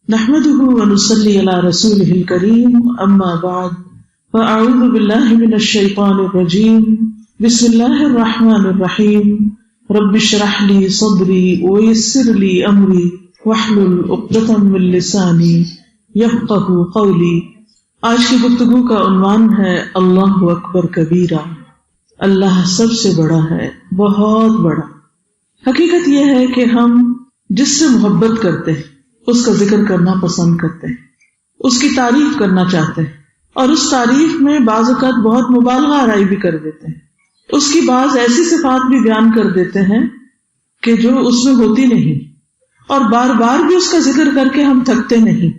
نحمده ونصلي على رسوله الكريم اما بعد فاعوذ بالله من الشيطان الرجيم بسم الله الرحمن الرحيم رب اشرح لي صدري ويسر لي امري واحلل عقدة من لساني يفقهوا قولي۔ آج کی گفتگو کا عنوان ہے اللہ اکبر کبیرہ، اللہ سب سے بڑا ہے، بہت بڑا۔ حقیقت یہ ہے کہ ہم جس سے محبت کرتے ہیں اس کا ذکر کرنا پسند کرتے ہیں، اس کی تعریف کرنا چاہتے ہیں، اور اس تعریف میں بعض اوقات بہت مبالغہ آرائی بھی کر دیتے ہیں، اس کی بعض ایسی صفات بھی بیان کر دیتے ہیں کہ جو اس میں ہوتی نہیں، اور بار بار بھی اس کا ذکر کر کے ہم تھکتے نہیں۔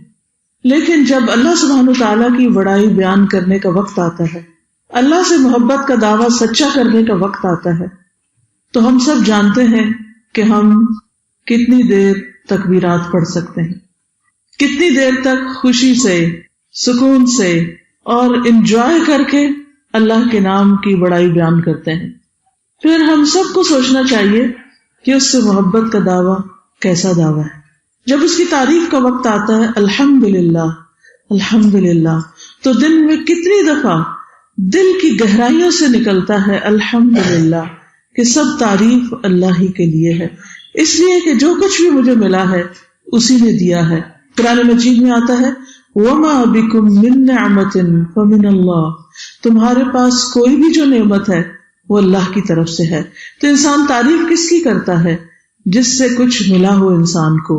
لیکن جب اللہ سبحانہ وتعالیٰ کی بڑائی بیان کرنے کا وقت آتا ہے، اللہ سے محبت کا دعویٰ سچا کرنے کا وقت آتا ہے، تو ہم سب جانتے ہیں کہ ہم کتنی دیر تکبیرات پڑھ سکتے ہیں، کتنی دیر تک خوشی سے، سکون سے اور انجوائے کر کے اللہ کے نام کی بڑائی بیان کرتے ہیں۔ پھر ہم سب کو سوچنا چاہیے کہ اس سے محبت کا دعویٰ کیسا دعویٰ ہے۔ جب اس کی تعریف کا وقت آتا ہے الحمدللہ الحمدللہ، تو دن میں کتنی دفعہ دل کی گہرائیوں سے نکلتا ہے الحمدللہ، کہ سب تعریف اللہ ہی کے لیے ہے، اس لیے کہ جو کچھ بھی مجھے ملا ہے اسی نے دیا ہے۔ قرآن مجید میں آتا ہے وَمَا بِكُم مِّن نِّعْمَةٍ فَمِنَ اللَّهِ، تمہارے پاس کوئی بھی جو نعمت ہے وہ اللہ کی طرف سے ہے۔ تو انسان تعریف کس کی کرتا ہے؟ جس سے کچھ ملا ہو انسان کو،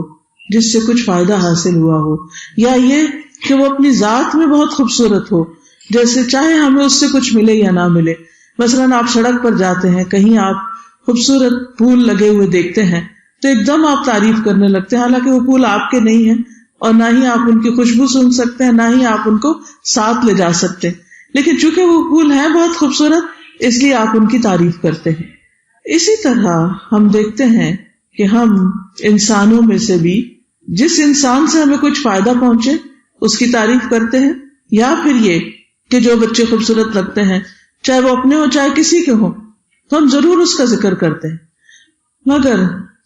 جس سے کچھ فائدہ حاصل ہوا ہو، یا یہ کہ وہ اپنی ذات میں بہت خوبصورت ہو، جیسے چاہے ہمیں اس سے کچھ ملے یا نہ ملے۔ مثلاً آپ سڑک پر جاتے ہیں، کہیں آپ خوبصورت پھول لگے ہوئے دیکھتے ہیں تو ایک دم آپ تعریف کرنے لگتے ہیں، حالانکہ وہ پھول آپ کے نہیں ہیں، اور نہ ہی آپ ان کی خوشبو سن سکتے ہیں، نہ ہی آپ ان کو ساتھ لے جا سکتے، لیکن چونکہ وہ پھول ہیں بہت خوبصورت، اس لیے آپ ان کی تعریف کرتے ہیں۔ اسی طرح ہم دیکھتے ہیں کہ ہم انسانوں میں سے بھی جس انسان سے ہمیں کچھ فائدہ پہنچے اس کی تعریف کرتے ہیں، یا پھر یہ کہ جو بچے خوبصورت لگتے ہیں، چاہے وہ اپنے ہو چاہے کسی کے ہوں، تو ہم ضرور اس کا ذکر کرتے ہیں، مگر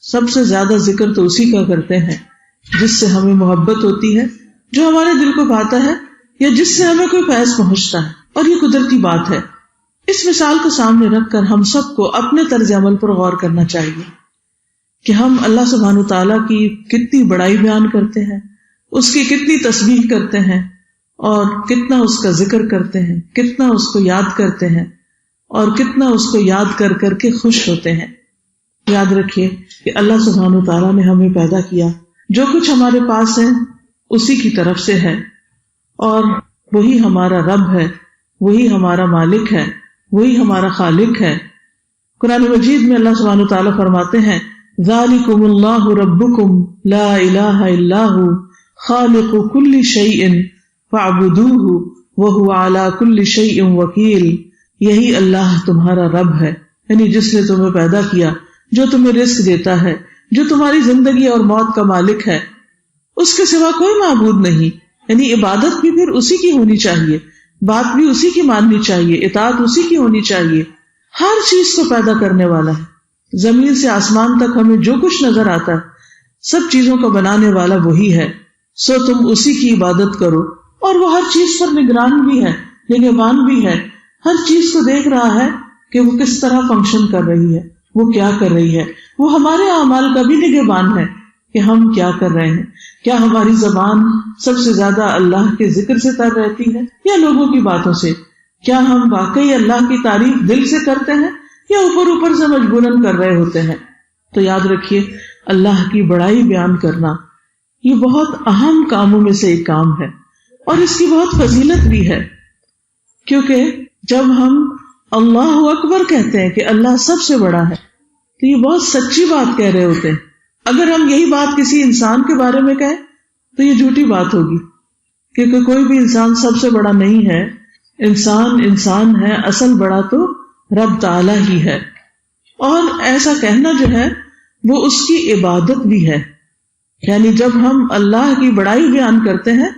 سب سے زیادہ ذکر تو اسی کا کرتے ہیں جس سے ہمیں محبت ہوتی ہے، جو ہمارے دل کو بھاتا ہے، یا جس سے ہمیں کوئی فیض پہنچتا ہے، اور یہ قدرتی بات ہے۔ اس مثال کو سامنے رکھ کر ہم سب کو اپنے طرز عمل پر غور کرنا چاہیے کہ ہم اللہ سبحانہ تعالیٰ کی کتنی بڑائی بیان کرتے ہیں، اس کی کتنی تسبیح کرتے ہیں، اور کتنا اس کا ذکر کرتے ہیں، کتنا اس کو یاد کرتے ہیں، اور کتنا اس کو یاد کر کر کے خوش ہوتے ہیں۔ یاد رکھیے کہ اللہ سبحانہ تعالیٰ نے ہمیں پیدا کیا، جو کچھ ہمارے پاس ہے اسی کی طرف سے ہے، اور وہی ہمارا رب ہے، وہی ہمارا مالک ہے، وہی ہمارا خالق ہے۔ قرآن مجید میں اللہ سبحانہ تعالیٰ فرماتے ہیں ذالکم اللہ ربکم لا الہ الا ھو خالق کل شیء فاعبدوہ وہو علی کل شیء وکیل، یہی اللہ تمہارا رب ہے، یعنی جس نے تمہیں پیدا کیا، جو تمہیں رزق دیتا ہے، جو تمہاری زندگی اور موت کا مالک ہے، اس کے سوا کوئی معبود نہیں، یعنی عبادت بھی پھر اسی کی ہونی چاہیے، بات بھی اسی کی ماننی چاہیے، اطاعت اسی کی ہونی چاہیے۔ ہر چیز کو پیدا کرنے والا ہے، زمین سے آسمان تک ہمیں جو کچھ نظر آتا ہے سب چیزوں کو بنانے والا وہی ہے، سو تم اسی کی عبادت کرو، اور وہ ہر چیز پر نگران بھی ہے، نگہبان بھی ہے، ہر چیز کو دیکھ رہا ہے کہ وہ کس طرح فنکشن کر رہی ہے، وہ کیا کر رہی ہے، وہ ہمارے اعمال کا بھی نگہبان ہے کہ ہم کیا کر رہے ہیں، کیا ہماری زبان سب سے زیادہ اللہ کے ذکر سے تر رہتی ہے یا لوگوں کی باتوں سے، کیا ہم واقعی اللہ کی تعریف دل سے کرتے ہیں یا اوپر اوپر سے مجبوراً کر رہے ہوتے ہیں۔ تو یاد رکھیے اللہ کی بڑائی بیان کرنا یہ بہت اہم کاموں میں سے ایک کام ہے، اور اس کی بہت فضیلت بھی ہے، کیونکہ جب ہم اللہ اکبر کہتے ہیں کہ اللہ سب سے بڑا ہے تو یہ بہت سچی بات کہہ رہے ہوتے ہیں۔ اگر ہم یہی بات کسی انسان کے بارے میں کہیں تو یہ جھوٹی بات ہوگی، کیونکہ کوئی بھی انسان سب سے بڑا نہیں ہے، انسان ہے، اصل بڑا تو رب تعالی ہی ہے، اور ایسا کہنا جو ہے وہ اس کی عبادت بھی ہے، یعنی جب ہم اللہ کی بڑائی بیان کرتے ہیں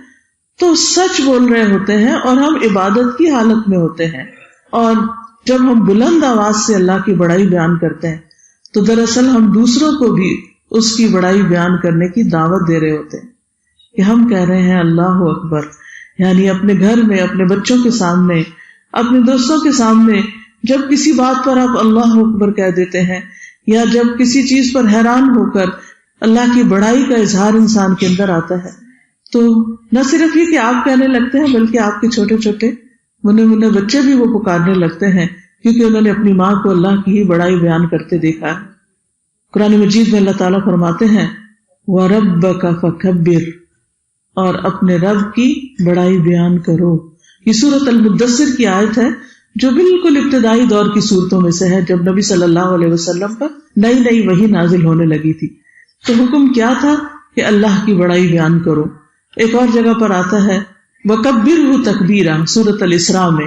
تو سچ بول رہے ہوتے ہیں اور ہم عبادت کی حالت میں ہوتے ہیں، اور جب ہم بلند آواز سے اللہ کی بڑائی بیان کرتے ہیں تو دراصل ہم دوسروں کو بھی اس کی بڑائی بیان کرنے کی دعوت دے رہے ہوتے ہیں۔ کہ ہم کہہ رہے ہیں اللہ اکبر، یعنی اپنے گھر میں، اپنے بچوں کے سامنے، اپنے دوستوں کے سامنے جب کسی بات پر آپ اللہ اکبر کہہ دیتے ہیں، یا جب کسی چیز پر حیران ہو کر اللہ کی بڑائی کا اظہار انسان کے اندر آتا ہے، تو نہ صرف یہ کہ آپ کہنے لگتے ہیں بلکہ آپ کے چھوٹے چھوٹے منے منے بچے بھی وہ پکارنے لگتے ہیں، کیونکہ انہوں نے اپنی ماں کو اللہ کی ہی بڑائی بیان کرتے دیکھا ہے۔ قرآن مجید میں اللہ تعالیٰ فرماتے ہیں وَرَبَّكَ فَكَبِّرْ، اور اپنے رب کی بڑائی بیان کرو۔ یہ سورۃ المدثر کی آیت ہے جو بالکل ابتدائی دور کی صورتوں میں سے ہے، جب نبی صلی اللہ علیہ وسلم پر نئی نئی وحی نازل ہونے لگی تھی۔ تو حکم کیا تھا کہ اللہ کی بڑائی بیان کرو۔ ایک اور جگہ پر آتا ہے وَكَبِّرْهُ تَكْبِيرًا سورۃ الاسراء میں،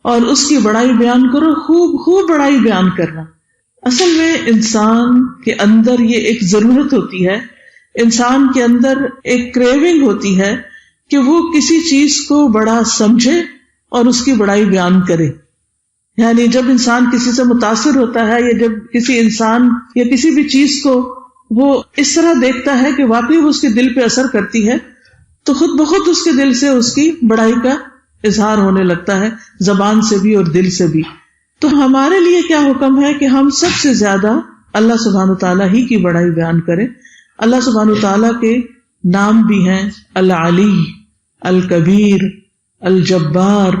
اور اس کی بڑائی بیان کرو، خوب خوب بڑائی بیان کرنا۔ اصل میں انسان کے اندر یہ ایک ضرورت ہوتی ہے، انسان کے اندر ایک کریونگ ہوتی ہے کہ وہ کسی چیز کو بڑا سمجھے اور اس کی بڑائی بیان کرے۔ یعنی جب انسان کسی سے متاثر ہوتا ہے، یا جب کسی انسان یا کسی بھی چیز کو وہ اس طرح دیکھتا ہے کہ واقعی وہ اس کے دل پہ اثر کرتی ہے، تو خود بخود اس کے دل سے اس کی بڑائی کا اظہار ہونے لگتا ہے، زبان سے بھی اور دل سے بھی۔ تو ہمارے لیے کیا حکم ہے کہ ہم سب سے زیادہ اللہ سبحانہ تعالیٰ ہی کی بڑائی بیان کریں۔ اللہ سبحانہ تعالیٰ کے نام بھی ہیں العلی، الکبیر، الجبار،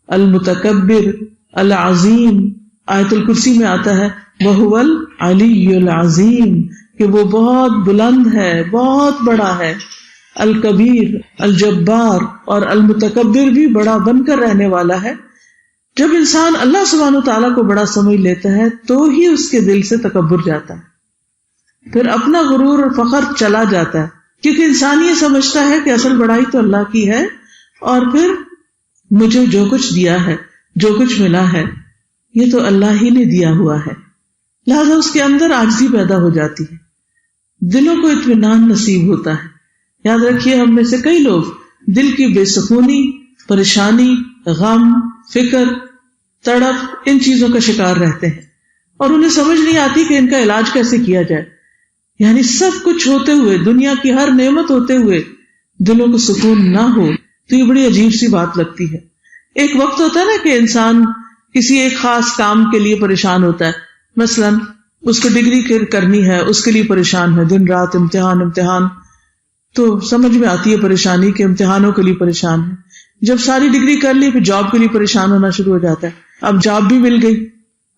المتکبر، العظیم۔ آیت الکرسی میں آتا ہے وَهُوَ الْعَلِيُّ الْعَظِيمُ، کہ وہ بہت بلند ہے، بہت بڑا ہے۔ الکبیر، الجبار اور المتکبر بھی بڑا بن کر رہنے والا ہے۔ جب انسان اللہ سبحانہ تعالیٰ کو بڑا سمجھ لیتا ہے تو ہی اس کے دل سے تکبر جاتا ہے، پھر اپنا غرور اور فخر چلا جاتا ہے، کیونکہ انسان یہ سمجھتا ہے کہ اصل بڑائی تو اللہ کی ہے، اور پھر مجھے جو کچھ دیا ہے، جو کچھ ملا ہے، یہ تو اللہ ہی نے دیا ہوا ہے، لہذا اس کے اندر عاجزی پیدا ہو جاتی ہے، دلوں کو اطمینان نصیب ہوتا ہے۔ یاد رکھیے ہم میں سے کئی لوگ دل کی بے سکونی، پریشانی، غم، فکر، تڑپ، ان چیزوں کا شکار رہتے ہیں، اور انہیں سمجھ نہیں آتی کہ ان کا علاج کیسے کیا جائے۔ یعنی سب کچھ ہوتے ہوئے، دنیا کی ہر نعمت ہوتے ہوئے دلوں کو سکون نہ ہو تو یہ بڑی عجیب سی بات لگتی ہے۔ ایک وقت ہوتا ہے نا کہ انسان کسی ایک خاص کام کے لیے پریشان ہوتا ہے، مثلا اس کو ڈگری کرنی ہے، اس کے لیے پریشان ہے، دن رات امتحان، تو سمجھ میں آتی ہے پریشانی کہ امتحانوں کے لیے پریشان ہے۔ جب ساری ڈگری کر لی پھر جاب کے لیے پریشان ہونا شروع ہو جاتا ہے، اب جاب بھی مل گئی،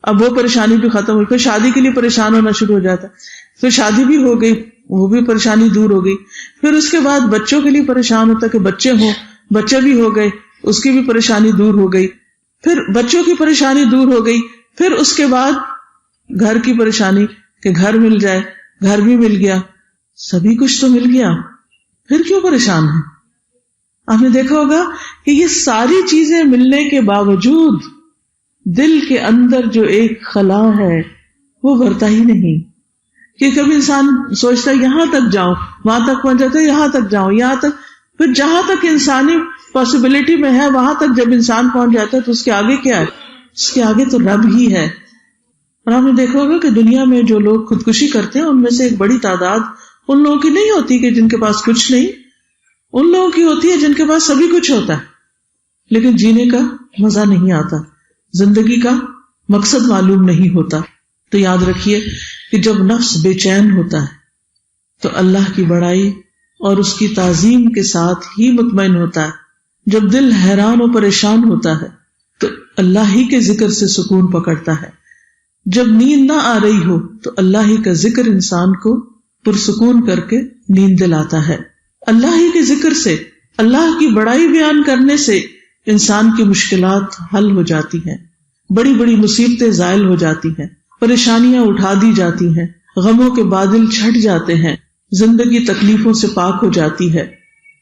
اب وہ پریشانی بھی ختم ہوئی، پھر شادی کے لیے پریشان ہونا شروع ہو جاتا ہے، پھر شادی بھی ہو گئی، وہ بھی پریشانی دور ہو گئی، پھر اس کے بعد بچوں کے لیے پریشان ہوتا ہے کہ بچے ہوں، بچے بھی ہو گئے، اس کی بھی پریشانی دور ہو گئی، پھر بچوں کی پریشانی دور ہو گئی، پھر اس کے بعد گھر کی پریشانی کہ گھر مل جائے، گھر بھی مل گیا، سبھی کچھ تو مل گیا، پھر کیوں پریشان ہے؟ آپ نے دیکھا ہوگا کہ یہ ساری چیزیں ملنے کے باوجود دل کے اندر جو ایک خلا ہے وہ بھرتا ہی نہیں، کہ کبھی انسان سوچتا ہے یہاں تک جاؤں، وہاں تک پہنچ جاتا ہے، یہاں تک جاؤں، یہاں تک، پھر جہاں تک انسانی پاسبلٹی میں ہے وہاں تک جب انسان پہنچ جاتا ہے تو اس کے آگے کیا ہے؟ اس کے آگے تو رب ہی ہے۔ اور آپ نے دیکھا ہوگا کہ دنیا میں جو لوگ خودکشی کرتے ہیں ان میں سے ایک بڑی تعداد ان لوگوں کی نہیں ہوتی کہ جن کے پاس کچھ نہیں، ان لوگوں کی ہوتی ہے جن کے پاس سبھی کچھ ہوتا ہے لیکن جینے کا مزہ نہیں آتا، زندگی کا مقصد معلوم نہیں ہوتا۔ تو یاد رکھیے کہ جب نفس بے چین ہوتا ہے تو اللہ کی بڑائی اور اس کی تعظیم کے ساتھ ہی مطمئن ہوتا ہے۔ جب دل حیران و پریشان ہوتا ہے تو اللہ ہی کے ذکر سے سکون پکڑتا ہے۔ جب نیند نہ آ رہی ہو تو اللہ ہی کا ذکر انسان کو پرسکون کر کے نیند دلاتا ہے۔ اللہ ہی کے ذکر سے، اللہ کی بڑائی بیان کرنے سے انسان کی مشکلات حل ہو جاتی ہیں، بڑی بڑی مصیبتیں زائل ہو جاتی ہیں، پریشانیاں اٹھا دی جاتی ہیں، غموں کے بادل چھٹ جاتے ہیں، زندگی تکلیفوں سے پاک ہو جاتی ہے،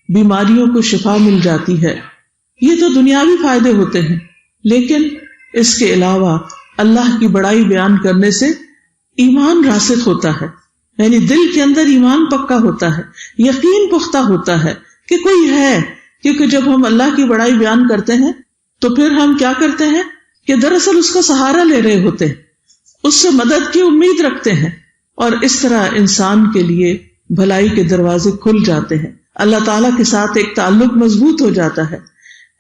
بیماریوں کو شفا مل جاتی ہے۔ یہ تو دنیاوی فائدے ہوتے ہیں، لیکن اس کے علاوہ اللہ کی بڑائی بیان کرنے سے ایمان راسخ ہوتا ہے، یعنی دل کے اندر ایمان پکا ہوتا ہے، یقین پختہ ہوتا ہے کہ کوئی ہے، کیونکہ جب ہم اللہ کی بڑائی بیان کرتے ہیں تو پھر ہم کیا کرتے ہیں کہ دراصل اس کا سہارا لے رہے ہوتے ہیں، اس سے مدد کی امید رکھتے ہیں، اور اس طرح انسان کے لیے بھلائی کے دروازے کھل جاتے ہیں۔ اللہ تعالیٰ کے ساتھ ایک تعلق مضبوط ہو جاتا ہے.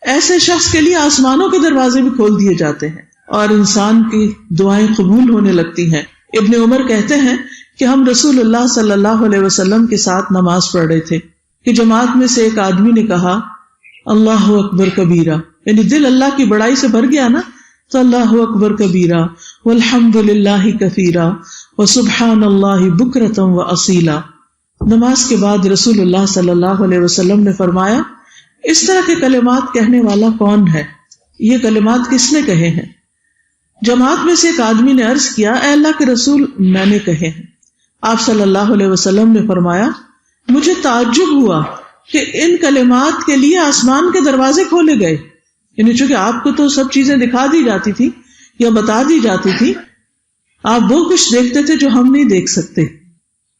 ایسے شخص کے لیے آسمانوں کے دروازے بھی کھول دیے جاتے ہیں اور انسان کی دعائیں قبول ہونے لگتی ہیں. ابن عمر کہتے ہیں کہ ہم رسول اللہ صلی اللہ علیہ وسلم کے ساتھ نماز پڑھ رہے تھے کہ جماعت میں سے ایک آدمی نے کہا اللہ اکبر کبیرہ، یعنی دل اللہ کی بڑائی سے بھر گیا نا، تو اللہ اکبر کبیرہ والحمد للہ کثیرہ وسبحان اللہ بکرۃ واصیلا. نماز کے بعد رسول اللہ صلی اللہ علیہ وسلم نے فرمایا اس طرح کے کلمات کہنے والا کون ہے؟ یہ کلمات کس نے کہے ہیں؟ جماعت میں سے ایک آدمی نے عرض کیا اے اللہ کے رسول میں نے کہے ہیں. آپ صلی اللہ علیہ وسلم نے فرمایا مجھے تعجب ہوا کہ ان کلمات کے لیے آسمان کے دروازے کھولے گئے. یعنی چونکہ آپ کو تو سب چیزیں دکھا دی جاتی تھی یا بتا دی جاتی تھی، آپ وہ کچھ دیکھتے تھے جو ہم نہیں دیکھ سکتے.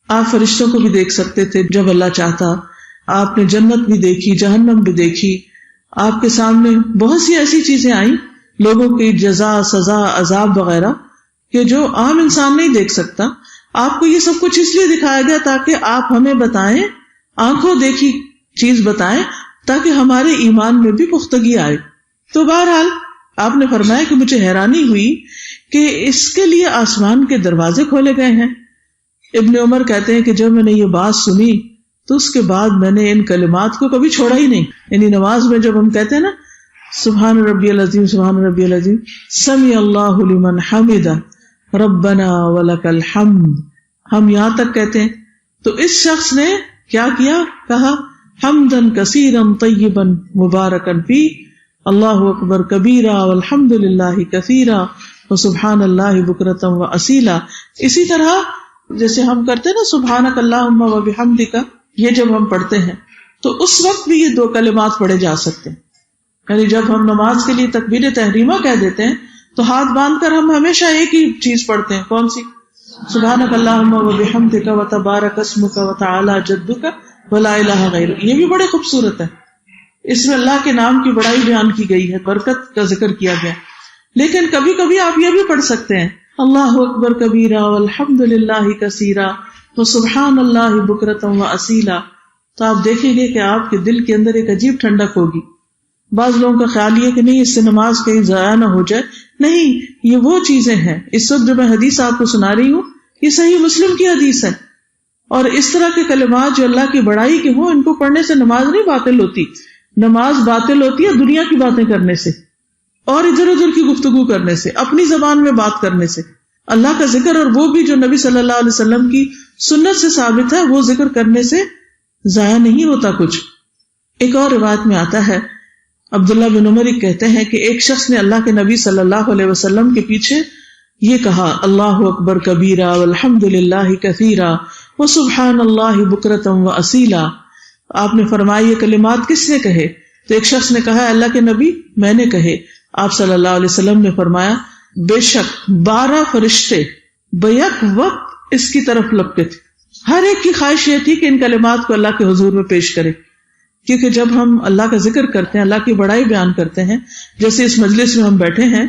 آپ فرشتوں کو بھی دیکھ سکتے تھے جب اللہ چاہتا، آپ نے جنت بھی دیکھی، جہنم بھی دیکھی، آپ کے سامنے بہت سی ایسی چیزیں آئیں، لوگوں کی جزا، سزا، عذاب وغیرہ کہ جو عام انسان نہیں دیکھ سکتا. آپ کو یہ سب کچھ اس لیے دکھایا گیا تاکہ آپ ہمیں بتائیں، آنکھوں دیکھی چیز بتائیں، تاکہ ہمارے ایمان میں بھی پختگی آئے. تو بہرحال آپ نے فرمایا کہ مجھے حیرانی ہوئی کہ اس کے لیے آسمان کے دروازے کھولے گئے ہیں. ابن عمر کہتے ہیں کہ جب میں نے یہ بات سنی تو اس کے بعد میں نے ان کلمات کو کبھی چھوڑا ہی نہیں. یعنی نماز میں جب ہم کہتے ہیں نا سبحان ربی العظیم سبحان ربی العظیم، سمع اللہ لمن حمدہ ربنا ولک الحمد، ہم یہاں تک کہتے ہیں. تو اس شخص نے کیا کیا؟ کہا حمدا کثیرا طیبا مبارکا فی، اللہ اکبر کبیرا والحمد للہ کثیرا وسبحان اللہ بکرۃ واصیلا. اسی طرح جیسے ہم کرتے ہیں نا سبحانک اللہم وبحمدک، یہ جب ہم پڑھتے ہیں تو اس وقت بھی یہ دو کلمات پڑھے جا سکتے ہیں. یعنی جب ہم نماز کے لیے تکبیر تحریمہ کہہ دیتے ہیں تو ہاتھ باندھ کر ہم ہمیشہ ایک ہی چیز پڑھتے ہیں. کون سی؟ سبحانک اللہم وبحمدک وتبارک اسمک وتعالی جدک ولا الہ غیرک. یہ بھی بڑے خوبصورت ہے، اس میں اللہ کے نام کی بڑائی بیان کی گئی ہے، برکت کا ذکر کیا گیا. لیکن کبھی کبھی آپ یہ بھی پڑھ سکتے ہیں اللہ اکبر کبیرہ والحمد للہ کثیرہ وسبحان اللہ بکرۃ واصیلا. تو آپ دیکھیں گے کہ آپ کے دل کے اندر ایک عجیب ٹھنڈک ہوگی. بعض لوگوں کا خیال یہ کہ نہیں اس سے نماز کہیں ضائع نہ ہو جائے. نہیں، یہ وہ چیزیں ہیں. اس وقت جو میں حدیث آپ کو سنا رہی ہوں یہ صحیح مسلم کی حدیث ہے. اور اس طرح کے کلمات جو اللہ کی بڑائی کے ہوں، ان کو پڑھنے سے نماز نہیں باطل ہوتی. نماز باطل ہوتی ہے دنیا کی باتیں کرنے سے اور ادھر ادھر کی گفتگو کرنے سے، اپنی زبان میں بات کرنے سے. اللہ کا ذکر اور وہ بھی جو نبی صلی اللہ علیہ وسلم کی سنت سے ثابت ہے، وہ ذکر کرنے سے ضائع نہیں ہوتا کچھ. ایک اور روایت میں آتا ہے، عبداللہ بن عمر کہتے ہیں کہ ایک شخص نے اللہ کے نبی صلی اللہ علیہ وسلم کے پیچھے یہ کہا اللہ اکبر کبیرہ والحمد للہ کثیرہ وسبحان اللہ بکرۃ واصیلا. آپ نے فرمایا یہ کلمات کس نے کہے؟ تو ایک شخص نے کہا اللہ کے نبی میں نے کہے. آپ صلی اللہ علیہ وسلم نے فرمایا بے شک 12 فرشتے بیک وقت اس کی طرف لپکے تھے. ہر ایک کی خواہش یہ تھی کہ ان کلمات کو اللہ کے حضور میں پیش کرے، کیونکہ جب ہم اللہ کا ذکر کرتے ہیں، اللہ کی بڑائی بیان کرتے ہیں، جیسے اس مجلس میں ہم بیٹھے ہیں،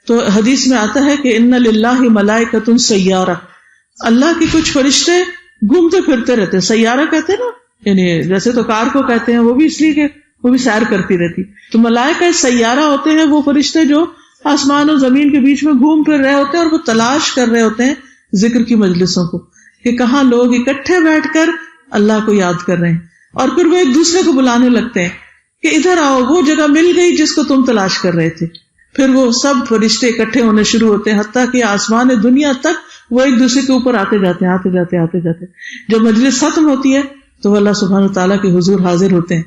تو حدیث میں آتا ہے کہ ان للہ ملائکۃ سیارہ، اللہ کے کچھ فرشتے گھومتے پھرتے رہتے. سیارہ کہتے ہیں نا، یعنی جیسے تو کار کو کہتے ہیں، وہ بھی اس لیے کہ وہ بھی سیر کرتی رہتی. تو ملائکہ سیارہ ہوتے ہیں وہ فرشتے جو آسمان اور زمین کے بیچ میں گھوم پھر رہے ہوتے ہیں اور وہ تلاش کر رہے ہوتے ہیں ذکر کی مجلسوں کو کہ کہاں لوگ اکٹھے بیٹھ کر اللہ کو یاد کر رہے ہیں. اور پھر وہ ایک دوسرے کو بلانے لگتے ہیں کہ ادھر آؤ، وہ جگہ مل گئی جس کو تم تلاش کر رہے تھے. پھر وہ سب فرشتے اکٹھے ہونے شروع ہوتے ہیں، حتیٰ کہ آسمان دنیا تک وہ ایک دوسرے کے اوپر آتے جاتے ہیں، آتے جاتے آتے جاتے. جب مجلس ختم ہوتی ہے تو وہ اللہ سبحانہ تعالیٰ کے حضور حاضر ہوتے ہیں.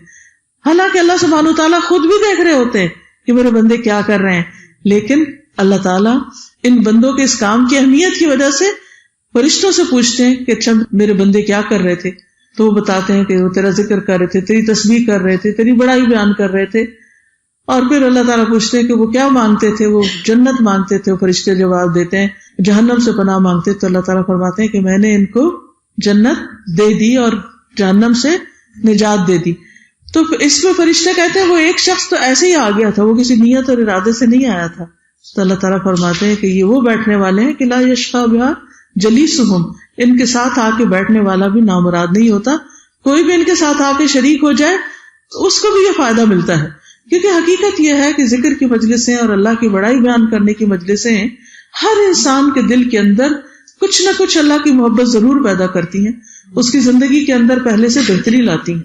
حالانکہ اللہ سبحانہ تعالیٰ خود بھی دیکھ رہے ہوتے ہیں کہ میرے بندے کیا کر رہے ہیں، لیکن اللہ تعالیٰ ان بندوں کے اس کام کی اہمیت کی وجہ سے فرشتوں سے پوچھتے ہیں کہ اچھا میرے بندے کیا کر رہے تھے، تو وہ بتاتے ہیں کہ وہ تیرا ذکر کر رہے تھے، تیری تسبیح کر رہے تھے، تیری بڑائی بیان کر رہے تھے. اور پھر اللہ تعالیٰ پوچھتے ہیں کہ وہ کیا مانگتے تھے، وہ جنت مانگتے تھے. وہ فرشتے جواب دیتے ہیں جہنم سے پناہ مانگتے. تو اللہ تعالیٰ فرماتے ہیں کہ میں نے ان کو جنت دے دی اور جہنم سے نجات دے دی. تو اس میں فرشتے کہتے ہیں وہ ایک شخص تو ایسے ہی آ گیا تھا، وہ کسی نیت اور ارادے سے نہیں آیا تھا. تو اللہ تعالیٰ فرماتے ہیں کہ یہ وہ بیٹھنے والے ہیں کہ لا یشقی بہا جلیسہم، ان کے ساتھ آ کے بیٹھنے والا بھی نامراد نہیں ہوتا. کوئی بھی ان کے ساتھ آ کے شریک ہو جائے تو اس کو بھی یہ فائدہ ملتا ہے، کیونکہ حقیقت یہ ہے کہ ذکر کی مجلسیں اور اللہ کی بڑائی بیان کرنے کی مجلسیں ہر انسان کے دل کے اندر کچھ نہ کچھ اللہ کی محبت ضرور پیدا کرتی ہیں، اس کی زندگی کے اندر پہلے سے بہتری لاتی ہیں.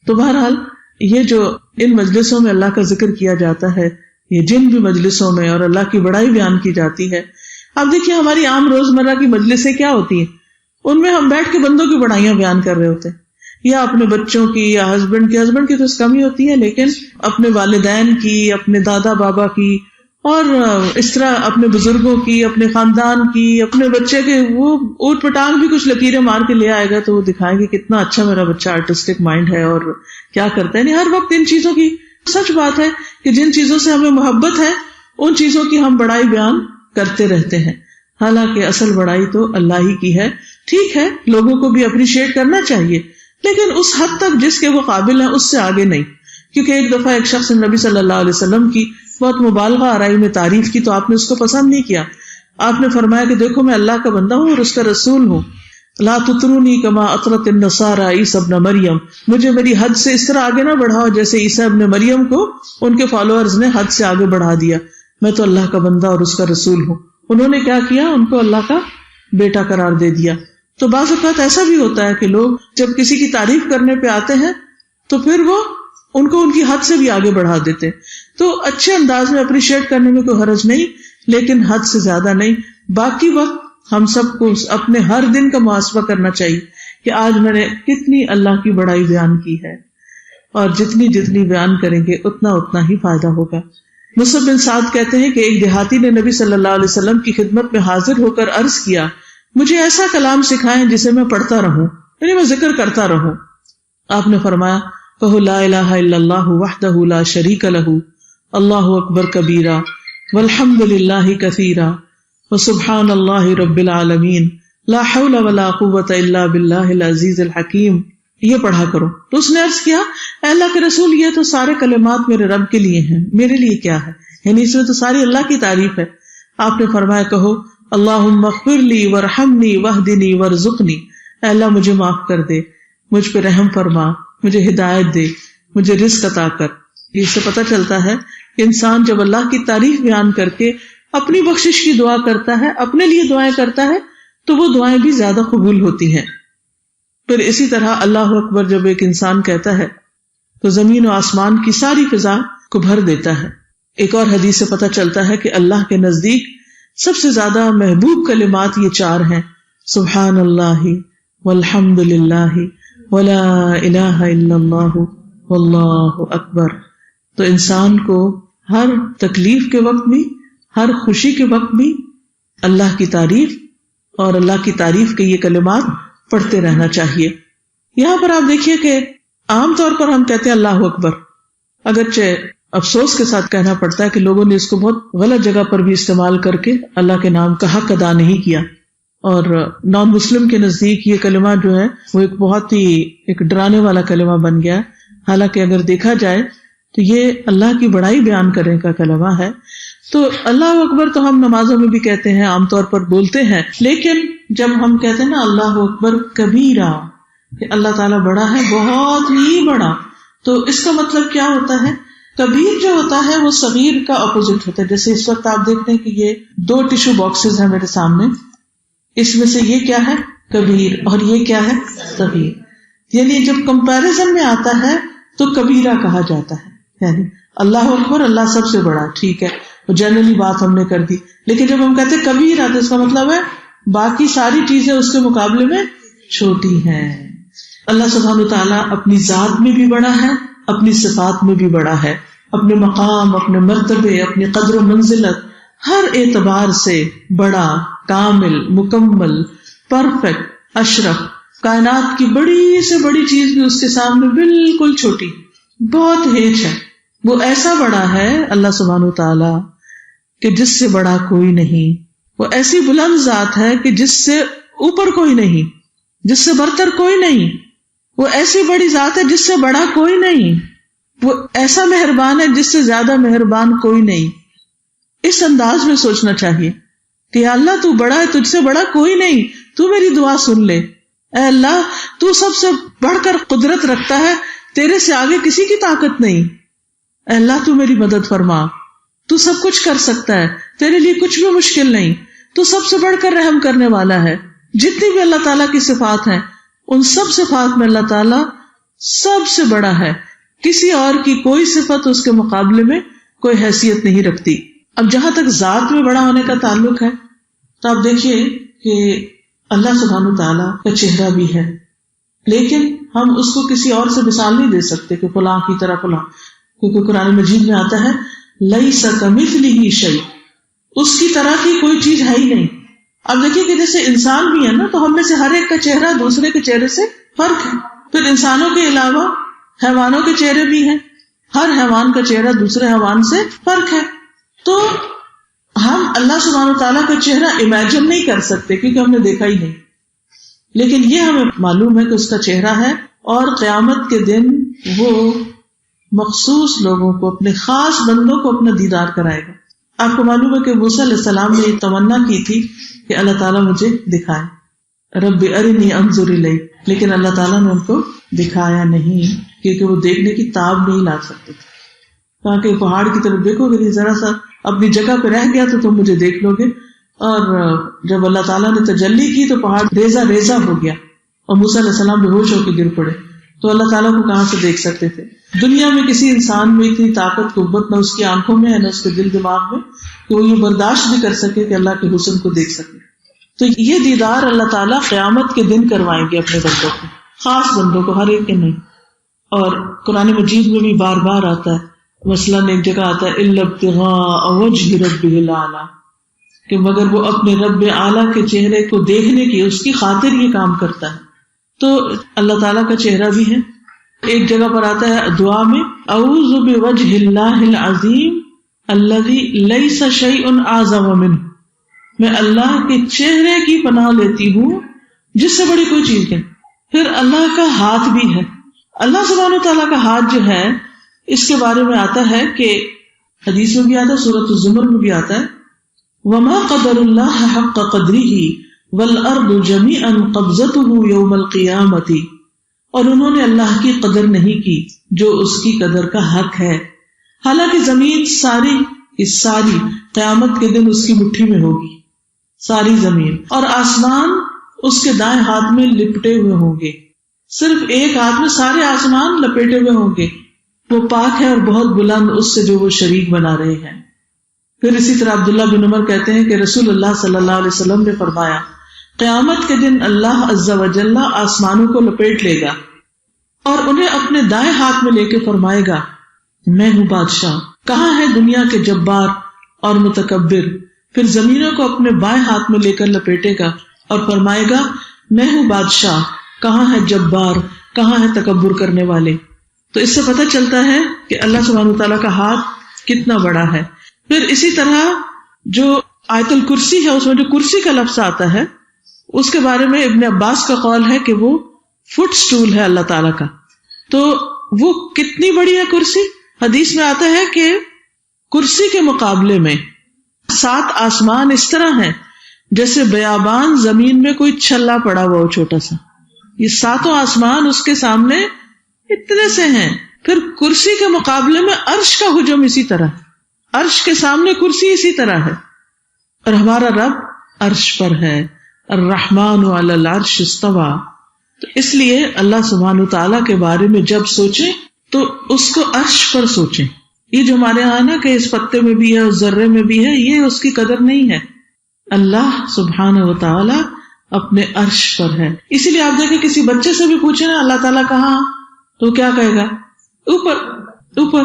تو بہرحال یہ جو ان مجلسوں میں اللہ کا ذکر کیا جاتا ہے، یہ جن بھی مجلسوں میں اور اللہ کی بڑائی بیان کی جاتی ہے، اب دیکھیے ہماری عام روزمرہ کی مجلسیں کیا ہوتی ہیں، ان میں ہم بیٹھ کے بندوں کی بڑائیاں بیان کر رہے ہوتے ہیں، یا اپنے بچوں کی یا ہسبینڈ کی تو کم ہی ہوتی ہے، لیکن اپنے والدین کی، اپنے دادا بابا کی، اور اس طرح اپنے بزرگوں کی، اپنے خاندان کی، اپنے بچے کے. وہ اوٹ پٹانگ بھی کچھ لکیریں مار کے لے آئے گا تو وہ دکھائیں گے کتنا اچھا میرا بچہ آرٹسٹک مائنڈ ہے اور کیا کرتا ہے. یعنی ہر وقت ان چیزوں کی، سچ بات ہے کہ جن چیزوں سے ہمیں محبت ہے ان چیزوں کی ہم بڑائی بیان کرتے رہتے ہیں، حالانکہ اصل بڑائی تو اللہ ہی کی ہے. ٹھیک ہے لوگوں کو بھی اپریشیٹ کرنا چاہیے، لیکن اس حد تک جس کے وہ قابل ہیں اس سے آگے نہیں. کیونکہ ایک دفعہ ایک شخص نے نبی صلی اللہ علیہ وسلم کی بہت مبالغہ آرائی میں تعریف کی تو آپ نے اس کو پسند نہیں کیا. آپ نے فرمایا کہ دیکھو میں اللہ کا بندہ ہوں اور اس کا رسول ہوں، لا تطرونی کما اطرت النصارى عیسی ابن مریم، مجھے میری حد سے اس طرح آگے نہ بڑھاؤ جیسے عیسیٰ ابن مریم کو ان کے فالوورز نے حد سے آگے بڑھا دیا. میں تو اللہ کا بندہ اور اس کا رسول ہوں. انہوں نے کیا کیا؟ ان کو اللہ کا بیٹا قرار دے دیا. تو بعض اوقات ایسا بھی ہوتا ہے کہ لوگ جب کسی کی تعریف کرنے پہ آتے ہیں تو پھر وہ ان کو ان کی حد سے بھی آگے بڑھا دیتے. تو اچھے انداز میں اپریشیٹ کرنے میں کوئی حرج نہیں، لیکن حد سے زیادہ نہیں. باقی وقت ہم سب کو اپنے ہر دن کا محاسبہ کرنا چاہیے کہ آج میں نے کتنی اللہ کی بڑائی بیان کی ہے، اور جتنی بیان کریں گے اتنا ہی فائدہ ہوگا. مصعب بن سعد کہتے ہیں کہ ایک دیہاتی نے نبی صلی اللہ علیہ وسلم کی خدمت میں حاضر ہو کر عرض کیا، مجھے ایسا کلام سکھائیں جسے میں پڑھتا رہوں، یعنی میں ذکر کرتا رہوں. آپ نے فرمایا کہو لا الہ الا اللہ وحدہ لا شریک لہ، اللہ اکبر کبیرا والحمد للہ کثیرا وسبحان اللہ رب العالمین لا حول ولا قوۃ الا باللہ العزیز الحکیم. یہ پڑھا کرو. تو اس نے عرض کیا اے اللہ کے رسول یہ تو سارے کلمات میرے رب کے لیے ہیں، میرے لیے کیا ہے؟ یعنی اس میں تو ساری اللہ کی تعریف ہے. آپ نے فرمایا کہو اللہم اغفر لی وارحمنی واہدنی وارزقنی، اے اللہ مجھے معاف کر دے، مجھ پہ رحم فرما، مجھے ہدایت دے، مجھے رزق عطا کر. اس سے پتہ چلتا ہے کہ انسان جب اللہ کی تعریف بیان کر کے اپنی بخشش کی دعا کرتا ہے، اپنے لیے دعائیں کرتا ہے، تو وہ دعائیں بھی زیادہ قبول ہوتی ہیں. پھر اسی طرح اللہ اکبر جب ایک انسان کہتا ہے تو زمین و آسمان کی ساری فضا کو بھر دیتا ہے. ایک اور حدیث سے پتہ چلتا ہے کہ اللہ کے نزدیک سب سے زیادہ محبوب کلمات یہ 4 ہیں، سبحان اللہ والحمد للہ ولا الہ الا اللہ واللہ اکبر. تو انسان کو ہر تکلیف کے وقت بھی، ہر خوشی کے وقت بھی اللہ کی تعریف اور اللہ کی تعریف کے یہ کلمات پڑھتے رہنا چاہیے. یہاں پر آپ دیکھیے کہ عام طور پر ہم کہتے ہیں اللہ اکبر، اگرچہ افسوس کے ساتھ کہنا پڑتا ہے کہ لوگوں نے اس کو بہت غلط جگہ پر بھی استعمال کر کے اللہ کے نام کا حق ادا نہیں کیا. اور نان مسلم کے نزدیک یہ کلمہ جو ہے وہ ایک بہت ہی ایک ڈرانے والا کلمہ بن گیا. حالانکہ اگر دیکھا جائے تو یہ اللہ کی بڑائی بیان کرنے کا کلمہ ہے. تو اللہ اکبر تو ہم نمازوں میں بھی کہتے ہیں، عام طور پر بولتے ہیں، لیکن جب ہم کہتے ہیں نا اللہ اکبر کبیرہ کہ اللہ تعالیٰ بڑا ہے، بہت ہی بڑا، تو اس کا مطلب کیا ہوتا ہے؟ کبیر جو ہوتا ہے وہ صغیر کا اپوزٹ ہوتا ہے. جیسے اس وقت آپ دیکھتے ہیں کہ یہ 2 ٹیشو باکسز ہیں میرے سامنے، اس میں سے یہ کیا ہے؟ کبیر، اور یہ کیا ہے؟ صغیر. یعنی جب کمپیریزن میں آتا ہے تو کبیرہ کہا جاتا ہے. یعنی اللہ اکبر اللہ سب سے بڑا، ٹھیک ہے وہ جنرلی بات ہم نے کر دی، لیکن جب ہم کہتے ہیں کبیرہ تو اس کا مطلب ہے باقی ساری چیزیں اس کے مقابلے میں چھوٹی ہیں. اللہ سبحانہ وتعالیٰ اپنی ذات میں بھی بڑا ہے، اپنی صفات میں بھی بڑا ہے، اپنے مقام، اپنے مرتبے، اپنی قدر و منزلت ہر اعتبار سے بڑا، کامل، مکمل، پرفیکٹ، اشرف. کائنات کی بڑی سے بڑی چیز بھی اس کے سامنے بالکل چھوٹی، بہت ہیچ ہے. وہ ایسا بڑا ہے اللہ سبحانہ وتعالی کہ جس سے بڑا کوئی نہیں. وہ ایسی بلند ذات ہے کہ جس سے اوپر کوئی نہیں، جس سے برتر کوئی نہیں. وہ ایسی بڑی ذات ہے جس سے بڑا کوئی نہیں. وہ ایسا مہربان ہے جس سے زیادہ مہربان کوئی نہیں. اس انداز میں سوچنا چاہیے کہ اللہ تو بڑا ہے، تجھ سے بڑا کوئی نہیں، تو میری دعا سن لے. اے اللہ تو سب سے بڑھ کر قدرت رکھتا ہے، تیرے سے آگے کسی کی طاقت نہیں، اے اللہ تو میری مدد فرما، تو سب کچھ کر سکتا ہے، تیرے لیے کچھ بھی مشکل نہیں، تو سب سے بڑھ کر رحم کرنے والا ہے۔ جتنی بھی اللہ تعالیٰ کی صفات ہیں ان سب صفات میں اللہ تعالیٰ سب سے بڑا ہے، کسی اور کی کوئی صفت اس کے مقابلے میں کوئی حیثیت نہیں رکھتی۔ اب جہاں تک ذات میں بڑا ہونے کا تعلق ہے تو آپ دیکھیے کہ اللہ سبحانہ وتعالیٰ کا چہرہ بھی ہے، لیکن ہم اس کو کسی اور سے مثال نہیں دے سکتے کہ فلاں کی طرح فلاں، کیونکہ قرآن مجید میں آتا ہے لیس کمثلہ شیء، اس کی طرح کی کوئی چیز ہے ہی نہیں۔ اب دیکھیے کہ جیسے انسان بھی ہے نا، تو ہم میں سے ہر ایک کا چہرہ دوسرے کے چہرے سے فرق ہے، پھر انسانوں کے علاوہ حیوانوں کے چہرے بھی ہیں، ہر حیوان کا چہرہ دوسرے حیوان سے فرق ہے۔ تو ہم اللہ سبحانہ وتعالیٰ کا چہرہ امیجن نہیں کر سکتے کیونکہ ہم نے دیکھا ہی نہیں، لیکن یہ ہمیں معلوم ہے کہ اس کا چہرہ ہے، اور قیامت کے دن وہ مخصوص لوگوں کو، اپنے خاص بندوں کو اپنا دیدار کرائے گا۔ آپ کو معلوم ہے کہ موسیٰ علیہ السلام نے یہ تمنا کی تھی کہ اللہ تعالیٰ مجھے دکھائے، رب ارنی انظر الیک، لیکن اللہ تعالیٰ نے ان کو دکھایا نہیں کیونکہ وہ دیکھنے کی تاب نہیں لا سکتے تھے۔ کہا کہ پہاڑ کی طرف دیکھو گے، ذرا سا اپنی جگہ پہ رہ گیا تو تم مجھے دیکھ لو گے، اور جب اللہ تعالیٰ نے تجلی کی تو پہاڑ ریزہ ریزہ ہو گیا اور موسیٰ علیہ السلام بے ہوش ہو کے گر پڑے، تو اللہ تعالیٰ کو کہاں سے دیکھ سکتے تھے؟ دنیا میں کسی انسان میں اتنی طاقت قوت نہ اس کی آنکھوں میں ہے نہ اس کے دل دماغ میں کہ وہ یہ برداشت بھی کر سکے کہ اللہ کے حسن کو دیکھ سکے۔ تو یہ دیدار اللہ تعالیٰ قیامت کے دن کروائیں گے اپنے بندوں کو، خاص بندوں کو، ہر ایک کے نہیں۔ اور قرآن مجید میں بھی بار بار آتا ہے، مثلاً ایک جگہ آتا ہے الا ابتغاء وجہ ربہ الاعلیٰ، کہ مگر وہ اپنے رب اعلیٰ کے چہرے کو دیکھنے کی، اس کی خاطر یہ کام کرتا ہے۔ تو اللہ تعالیٰ کا چہرہ بھی ہے۔ ایک جگہ پر آتا ہے دعا میں اعوذ بوجہ اللہ العظیم الذی لیس شیء اعظم منہ، میں اللہ کے چہرے کی پناہ لیتی ہوں جس سے بڑی کوئی چیز نہیں۔ پھر اللہ کا ہاتھ بھی ہے، اللہ سبحانہ تعالیٰ کا ہاتھ جو ہے اس کے بارے میں آتا ہے کہ حدیث میں بھی آتا ہے، سورۃ الزمر میں بھی آتا ہے وما قدر اللہ حق قدرہ والارض جميعا قبضته یوم القیامۃ، اور انہوں نے اللہ کی قدر نہیں کی جو اس کی قدر کا حق ہے، حالانکہ زمین ساری کی ساری قیامت کے دن اس کی مٹھی میں ہوگی، ساری زمین، اور آسمان اس کے دائیں ہاتھ میں لپٹے ہوئے ہوں گے، صرف ایک ہاتھ میں سارے آسمان لپیٹے ہوئے ہوں گے، وہ پاک ہے اور بہت بلند اس سے جو وہ شریک بنا رہے ہیں۔ پھر اسی طرح عبداللہ بن عمر کہتے ہیں کہ رسول اللہ صلی اللہ علیہ وسلم نے فرمایا قیامت کے دن اللہ عز و جل آسمانوں کو لپیٹ لے گا اور انہیں اپنے دائیں ہاتھ میں لے کے فرمائے گا میں ہوں بادشاہ، کہاں ہے دنیا کے جبار اور متکبر؟ پھر زمینوں کو اپنے بائیں ہاتھ میں لے کر لپیٹے گا اور فرمائے گا میں ہوں بادشاہ، کہاں ہے جبار، کہاں ہے تکبر کرنے والے؟ تو اس سے پتہ چلتا ہے کہ اللہ سبحانہ وتعالیٰ کا ہاتھ کتنا بڑا ہے۔ پھر اسی طرح جو آیت الکرسی ہے اس میں جو کرسی کا لفظ آتا ہے اس کے بارے میں ابن عباس کا قول ہے کہ وہ فٹ سٹول ہے اللہ تعالیٰ کا۔ تو وہ کتنی بڑی ہے کرسی؟ حدیث میں آتا ہے کہ کرسی کے مقابلے میں 7 آسمان اس طرح ہیں جیسے بیابان زمین میں کوئی چھلا پڑا ہوا ہو چھوٹا سا، یہ 7 آسمان اس کے سامنے اتنے سے ہیں۔ پھر کرسی کے مقابلے میں عرش کا حجم اسی طرح، عرش کے سامنے کرسی اسی طرح ہے، اور ہمارا رب عرش پر ہے، الرحمن علی العرش استوى۔ تو اس لیے اللہ سبحانہ تعالیٰ کے بارے میں جب سوچیں تو اس کو عرش پر سوچیں۔ یہ جو ہمارے یہاں نا کہ اس پتے میں بھی ہے اس ذرے میں بھی ہے، یہ اس کی قدر نہیں ہے، اللہ سبحانہ وتعالی اپنے عرش پر ہے۔ اسی لیے آپ دیکھیں کسی بچے سے بھی پوچھیں نا اللہ تعالیٰ کہاں، تو کیا کہے گا؟ اوپر اوپر،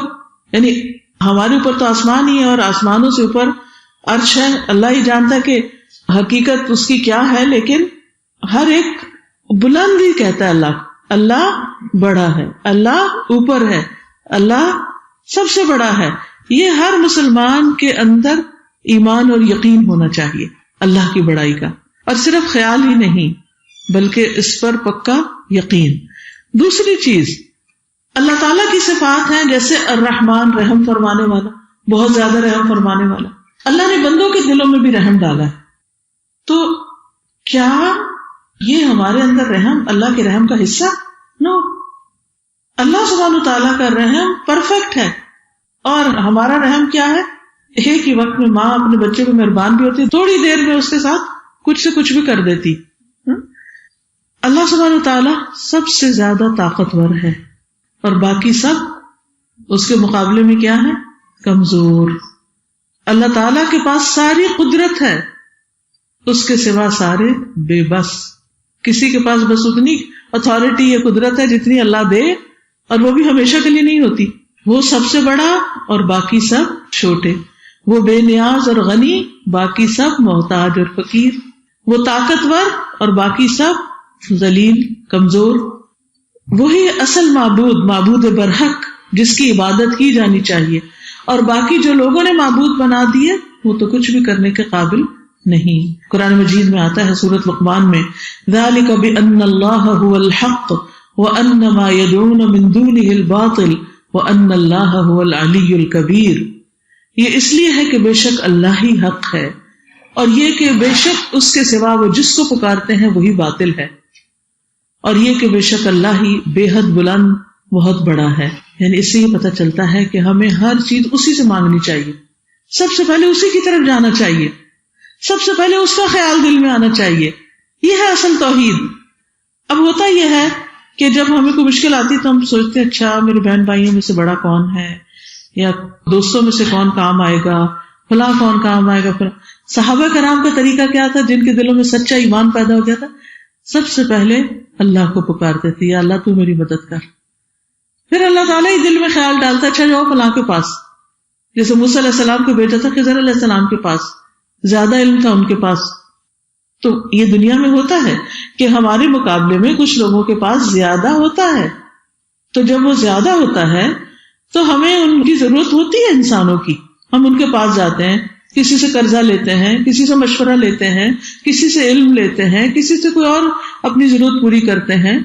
یعنی ہمارے اوپر تو آسمان ہی ہے اور آسمانوں سے اوپر عرش ہے۔ اللہ ہی جانتا ہے کہ حقیقت اس کی کیا ہے، لیکن ہر ایک بلند ہی کہتا ہے اللہ بڑا ہے، اللہ اوپر ہے، اللہ سب سے بڑا ہے۔ یہ ہر مسلمان کے اندر ایمان اور یقین ہونا چاہیے اللہ کی بڑائی کا، اور صرف خیال ہی نہیں بلکہ اس پر پکا یقین۔ دوسری چیز اللہ تعالیٰ کی صفات ہیں جیسے الرحمن، رحم فرمانے والا، بہت زیادہ رحم فرمانے والا۔ اللہ نے بندوں کے دلوں میں بھی رحم ڈالا ہے، تو کیا یہ ہمارے اندر رحم اللہ کے رحم کا حصہ نو. اللہ سبحانہ وتعالیٰ کا رحم پرفیکٹ ہے. اور ہمارا رحم کیا ہے؟ ایک ہی وقت میں ماں اپنے بچے کو مہربان بھی ہوتی ہے، تھوڑی دیر میں اس کے ساتھ کچھ سے کچھ بھی کر دیتی. اللہ سبحانہ وتعالیٰ سب سے زیادہ طاقتور ہے اور باقی سب اس کے مقابلے میں کیا ہے؟ کمزور. اللہ تعالیٰ کے پاس ساری قدرت ہے، اس کے سوا سارے بے بس. کسی کے پاس بس اتنی اتھارٹی یا قدرت ہے جتنی اللہ دے، اور وہ بھی ہمیشہ کے لیے نہیں ہوتی. وہ سب سے بڑا اور باقی سب چھوٹے. وہ بے نیاز اور غنی، باقی سب محتاج اور فقیر. وہ طاقتور اور باقی سب ذلیل کمزور. وہی اصل معبود برحق جس کی عبادت کی جانی چاہیے، اور باقی جو لوگوں نے معبود بنا دیے وہ تو کچھ بھی کرنے کے قابل نہیں. قرآن مجید میں آتا ہے سورۃ لقمان میں، ذالک بأن اللہ هو الحق وأن ما يدعون من دونه الباطل وأن اللہ هو العلی الکبیر. یہ اس لیے ہے کہ بے شک اللہ ہی حق ہے، اور یہ کہ بے شک اس کے سوا وہ جس کو پکارتے ہیں وہی باطل ہے، اور یہ کہ بے شک اللہ ہی بے حد بلند بہت بڑا ہے. یعنی اس سے یہ پتہ چلتا ہے کہ ہمیں ہر چیز اسی سے مانگنی چاہیے، سب سے پہلے اسی کی طرف جانا چاہیے، سب سے پہلے اس کا خیال دل میں آنا چاہیے. یہ ہے اصل توحید. اب ہوتا یہ ہے کہ جب ہمیں کوئی مشکل آتی تو ہم سوچتے ہیں اچھا میرے بہن بھائیوں میں سے بڑا کون ہے، یا دوستوں میں سے کون کام آئے گا، فلاں کون کام آئے گا. صحابہ کرام کا طریقہ کیا تھا؟ جن کے دلوں میں سچا ایمان پیدا ہو گیا تھا، سب سے پہلے اللہ کو پکارتے تھے، یا اللہ تو میری مدد کر. پھر اللہ تعالیٰ ہی دل میں خیال ڈالتا اچھا جاؤ فلاں کے پاس. جیسے موسیٰ علیہ السلام کو بھیجا تھا خضر علیہ السلام کے پاس، زیادہ علم تھا ان کے پاس. تو یہ دنیا میں ہوتا ہے کہ ہمارے مقابلے میں کچھ لوگوں کے پاس زیادہ ہوتا ہے، تو جب وہ زیادہ ہوتا ہے تو ہمیں ان کی ضرورت ہوتی ہے انسانوں کی. ہم ان کے پاس جاتے ہیں، کسی سے قرضہ لیتے ہیں، کسی سے مشورہ لیتے ہیں، کسی سے علم لیتے ہیں، کسی سے کوئی اور اپنی ضرورت پوری کرتے ہیں.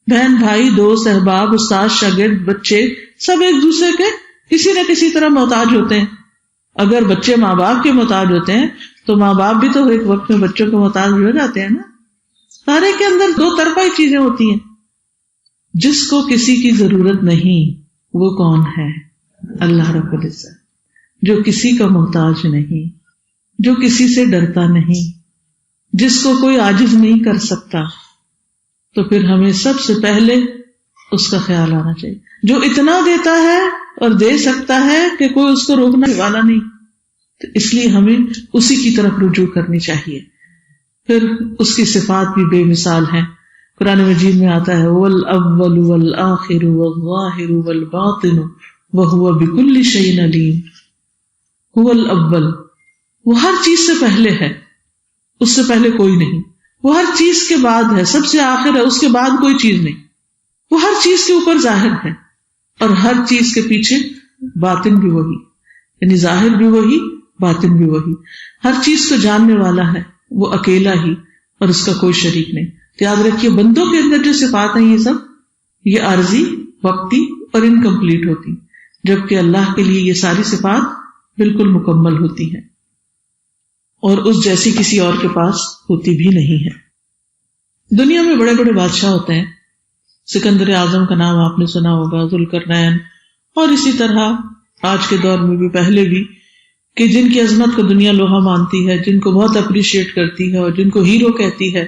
بہن بھائی دوست احباب استاد شاگرد بچے سب ایک دوسرے کے کسی نہ کسی طرح محتاج ہوتے ہیں. اگر بچے ماں باپ کے محتاج ہوتے ہیں تو ماں باپ بھی تو ایک وقت میں بچوں کو محتاج ہو جاتے ہیں نا. سارے کے اندر دو طرفہ ہی چیزیں ہوتی ہیں. جس کو کسی کی ضرورت نہیں وہ کون ہے؟ اللہ رب العزت. جو کسی کا محتاج نہیں، جو کسی سے ڈرتا نہیں، جس کو کوئی عاجز نہیں کر سکتا، تو پھر ہمیں سب سے پہلے اس کا خیال آنا چاہیے. جو اتنا دیتا ہے اور دے سکتا ہے کہ کوئی اس کو روکنے والا نہیں، تو اس لیے ہمیں اسی کی طرف رجوع کرنی چاہیے. پھر اس کی صفات بھی بے مثال ہیں. قرآن مجید میں آتا ہے وَالْأَوَّلُ وَالْآخِرُ وَالظَّاهِرُ وَالْبَاطِنُ وَهُوَ بِكُلِّ شَيْءٍ عَلِيمٌ. هو الاول، وہ ہر چیز سے پہلے ہے، اس سے پہلے کوئی نہیں. وہ ہر چیز کے بعد ہے، سب سے آخر ہے، اس کے بعد کوئی چیز نہیں. وہ ہر چیز کے اوپر ظاہر ہے، اور ہر چیز کے پیچھے باطن بھی وہی، یعنی ظاہر بھی وہی باطن بھی وہی. ہر چیز کو جاننے والا ہے وہ اکیلا ہی، اور اس کا کوئی شریک نہیں. یاد رکھیے بندوں کے اندر جو صفات ہیں یہ سب یہ عارضی، وقتی اور انکمپلیٹ ہوتی، جبکہ اللہ کے لیے یہ ساری صفات بالکل مکمل ہوتی ہیں اور اس جیسی کسی اور کے پاس ہوتی بھی نہیں ہے. دنیا میں بڑے بڑے بادشاہ ہوتے ہیں. سکندر اعظم کا نام آپ نے سنا ہوگا، ذوالقرنین، اور اسی طرح آج کے دور میں بھی پہلے بھی، کہ جن کی عظمت کو دنیا لوہا مانتی ہے، جن کو بہت اپریشیٹ کرتی ہے اور جن کو ہیرو کہتی ہے.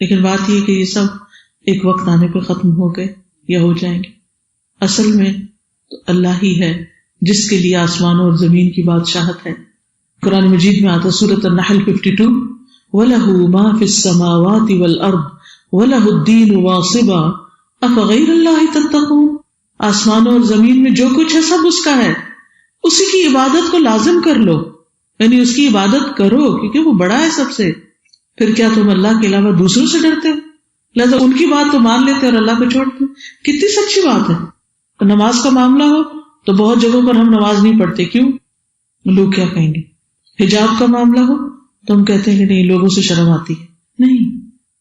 لیکن بات یہ کہ یہ سب ایک وقت آنے پہ ختم ہو گئے یا ہو جائیں گے. اصل میں تو اللہ ہی ہے جس کے لیے آسمانوں اور زمین کی بادشاہت ہے. قرآن مجید میں آتا سورۃ النحل 52 وَلَهُ مَا فِي السَّمَاوَاتِ وَالْأَرْضِ وَلَهُ الدِّينُ وَاصِبًا أَفَغَيْرَ اللَّهِ تَتَّقُونَ. آسمانوں اور زمین میں جو کچھ ہے سب اس کا ہے، اسی کی عبادت کو لازم کر لو، یعنی اس کی عبادت کرو کیونکہ وہ بڑا ہے سب سے. پھر کیا تم اللہ کے علاوہ دوسروں سے ڈرتے ہو؟ لہذا ان کی بات تو مان لیتے اور اللہ کو چھوڑتے. کتنی سچی بات ہے. تو نماز کا معاملہ ہو تو بہت جگہوں پر ہم نماز نہیں پڑھتے، کیوں؟ لوگ کیا کہیں گے. حجاب کا معاملہ ہو تو ہم کہتے ہیں کہ نہیں لوگوں سے شرم آتی ہے. نہیں،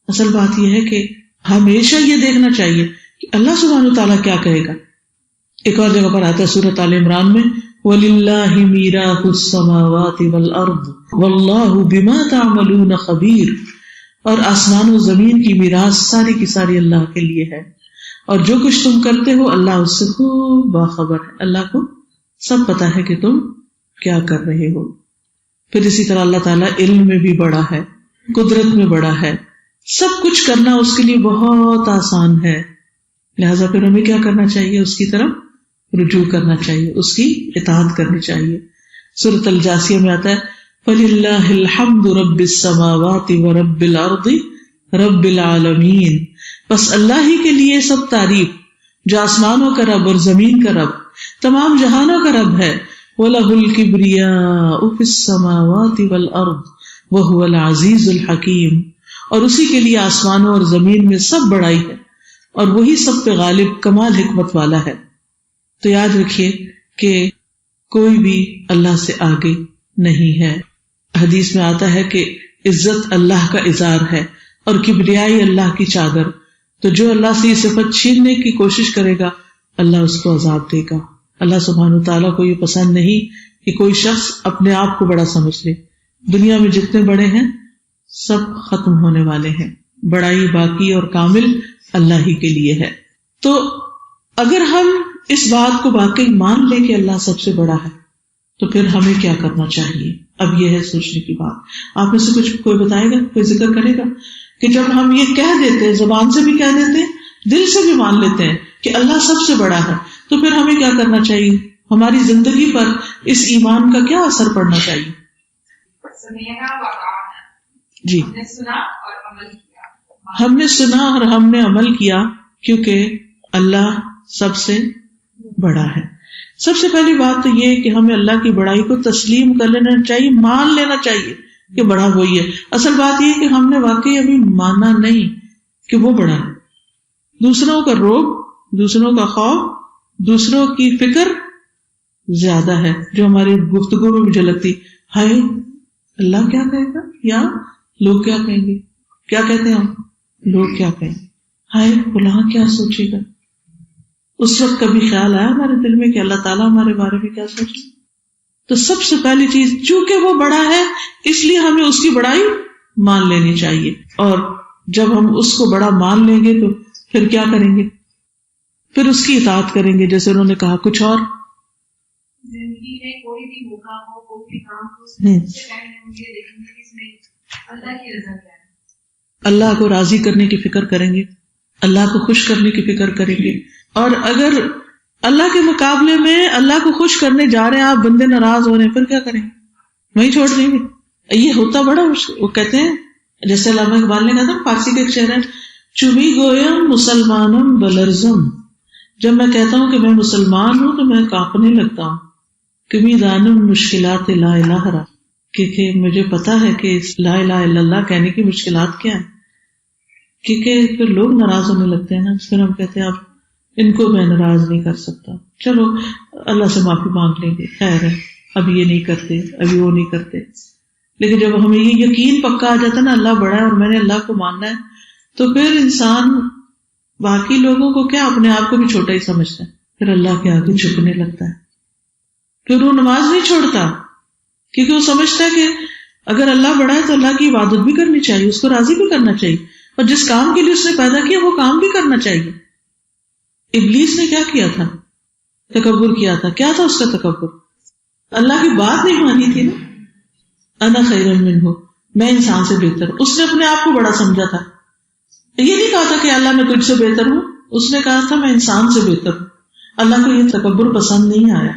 اصل بات یہ ہے کہ ہمیشہ یہ دیکھنا چاہیے کہ اللہ سبحانہ وتعالیٰ کیا کہے گا. ایک اور جگہ پر آتا ہے سورۃ آل عمران میں وَلِلَّهِ مِيرَاثُ السَّمَاوَاتِ وَالْأَرْضِ وَاللَّهُ بِمَا تَعْمَلُونَ خَبِيرٌ. اور آسمان و زمین کی میراث ساری کی ساری اللہ کے لیے ہے، اور جو کچھ تم کرتے ہو اللہ اس سے خوب باخبر ہے، اللہ کو سب پتا ہے کہ تم کیا کر رہے ہو۔ پھر اسی طرح اللہ تعالیٰ علم میں بھی بڑا ہے، قدرت میں بڑا ہے، سب کچھ کرنا اس کے لیے بہت آسان ہے، لہٰذا پھر ہمیں کیا کرنا چاہیے؟ اس کی طرف رجوع کرنا چاہیے، اس کی اطاعت کرنی چاہیے۔ سورۃ الجاثیہ میں آتا ہے فَلِلَّهِ الْحَمْدُ رَبِّ السَّمَاوَاتِ وَرَبِّ الْأَرْضِ رَبِّ الْعَالَمِينَ، بس اللہ ہی کے لیے سب تعریف، جو آسمانوں کا رب اور زمین کا رب، تمام جہانوں کا رب ہے۔ وَلَهُ الْكِبْرِيَاءُ فِي السَّمَاوَاتِ وَالْأَرْضِ وَهُوَ الْعَزِيزُ الْحَكِيمُ، اور اسی کے لیے آسمانوں اور زمین میں سب بڑائی ہے، اور وہی سب پہ غالب کمال حکمت والا ہے۔ تو یاد رکھیے کہ کوئی بھی اللہ سے آگے نہیں ہے۔ حدیث میں آتا ہے کہ عزت اللہ کا ازار ہے اور کبریائی اللہ کی چادر، تو جو اللہ سے یہ صفت چھیننے کی کوشش کرے گا اللہ اس کو عذاب دے گا۔ اللہ سبحانہ تعالیٰ کو یہ پسند نہیں کہ کوئی شخص اپنے آپ کو بڑا سمجھ لے۔ دنیا میں جتنے بڑے ہیں سب ختم ہونے والے ہیں، بڑائی باقی اور کامل اللہ ہی کے لیے ہے۔ تو اگر ہم اس بات کو واقعی مان لیں کہ اللہ سب سے بڑا ہے تو پھر ہمیں کیا کرنا چاہیے؟ اب یہ ہے سوچنے کی بات۔ آپ میں سے کچھ کوئی بتائے گا، کوئی ذکر کرے گا کہ جب ہم یہ کہہ دیتے ہیں، زبان سے بھی کہہ دیتے ہیں، دل سے بھی مان لیتے ہیں کہ اللہ سب سے بڑا ہے، تو پھر ہمیں کیا کرنا چاہیے؟ ہماری زندگی پر اس ایمان کا کیا اثر پڑنا چاہیے؟ جی، ہم نے سنا اور ہم نے عمل کیا، کیونکہ اللہ سب سے بڑا ہے۔ سب سے پہلی بات تو یہ کہ ہمیں اللہ کی بڑائی کو تسلیم کر لینا چاہیے، مان لینا چاہیے کہ بڑا وہی ہے۔ اصل بات یہ کہ ہم نے واقعی ابھی مانا نہیں کہ وہ بڑا ہے۔ دوسروں کا روب، دوسروں کا خوف، دوسروں کی فکر زیادہ ہے جو ہماری گفتگو میں بھی جھلکتی، ہائے اللہ کیا کہے گا، یا لوگ کیا کہیں گے، کیا کہتے ہیں ہم، لوگ کیا کہیں گے، ہائے فلاں کیا سوچے گا۔ اس وقت کبھی خیال آیا ہمارے دل میں کہ اللہ تعالیٰ ہمارے بارے میں کیا سوچے؟ تو سب سے پہلی چیز، چونکہ وہ بڑا ہے اس لیے ہمیں اس کی بڑائی مان لینی چاہیے، اور جب ہم اس کو بڑا مان لیں گے تو پھر کیا کریں گے؟ پھر اس کی اطاعت کریں گے، جیسے انہوں نے کہا۔ کچھ اور زندگی میں کوئی بھی موقع ہو، کوئی بھی کام ہو، اس سے پہلے ہم یہ دیکھیں گے کہ اس میں اللہ کی رضا کیا ہے۔ اللہ کو راضی کرنے کی فکر کریں گے، اللہ کو خوش کرنے کی فکر کریں گے، اور اگر اللہ کے مقابلے میں اللہ کو خوش کرنے جا رہے ہیں، آپ بندے ناراض ہو رہے ہیں، پھر کیا کریں گے؟ وہیں چھوڑ دیں گے؟ یہ ہوتا بڑا وہ کہتے ہیں، جیسے علامہ اقبال نے کہا تھا، فارسی کا ایک شعر ہے، چمی گویم مسلمانم بلرزم، جب میں کہتا ہوں کہ میں مسلمان ہوں تو میں کانپنے لگتا ہوں، کمی دانم مشکلات لا الہ را، کیونکہ مجھے پتا ہے کہ لا الہ الا اللہ کہنے کی مشکلات کیا ہے، کیونکہ پھر لوگ ناراض ہونے لگتے ہیں نا، پھر ہم کہتے ہیں اب ان کو میں ناراض نہیں کر سکتا، چلو اللہ سے معافی مانگ لیں گے، خیر ہے اب یہ نہیں کرتے، ابھی وہ نہیں کرتے۔ لیکن جب ہمیں یہ یقین پکا آ جاتا ہے نا اللہ بڑا ہے اور میں نے اللہ کو ماننا ہے، تو پھر انسان باقی لوگوں کو کیا، اپنے آپ کو بھی چھوٹا ہی سمجھتا ہے، پھر اللہ کے آگے جھکنے لگتا ہے، پھر وہ نماز نہیں چھوڑتا، کیونکہ وہ سمجھتا ہے کہ اگر اللہ بڑا ہے تو اللہ کی عبادت بھی کرنی چاہیے، اس کو راضی بھی کرنا چاہیے، اور جس کام کے لیے اس نے پیدا کیا وہ کام بھی کرنا چاہیے۔ ابلیس نے کیا کیا تھا؟ تکبر کیا تھا۔ کیا تھا اس کا تکبر؟ اللہ کی بات نہیں مانی تھی نا، انا خیر منہ، میں انسان سے بہتر۔ اس نے اپنے آپ کو بڑا سمجھا تھا، یہ نہیں کہا تھا کہ اللہ میں تجھ سے بہتر ہوں، اس نے کہا تھا میں انسان سے بہتر ہوں۔ اللہ کو یہ تکبر پسند نہیں آیا،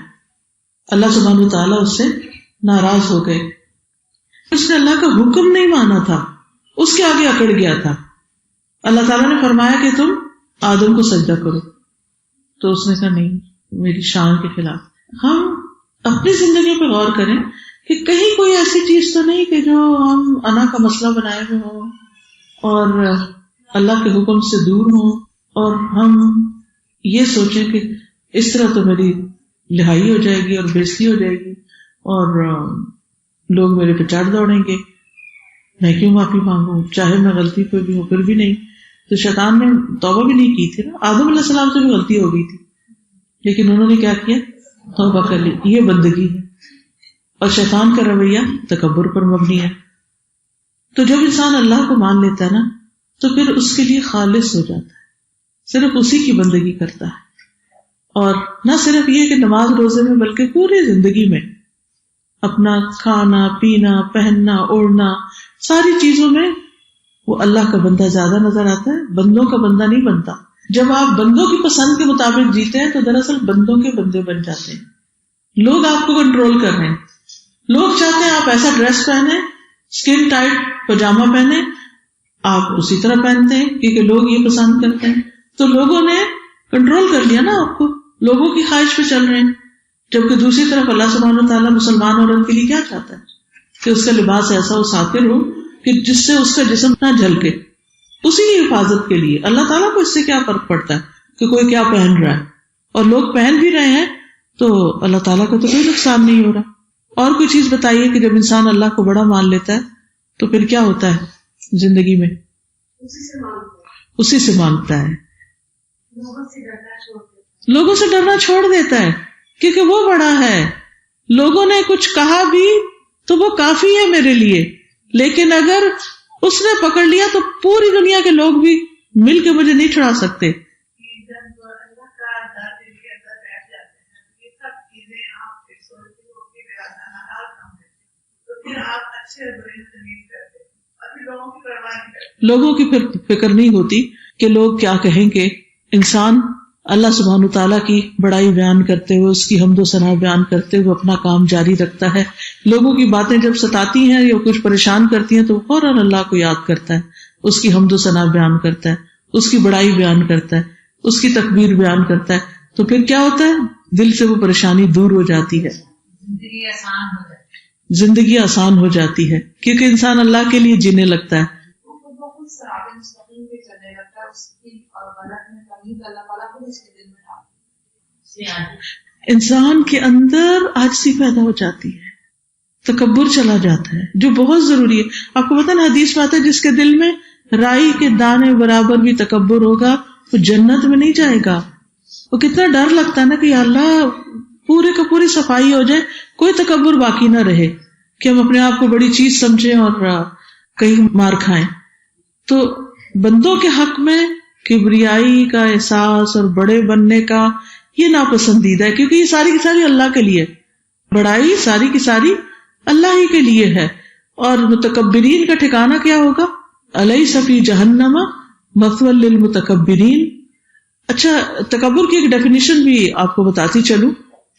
اللہ سبحانہ وتعالیٰ اس سے ناراض ہو گئے۔ اس نے اللہ کا حکم نہیں مانا تھا، اس کے آگے اکڑ گیا تھا۔ اللہ تعالیٰ نے فرمایا کہ تم آدم کو سجدہ کرو، تو اس نے کہا نہیں، میری شان کے خلاف۔ ہم اپنی زندگی پہ غور کریں کہ کہیں کوئی ایسی چیز تو نہیں کہ جو ہم انا کا مسئلہ بنائے ہوئے ہوں اور اللہ کے حکم سے دور ہوں، اور ہم یہ سوچیں کہ اس طرح تو میری لہائی ہو جائے گی اور بےزتی ہو جائے گی اور لوگ میرے پہ چڑھ دوڑیں گے، میں کیوں معافی مانگوں، چاہے میں غلطی پہ بھی ہوں پھر بھی نہیں۔ تو شیطان نے توبہ بھی نہیں کی تھی نا، آدم علیہ السلام سے بھی غلطی ہو گئی تھی، لیکن انہوں نے کیا کیا؟ توبہ کر لی۔ یہ بندگی ہے، اور شیطان کا رویہ تکبر پر مبنی ہے۔ تو جب انسان اللہ کو مان لیتا ہے نا تو پھر اس کے لیے خالص ہو جاتا ہے, صرف اسی کی بندگی کرتا ہے. اور نہ صرف یہ کہ نماز روزے میں بلکہ پوری زندگی میں اپنا کھانا پینا پہننا اوڑھنا ساری چیزوں میں وہ اللہ کا بندہ زیادہ نظر آتا ہے, بندوں کا بندہ نہیں بنتا. جب آپ بندوں کی پسند کے مطابق جیتے ہیں تو دراصل بندوں کے بندے بن جاتے ہیں. لوگ آپ کو کنٹرول کر رہے ہیں, لوگ چاہتے ہیں آپ ایسا ڈریس پہنے, اسکن ٹائٹ پاجامہ پہنے, آپ اسی طرح پہنتے ہیں کیونکہ لوگ یہ پسند کرتے ہیں. تو لوگوں نے کنٹرول کر لیا نا آپ کو, لوگوں کی خواہش پہ چل رہے ہیں. جبکہ دوسری طرف اللہ سبحانہ وتعالیٰ مسلمان عورت کے لیے کیا چاہتا ہے کہ اس کا لباس ایسا ہو ساتر ہو کہ جس سے اس کا جسم نہ جھلکے, اسی کی حفاظت کے لیے. اللہ تعالیٰ کو اس سے کیا فرق پڑتا ہے کہ کوئی کیا پہن رہا ہے, اور لوگ پہن بھی رہے ہیں تو اللہ تعالیٰ کا تو کوئی نقصان نہیں ہو رہا. اور کوئی چیز بتائیے کہ جب انسان اللہ کو بڑا مان لیتا ہے تو پھر کیا ہوتا ہے زندگی میں, اسی سے مانگتا ہے, لوگوں سے ڈرنا چھوڑ دیتا ہے کیونکہ وہ بڑا ہے. لوگوں نے کچھ کہا بھی تو وہ کافی ہے میرے لیے, لیکن اگر اس نے پکڑ لیا تو پوری دنیا کے لوگ بھی مل کے مجھے نہیں چھڑا سکتے. لوگوں کی پھر فکر نہیں ہوتی کہ لوگ کیا کہیں گے. انسان اللہ سبحانہ تعالیٰ کی بڑائی بیان کرتے ہوئے, اس کی حمد و ثنا بیان کرتے ہوئے اپنا کام جاری رکھتا ہے. لوگوں کی باتیں جب ستاتی ہیں یا کچھ پریشان کرتی ہیں تو فوراً اللہ کو یاد کرتا ہے, اس کی حمد و ثنا بیان کرتا ہے, اس کی بڑائی بیان کرتا ہے, اس کی تکبیر بیان کرتا ہے. تو پھر کیا ہوتا ہے, دل سے وہ پریشانی دور ہو جاتی ہے, زندگی آسان ہو جاتی ہے کیونکہ انسان اللہ کے لیے جینے لگتا ہے. انسان کے اندر عاجزی پیدا ہو جاتی ہے, تکبر چلا جاتا ہے جو بہت ضروری ہے. آپ کو پتہ نا حدیث میں آتا ہے جس کے دل میں رائی کے دانے برابر بھی تکبر ہوگا وہ جنت میں نہیں جائے گا. وہ کتنا ڈر لگتا ہے نا کہ یا اللہ پورے کا پوری صفائی ہو جائے, کوئی تکبر باقی نہ رہے کہ ہم اپنے آپ کو بڑی چیز سمجھیں اور کہیں مار کھائیں. تو بندوں کے حق میں کبریائی کا احساس اور بڑے بننے کا یہ ناپسندیدہ ہے کیونکہ یہ ساری کی ساری اللہ کے لیے, بڑائی ساری کی ساری اللہ ہی کے لیے ہے. اور متکبرین کا ٹھکانہ کیا ہوگا, الیس فی جہنم مثوی للمتکبرین. اچھا, تکبر کی ایک ڈیفینیشن بھی آپ کو بتاتی چلوں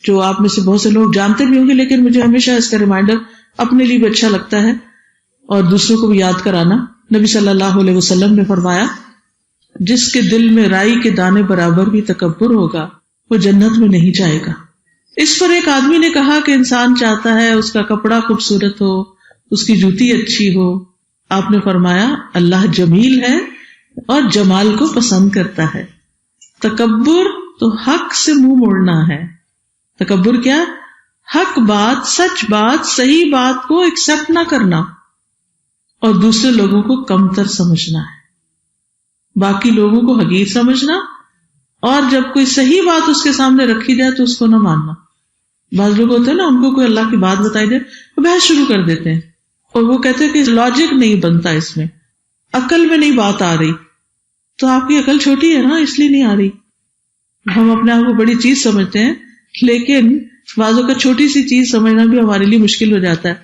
جو آپ میں سے بہت سے لوگ جانتے بھی ہوں گے, لیکن مجھے ہمیشہ اس کا ریمائنڈر اپنے لیے بھی اچھا لگتا ہے اور دوسروں کو بھی یاد کرانا. نبی صلی اللہ علیہ وسلم نے فرمایا جس کے دل میں رائی کے دانے برابر بھی تکبر ہوگا وہ جنت میں نہیں جائے گا. اس پر ایک آدمی نے کہا کہ انسان چاہتا ہے اس کا کپڑا خوبصورت ہو, اس کی جوتی اچھی ہو. آپ نے فرمایا اللہ جمیل ہے اور جمال کو پسند کرتا ہے. تکبر تو حق سے منہ موڑنا ہے. تکبر کیا, حق بات, سچ بات, صحیح بات کو ایکسپٹ نہ کرنا اور دوسرے لوگوں کو کمتر سمجھنا ہے, باقی لوگوں کو حقیر سمجھنا, اور جب کوئی صحیح بات اس کے سامنے رکھی جائے تو اس کو نہ ماننا. بعض لوگ ہوتے ہیں نا, ان کو کوئی اللہ کی بات بتائی جائے وہ بحث شروع کر دیتے ہیں اور وہ کہتے ہیں کہ لاجک نہیں بنتا, اس میں عقل میں نہیں بات آ رہی. تو آپ کی عقل چھوٹی ہے نا, اس لیے نہیں آ رہی. ہم اپنے آپ کو بڑی چیز سمجھتے ہیں لیکن بعضوں کا چھوٹی سی چیز سمجھنا بھی ہمارے لیے مشکل ہو جاتا ہے.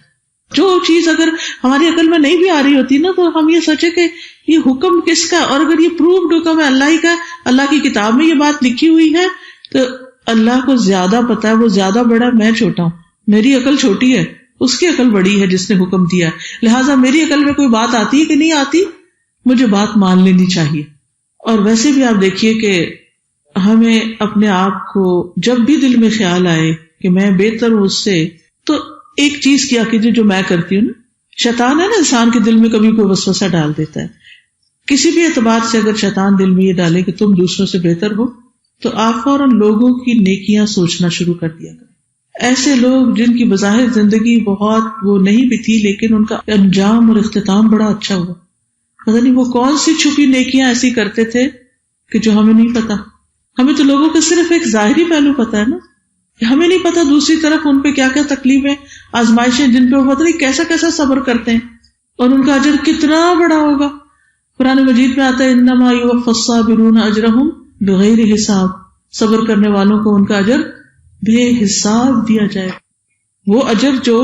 جو چیز اگر ہماری عقل میں نہیں بھی آ رہی ہوتی نا تو ہم یہ سوچے کہ یہ حکم کس کا, اور اگر یہ پروفڈ حکم ہے اللہ ہی کا, اللہ کی کتاب میں یہ بات لکھی ہوئی ہے تو اللہ کو زیادہ پتا ہے, وہ زیادہ بڑا, میں چھوٹا ہوں, میری عقل چھوٹی ہے, اس کی عقل بڑی ہے جس نے حکم دیا, لہٰذا میری عقل میں کوئی بات آتی ہے کہ نہیں آتی, مجھے بات مان لینی چاہیے. اور ویسے بھی آپ دیکھیے کہ ہمیں اپنے آپ کو جب بھی دل میں خیال آئے کہ میں بہتر ہوں اس سے, تو ایک چیز کیا کیجیے جو میں کرتی ہوں نا. شیطان ہے نا, انسان کے دل میں کبھی کوئی وسوسہ ڈال دیتا ہے. کسی بھی اعتبار سے اگر شیطان دل میں یہ ڈالے کہ تم دوسروں سے بہتر ہو تو آپ فوراً لوگوں کی نیکیاں سوچنا شروع کر دیا کریں. ایسے لوگ جن کی بظاہر زندگی بہت وہ نہیں بھی تھی لیکن ان کا انجام اور اختتام بڑا اچھا ہوا, پتہ نہیں وہ کون سی چھپی نیکیاں ایسی کرتے تھے کہ جو ہمیں نہیں پتا. ہمیں تو لوگوں کا صرف ایک ظاہری پہلو پتا ہے نا, ہمیں نہیں پتا دوسری طرف ان پہ کیا کیا تکلیفیں, آزمائشیں جن پہ وہ پتہ نہیں کیسا کیسا صبر کرتے ہیں. اور ان کا اجر کتنا بڑا ہوگا. قرآن مجید میں آتا ہے انما یوفی الصابرون اجرہم بغیر حساب، صبر کرنے والوں کو ان کا اجر بے حساب دیا جائے. وہ اجر جو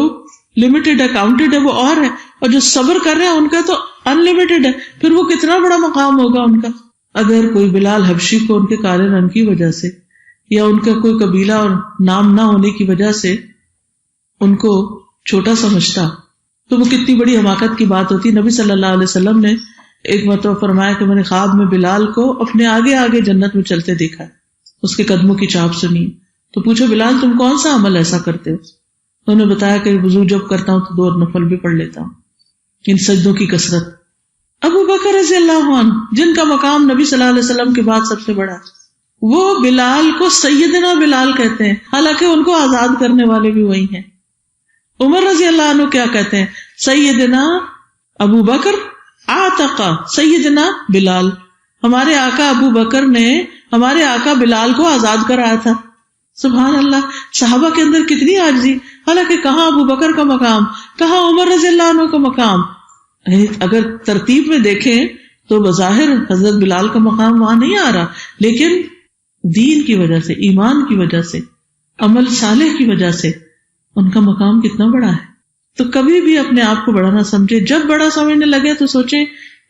لمیٹڈ ہے، کاؤنٹڈ ہے، وہ اور ہے، اور جو صبر کر رہے ہیں ان کا تو ان لمیٹڈ ہے. پھر وہ کتنا بڑا مقام ہوگا ان کا. اگر کوئی بلال حبشی کو ان کے کالے رنگ کی وجہ سے یا ان کا کوئی قبیلہ اور نام نہ ہونے کی وجہ سے ان کو چھوٹا سمجھتا تو وہ کتنی بڑی حماقت کی بات ہوتی. نبی صلی اللہ علیہ وسلم نے ایک مرتبہ فرمایا کہ میں نے خواب میں بلال کو اپنے آگے آگے جنت میں چلتے دیکھا، اس کے قدموں کی چاپ سنی. تو پوچھو بلال تم کون سا عمل ایسا کرتے ہو؟ انہوں نے بتایا کہ وضو جب کرتا ہوں تو 2 نفل بھی پڑھ لیتا ہوں. ان سجدوں کی کثرت. ابو بکر رضی اللہ عنہ جن کا مقام نبی صلی اللہ علیہ وسلم کے بعد سب سے بڑا، وہ بلال کو سیدنا بلال کہتے ہیں، حالانکہ ان کو آزاد کرنے والے بھی وہی ہیں. عمر رضی اللہ عنہ کیا کہتے ہیں؟ سیدنا ابو بکر آتقا سیدنا بلال. ہمارے آقا ابو بکر نے ہمارے آقا بلال کو آزاد کرایا تھا. سبحان اللہ. صحابہ کے اندر کتنی عاجزی، حالانکہ کہاں ابو بکر کا مقام، کہاں عمر رضی اللہ عنہ کا مقام. اگر ترتیب میں دیکھیں تو بظاہر حضرت بلال کا مقام وہاں نہیں آ رہا، لیکن دین کی وجہ سے، ایمان کی وجہ سے، عمل صالح کی وجہ سے ان کا مقام کتنا بڑا ہے. تو کبھی بھی اپنے آپ کو بڑا نہ سمجھے. جب بڑا سمجھنے لگے تو سوچیں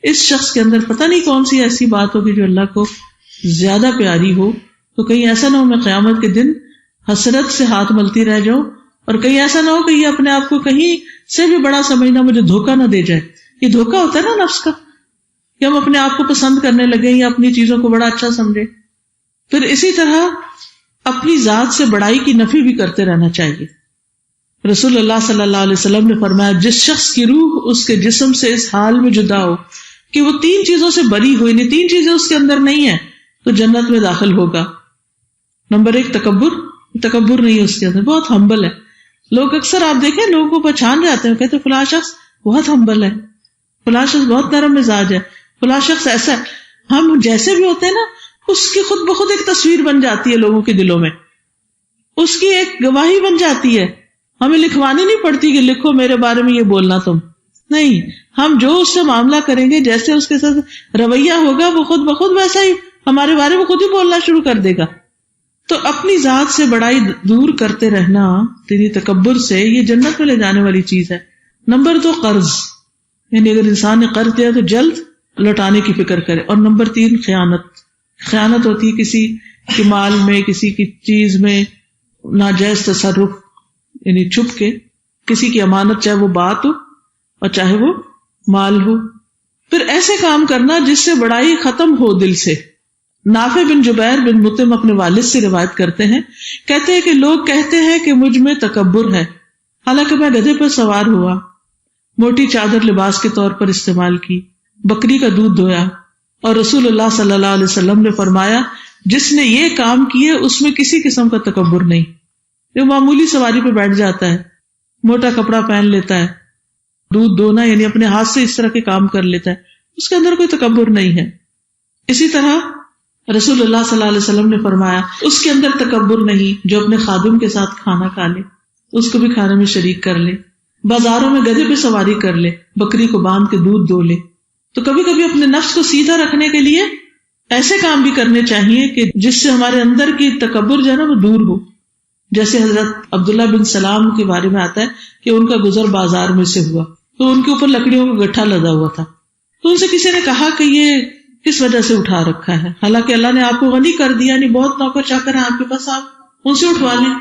اس شخص کے اندر پتہ نہیں کون سی ایسی بات ہوگی جو اللہ کو زیادہ پیاری ہو. تو کہیں ایسا نہ ہو میں قیامت کے دن حسرت سے ہاتھ ملتی رہ جاؤں، اور کہیں ایسا نہ ہو کہ یہ اپنے آپ کو کہیں سے بھی بڑا سمجھنا مجھے دھوکہ نہ دے جائے. یہ دھوکہ ہوتا ہے نا نفس کا، کہ ہم اپنے آپ کو پسند کرنے لگے یا اپنی چیزوں کو بڑا اچھا سمجھے. پھر اسی طرح اپنی ذات سے بڑائی کی نفی بھی کرتے رہنا چاہیے. رسول اللہ صلی اللہ علیہ وسلم نے فرمایا جس شخص کی روح اس کے جسم سے اس حال میں جدا ہو کہ وہ 3 چیزوں سے بری ہوئی نہیں، 3 چیزیں اس کے اندر نہیں ہیں، تو جنت میں داخل ہوگا. نمبر 1 تکبر نہیں ہے اس کے اندر، بہت ہمبل ہے. لوگ اکثر آپ دیکھیں لوگوں کو پہچان جاتے ہیں، کہتے ہیں فلاں شخص بہت ہمبل ہے، فلاں شخص بہت نرم مزاج ہے، فلاں شخص ایسا ہے. ہم جیسے بھی ہوتے ہیں نا، اس کی خود بخود ایک تصویر بن جاتی ہے لوگوں کے دلوں میں، اس کی ایک گواہی بن جاتی ہے. ہمیں لکھوانی نہیں پڑتی کہ لکھو میرے بارے میں یہ بولنا، تم نہیں. ہم جو اس سے معاملہ کریں گے، جیسے اس کے ساتھ رویہ ہوگا، وہ خود بخود ویسا ہی ہمارے بارے میں خود ہی بولنا شروع کر دے گا. تو اپنی ذات سے بڑائی دور کرتے رہنا تیری تکبر سے، یہ جنت میں لے جانے والی چیز ہے. نمبر 2 قرض، یعنی اگر انسان نے قرض دیا تو جلد لوٹانے کی فکر کرے. اور نمبر 3 خیانت ہوتی ہے کسی کے مال میں، کسی کی چیز میں ناجائز تصرف، یعنی چھپ کے کسی کی امانت، چاہے وہ بات ہو اور چاہے وہ مال ہو. پھر ایسے کام کرنا جس سے بڑائی ختم ہو دل سے. نافع بن جبیر بن مطعم اپنے والد سے روایت کرتے ہیں، کہتے ہیں کہ لوگ کہتے ہیں کہ مجھ میں تکبر ہے، حالانکہ میں گدھے پر سوار ہوا، موٹی چادر لباس کے طور پر استعمال کی، بکری کا دودھ دھویا، اور رسول اللہ صلی اللہ علیہ وسلم نے فرمایا جس نے یہ کام کیے اس میں کسی قسم کا تکبر نہیں. جو معمولی سواری پہ بیٹھ جاتا ہے، موٹا کپڑا پہن لیتا ہے، دودھ دھونا یعنی اپنے ہاتھ سے اس طرح کے کام کر لیتا ہے، اس کے اندر کوئی تکبر نہیں ہے. اسی طرح رسول اللہ صلی اللہ علیہ وسلم نے فرمایا اس کے اندر تکبر نہیں جو اپنے خادم کے ساتھ کھانا کھا لے، اس کو بھی کھانے میں شریک کر لے، بازاروں میں گدھے پہ سواری کر لے، بکری کو باندھ کے دودھ دو لے. تو کبھی کبھی اپنے نفس کو سیدھا رکھنے کے لیے ایسے کام بھی کرنے چاہیے کہ جس سے ہمارے اندر کی تکبر جو ہے نا وہ دور ہو. جیسے حضرت عبداللہ بن سلام کے بارے میں آتا ہے کہ ان کا گزر بازار میں سے ہوا تو ان کے اوپر لکڑیوں کا گٹھا لدا ہوا تھا. تو ان سے کسی نے کہا کہ یہ کس وجہ سے اٹھا رکھا ہے، حالانکہ اللہ نے آپ کو غنی کر دیا، یعنی بہت نوکر چاکر ہیں آپ کے پاس، آپ ان سے اٹھوا لیں.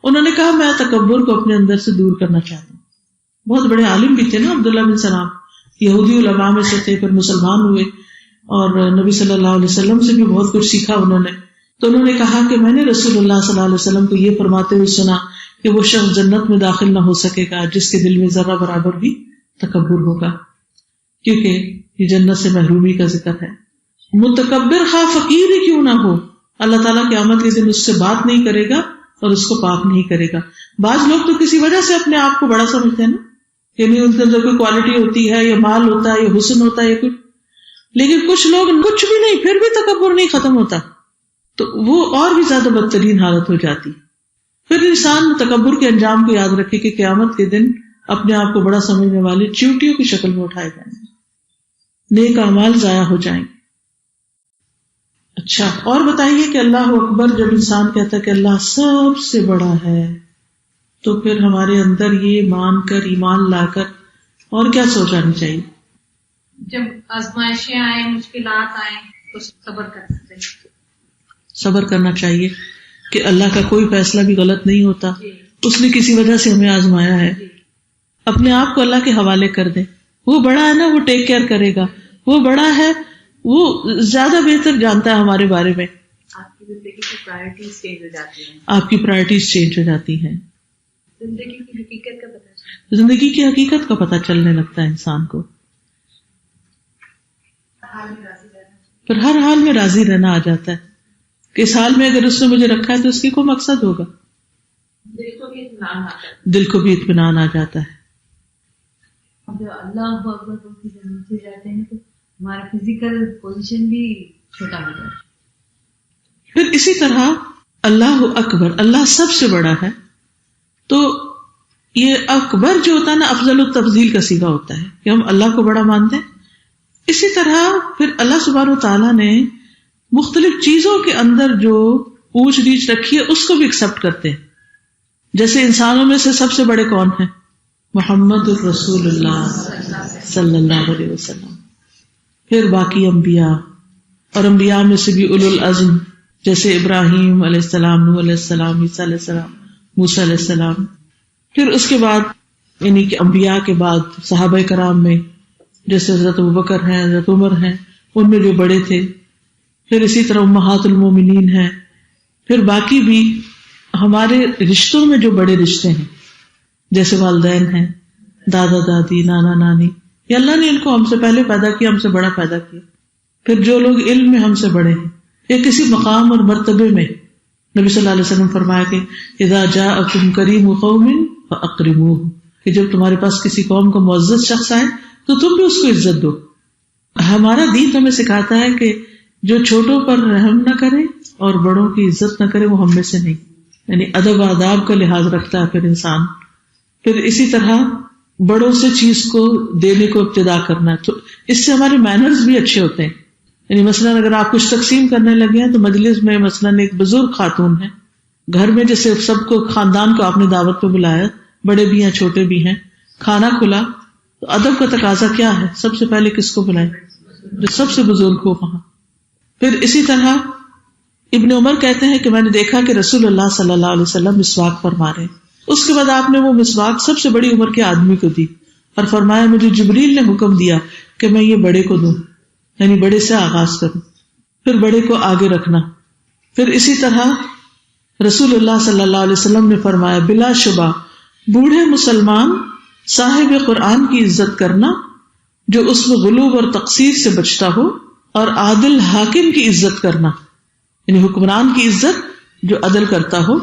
انہوں نے کہا میں تکبر کو اپنے اندر سے دور کرنا چاہتا ہوں. بہت بڑے عالم بھی تھے نا عبداللہ بن سلام، یہودی علماء میں سے تھے، پھر مسلمان ہوئے اور نبی صلی اللہ علیہ وسلم سے بھی بہت کچھ سیکھا انہوں نے. تو انہوں نے کہا کہ میں نے رسول اللہ صلی اللہ علیہ وسلم کو یہ فرماتے ہوئے سنا کہ وہ شخص جنت میں داخل نہ ہو سکے گا جس کے دل میں ذرہ برابر بھی تکبر ہوگا، کیونکہ یہ جنت سے محرومی کا ذکر ہے. متکبر خواہ فقیر ہی کیوں نہ ہو، اللہ تعالیٰ قیامت کے دن اس سے بات نہیں کرے گا اور اس کو پاک نہیں کرے گا. بعض لوگ تو کسی وجہ سے اپنے آپ کو بڑا سمجھتے ہیں نا، یعنی ان کے اندر کوئی کوالٹی ہوتی ہے، یا مال ہوتا ہے، یا حسن ہوتا ہے، یا کچھ. لیکن کچھ لوگ کچھ بھی نہیں، پھر بھی تکبر نہیں ختم ہوتا، تو وہ اور بھی زیادہ بدترین حالت ہو جاتی. پھر انسان تکبر کے انجام کو یاد رکھے کہ قیامت کے دن اپنے آپ کو بڑا سمجھنے والے چیونٹیوں کی شکل میں اٹھائے جائیں گے، نیک اعمال ضائع ہو جائیں گے۔ اچھا، اور بتائیے کہ اللہ اکبر جب انسان کہتا ہے کہ اللہ سب سے بڑا ہے، تو پھر ہمارے اندر یہ مان کر، ایمان لا کر اور کیا سوچ آنی چاہیے؟ جب آزمائشیں آئیں، مشکلات آئیں تو صبر کرنا چاہیے۔ صبر کرنا چاہیے کہ اللہ کا کوئی فیصلہ بھی غلط نہیں ہوتا، اس نے کسی وجہ سے ہمیں آزمایا ہے۔ اپنے آپ کو اللہ کے حوالے کر دیں، وہ بڑا ہے نا، وہ ٹیک کیئر کرے گا، وہ بڑا ہے، وہ زیادہ بہتر جانتا ہے ہمارے بارے میں۔ آپ کی زندگی کی پرائرٹیز چینج ہو جاتی ہیں، آپ کی پرائرٹیز چینج ہو جاتی ہیں، زندگی کی حقیقت کا پتہ چلتا زندگی کی حقیقت کا پتہ چلنے لگتا ہے انسان کو، پھر ہر حال میں راضی رہنا آ جاتا ہے کہ اس حال میں اگر اس نے مجھے رکھا ہے تو اس کی کوئی مقصد ہوگا، دل کو بھی اطمینان آتا ہے، دل کو بھی اطمینان آ جاتا ہے۔ جب اللہ اکبر کو نیچے جاتے ہیں تو ہمارا فزیکل پوزیشن بھی چھوٹا ہو جاتا ہے۔ پھر اسی طرح اللہ اکبر، اللہ سب سے بڑا ہے، تو یہ اکبر جو ہوتا ہے نا، افضل التفضیل کا صیغہ ہوتا ہے کہ ہم اللہ کو بڑا مانتے ہیں۔ اسی طرح پھر اللہ سبحانہ وتعالیٰ نے مختلف چیزوں کے اندر جو اونچ نیچ رکھی ہے اس کو بھی ایکسپٹ کرتے ہیں۔ جیسے انسانوں میں سے سب سے بڑے کون ہیں؟ محمد الرسول اللہ صلی اللہ علیہ وسلم، پھر باقی انبیاء، اور انبیاء میں سے بھی اولو العزم جیسے ابراہیم علیہ السلام، نوح علیہ السلام، عیسیٰ علیہ السلام، موسیٰ علیہ السلام۔ پھر اس کے بعد یعنی کہ انبیاء کے بعد صحابہ کرام میں جیسے حضرت ابوبکر ہیں، حضرت عمر ہیں، ان میں جو بڑے تھے۔ پھر اسی طرح امہات المومنین ہیں، پھر باقی بھی ہمارے رشتوں میں جو بڑے رشتے ہیں جیسے والدین ہیں، دادا دادی، نانا نانی، یہ اللہ نے ان کو ہم سے پہلے پیدا کیا، ہم سے بڑا پیدا کیا۔ پھر جو لوگ علم میں ہم سے بڑے ہیں یا کسی مقام اور مرتبے میں، نبی صلی اللہ علیہ وسلم فرمایا کہ اذا جاءکم کریم قوم فاکرموہ، کہ جب تمہارے پاس کسی قوم کا معزز شخص آئے تو تم بھی اس کو عزت دو۔ ہمارا دین ہمیں سکھاتا ہے کہ جو چھوٹوں پر رحم نہ کرے اور بڑوں کی عزت نہ کرے وہ ہم میں سے نہیں، یعنی ادب آداب کا لحاظ رکھتا ہے پھر انسان۔ پھر اسی طرح بڑوں سے چیز کو دینے کو ابتدا کرنا، تو اس سے ہمارے مینرز بھی اچھے ہوتے ہیں۔ یعنی مثلاً اگر آپ کچھ تقسیم کرنے لگے ہیں تو مجلس میں مثلاً ایک بزرگ خاتون ہے، گھر میں جیسے سب کو، خاندان کو آپ نے دعوت پہ بلایا، بڑے بھی ہیں چھوٹے بھی ہیں، کھانا کھلا، تو ادب کا تقاضا کیا ہے؟ سب سے پہلے کس کو بلائیں؟ جو سب سے بزرگ ہو وہاں۔ پھر اسی طرح ابن عمر کہتے ہیں کہ میں نے دیکھا کہ رسول اللہ صلی اللہ علیہ وسلم مسواک فرما رہے ہیں، اس کے بعد آپ نے وہ مسواک سب سے بڑی عمر کے آدمی کو دی اور فرمایا مجھے جبریل نے حکم دیا کہ میں یہ بڑے کو دوں، یعنی بڑے سے آغاز کروں، پھر بڑے کو آگے رکھنا۔ پھر اسی طرح رسول اللہ صلی اللہ علیہ وسلم نے فرمایا بلا شبہ بوڑھے مسلمان صاحب قرآن کی عزت کرنا جو اس میں غلو اور تقصیر سے بچتا ہو، اور عادل حاکم کی عزت کرنا، یعنی حکمران کی عزت جو عدل کرتا ہو۔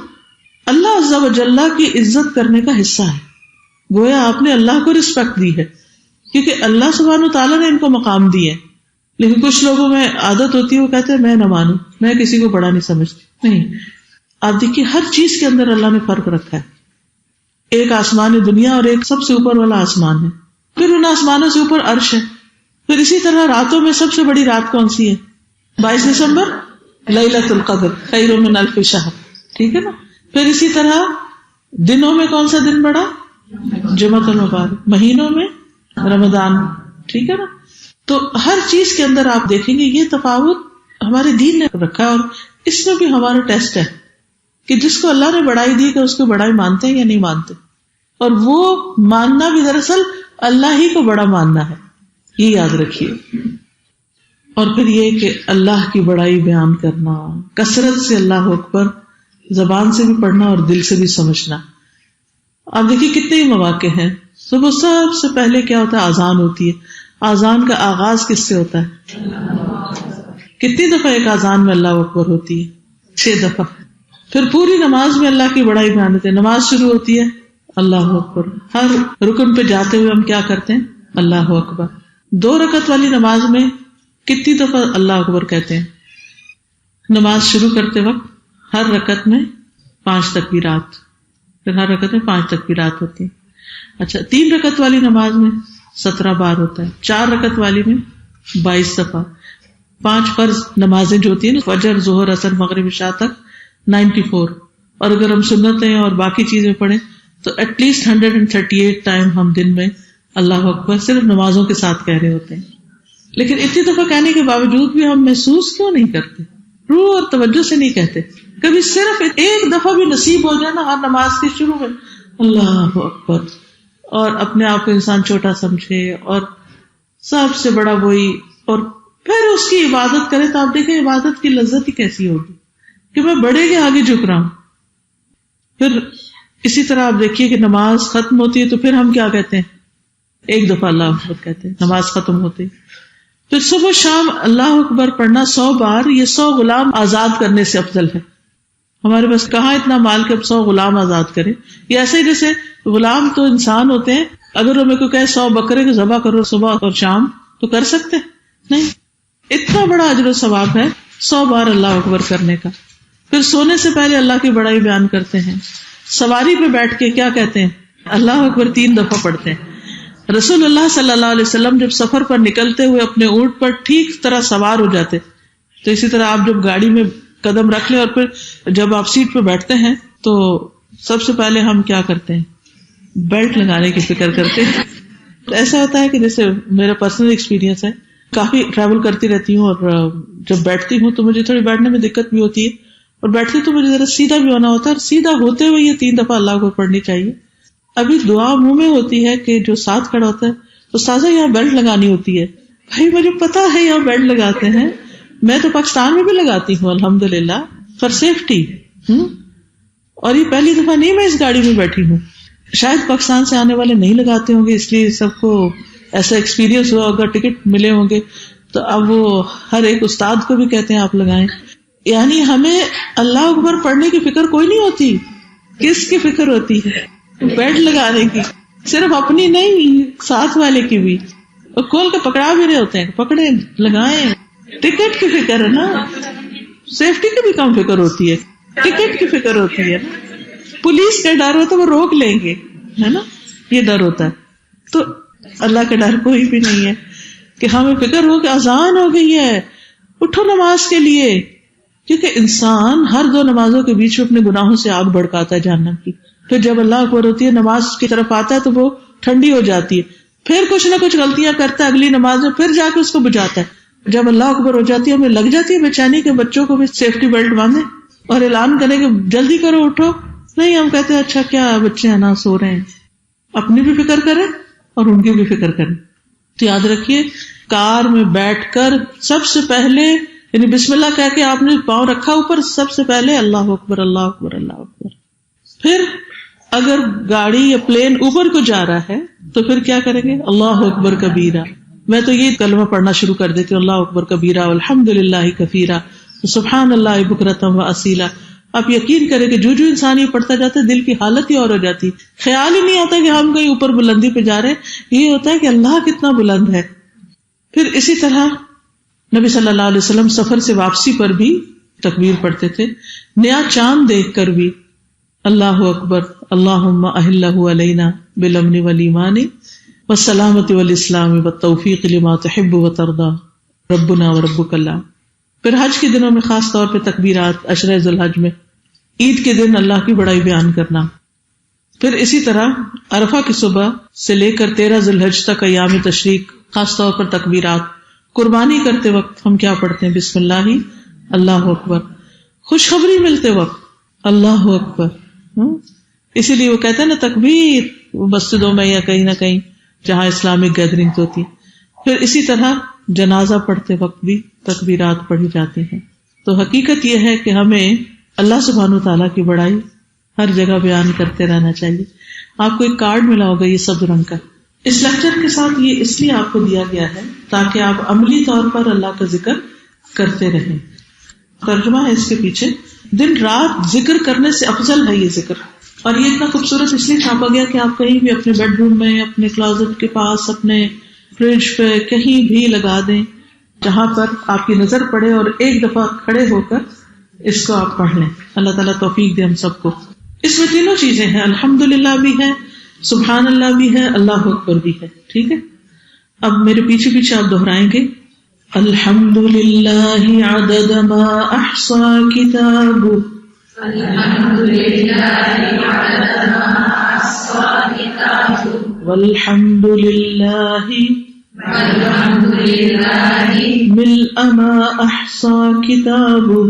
اللہ عز و جل کی عزت کرنے کا حصہ ہے، گویا آپ نے اللہ کو رسپیکٹ دی ہے کیونکہ اللہ سبحانہ وتعالیٰ نے ان کو مقام دی ہے۔ لیکن کچھ لوگوں میں عادت ہوتی ہے، وہ کہتے ہیں میں نہ مانوں، میں کسی کو بڑا نہیں سمجھتی۔ نہیں، آپ دیکھیے ہر چیز کے اندر اللہ نے فرق رکھا ہے۔ ایک آسمان دنیا اور ایک سب سے اوپر والا آسمان ہے، پھر ان آسمانوں سے اوپر عرش ہے۔ پھر اسی طرح راتوں میں سب سے بڑی رات کون سی ہے؟ 22 دسمبر لیلۃ القدر خیر من الف شہر، ٹھیک ہے نا۔ پھر اسی طرح دنوں میں کون سا دن بڑا؟ جمعۃ المبارک، مہینوں میں رمضان، ٹھیک ہے نا۔ تو ہر چیز کے اندر آپ دیکھیں گے یہ تفاوت ہمارے دین نے رکھا ہے، اور اس میں بھی ہمارا ٹیسٹ ہے کہ جس کو اللہ نے بڑائی دی کہ اس کو بڑائی مانتے ہیں یا نہیں مانتے، اور وہ ماننا بھی دراصل اللہ ہی کو بڑا ماننا ہے، یہ یاد رکھیے۔ اور پھر یہ کہ اللہ کی بڑائی بیان کرنا، کثرت سے اللہ اکبر زبان سے بھی پڑھنا اور دل سے بھی سمجھنا۔ آپ دیکھیے کتنے ہی مواقع ہیں، صبح سب سے پہلے کیا ہوتا ہے؟ آذان ہوتی ہے۔ آذان کا آغاز کس سے ہوتا ہے؟ کتنی دفعہ ایک آذان میں اللہ اکبر ہوتی ہے؟ 6 دفعہ۔ پھر پوری نماز میں اللہ کی بڑائی بیان ہوتی ہے۔ نماز شروع ہوتی ہے اللہ اکبر، ہر رکن پہ جاتے ہوئے ہم کیا کرتے ہیں؟ اللہ اکبر۔ 2 رکعت والی نماز میں کتنی دفعہ اللہ اکبر کہتے ہیں؟ نماز شروع کرتے وقت ہر رکعت میں 5 تکبیرات، پھر ہر رکعت میں 5 تکبیرات ہوتی ہیں۔ اچھا 3 رکعت والی نماز میں 17 بار ہوتا ہے، 4 رکعت والی میں 22 دفعہ، 5 فرض نمازیں جو ہوتی ہیں فجر ظہر عصر مغرب عشاء تک 94، اور اگر ہم سنتیں اور باقی چیزیں پڑھیں تو ایٹ لیسٹ 138 ٹائم ہم دن میں اللہ اکبر صرف نمازوں کے ساتھ کہہ رہے ہوتے ہیں. لیکن اتنی دفعہ کہنے کے باوجود بھی ہم محسوس کیوں نہیں کرتے، روح اور توجہ سے نہیں کہتے؟ کبھی صرف ایک دفعہ بھی نصیب ہو جائے نا ہر نماز کے شروع میں اللہ اکبر، اور اپنے آپ کو انسان چھوٹا سمجھے اور سب سے بڑا وہی، اور پھر اس کی عبادت کرے تو آپ دیکھیں عبادت کی لذت ہی کیسی ہوگی کہ میں بڑے کے آگے جھک رہا ہوں. پھر اسی طرح آپ دیکھیے کہ نماز ختم ہوتی ہے تو پھر ہم کیا کہتے ہیں؟ ایک دفعہ اللہ اکبر کہتے ہیں نماز ختم ہوتی. پھر صبح شام اللہ اکبر پڑھنا 100 بار، یہ 100 غلام آزاد کرنے سے افضل ہے. ہمارے پاس کہاں اتنا مال کہ اب 100 غلام آزاد کریں. یہ ایسے جیسے غلام تو انسان ہوتے ہیں، اگر ہمیں کوئی کہے 100 بکرے کو ذبح کرو صبح اور شام تو کر سکتے نہیں. اتنا بڑا اجر و ثواب ہے 100 بار اللہ اکبر کرنے کا. پھر سونے سے پہلے اللہ کی بڑائی بیان کرتے ہیں. سواری پہ بیٹھ کے کیا کہتے ہیں؟ اللہ اکبر 3 دفعہ پڑھتے ہیں. رسول اللہ صلی اللہ علیہ وسلم جب سفر پر نکلتے ہوئے اپنے اونٹ پر ٹھیک طرح سوار ہو جاتے، تو اسی طرح آپ جب گاڑی میں قدم رکھ لیں اور پھر جب آپ سیٹ پہ بیٹھتے ہیں تو سب سے پہلے ہم کیا کرتے ہیں؟ بیلٹ لگانے کی فکر کرتے ہیں. ایسا ہوتا ہے کہ جیسے میرا پرسنل ایکسپیرینس ہے، کافی ٹریول کرتی رہتی ہوں اور جب بیٹھتی ہوں تو مجھے تھوڑی بیٹھنے میں دقت بھی ہوتی ہے، اور بیٹھتی تو مجھے ذرا سیدھا بھی ہونا ہوتا ہے، اور سیدھا ہوتے ہوئے یہ 3 دفعہ اللہ کو پڑھنی چاہیے. ابھی دعا منہ میں ہوتی ہے کہ جو ساتھ کھڑا ہوتا ہے استاذہ یہاں بیلٹ لگانی ہوتی ہے. بھائی مجھے پتا ہے یہاں بیلٹ لگاتے ہیں، میں تو پاکستان میں بھی لگاتی ہوں الحمدللہ فار سیفٹی. اور یہ پہلی دفعہ نہیں میں اس گاڑی میں بیٹھی ہوں، شاید پاکستان سے آنے والے نہیں لگاتے ہوں گے، اس لیے سب کو ایسا ایکسپیرینس ہوا ہوگا، ٹکٹ ملے ہوں گے تو اب وہ ہر ایک استاد کو بھی کہتے ہیں آپ لگائیں. یعنی ہمیں اللہ اکبر پڑھنے کی فکر کوئی نہیں ہوتی. کس کی فکر ہوتی ہے؟ بیلٹ لگانے کی. صرف اپنی نہیں، ساتھ والے کی بھی. اور کھول کے پکڑا بھی رہے ہوتے ہیں، پکڑے لگائیں. ٹکٹ کی فکر ہے نا، سیفٹی کی بھی کم فکر ہوتی ہے، ٹکٹ کی فکر ہوتی ہے نا. پولیس کا ڈر ہوتا ہے وہ روک لیں گے، ہے نا، یہ ڈر ہوتا ہے. تو اللہ کا ڈر کوئی بھی نہیں ہے کہ ہمیں فکر ہو کہ اذان ہو گئی ہے اٹھو نماز کے لیے. کیونکہ انسان ہر 2 نمازوں کے بیچ میں اپنے گناہوں سے آگ بھڑکاتا ہے جہنم کی. پھر جب اللہ اکبر ہوتی ہے نماز کی طرف آتا ہے تو وہ ٹھنڈی ہو جاتی ہے، پھر کچھ نہ کچھ غلطیاں کرتا ہے اگلی نماز میں، پھر جا کے اس کو بجاتا ہے. جب اللہ اکبر ہو جاتی ہے ہمیں لگ جاتی ہے بے چینی کہ بچوں کو بھی سیفٹی بیلٹ باندھیں اور اعلان کریں کہ جلدی کرو اٹھو. نہیں، ہم کہتے ہیں اچھا کیا بچے ہیں نا سو رہے ہیں. اپنی بھی فکر کریں اور ان کی بھی فکر کریں. تو یاد رکھیے کار میں بیٹھ کر سب سے پہلے یعنی بسم اللہ کہہ کے آپ نے پاؤں رکھا اوپر، سب سے پہلے اللہ اکبر اللہ اکبر اللہ اکبر. پھر اگر گاڑی یا پلین اوپر کو جا رہا ہے تو پھر کیا کریں گے؟ اللہ اکبر کبیرہ. میں تو یہ کلمہ پڑھنا شروع کر دیتی ہوں، اللہ اکبر کبیرہ والحمدللہ کثیرہ سبحان اللہ بکرۃ واصیلا. آپ یقین کریں کہ جو انسان یہ پڑھتا جاتا ہے دل کی حالت ہی اور ہو جاتی، خیال ہی نہیں آتا کہ ہم کہیں اوپر بلندی پہ جا رہے ہیں، یہ ہوتا ہے کہ اللہ کتنا بلند ہے. پھر اسی طرح نبی صلی اللہ علیہ وسلم سفر سے واپسی پر بھی تکبیر پڑھتے تھے. نیا چاند دیکھ کر بھی اللہ اکبر اللہم اہلہ علینا بالامن والایمان والسلامۃ والاسلام والتوفیق لما تحب وترضى ربنا وربک اللہ. پھر حج کے دنوں میں خاص طور پہ تکبیرات، عشرہ ذی الحج میں، عید کے دن اللہ کی بڑائی بیان کرنا. پھر اسی طرح عرفہ کی صبح سے لے کر 13 ذی الحج تک ایام تشریق خاص طور پر تکبیرات. قربانی کرتے وقت ہم کیا پڑھتے ہیں؟ بسم اللہ اللہ اکبر. خوشخبری ملتے وقت اللہ اکبر. اسی لیے وہ کہتے ہیں نا تکبیر مسجدوں میں یا کہیں نہ کہیں جہاں اسلامک گیدرنگ ہوتی. پھر اسی طرح جنازہ پڑھتے وقت بھی تکبیرات پڑھی جاتی ہیں. تو حقیقت یہ ہے کہ ہمیں اللہ سبحانہ تعالیٰ کی بڑائی ہر جگہ بیان کرتے رہنا چاہیے. آپ کو ایک کارڈ ملا ہوگا یہ سبز رنگ کا. اس لیکچر کے ساتھ یہ اس لیے آپ کو دیا گیا ہے تاکہ آپ عملی طور پر اللہ کا ذکر کرتے رہیں. ترجمہ ہے اس کے پیچھے، دن رات ذکر کرنے سے افضل ہے یہ ذکر. اور یہ اتنا خوبصورت اس لیے چھاپا گیا کہ آپ کہیں بھی اپنے بیڈ روم میں، اپنے کلازٹ کے پاس، اپنے فریج پہ کہیں بھی لگا دیں جہاں پر آپ کی نظر پڑے اور ایک دفعہ کھڑے ہو کر اس کو آپ پڑھ لیں. اللہ تعالیٰ توفیق دے ہم سب کو. اس میں تینوں چیزیں ہیں، الحمدللہ بھی ہے، سبحان اللہ بھی ہے، اللہ اکبر بھی ہے. ٹھیک ہے. اب میرے پیچھے پیچھے آپ دہرائیں گے. الحمد للہ عدد ما احصا کتابہ، الحمد للہ عدد ما احصا کتابہ، والحمد للہ والحمد للہ ملء ما احصا کتابہ،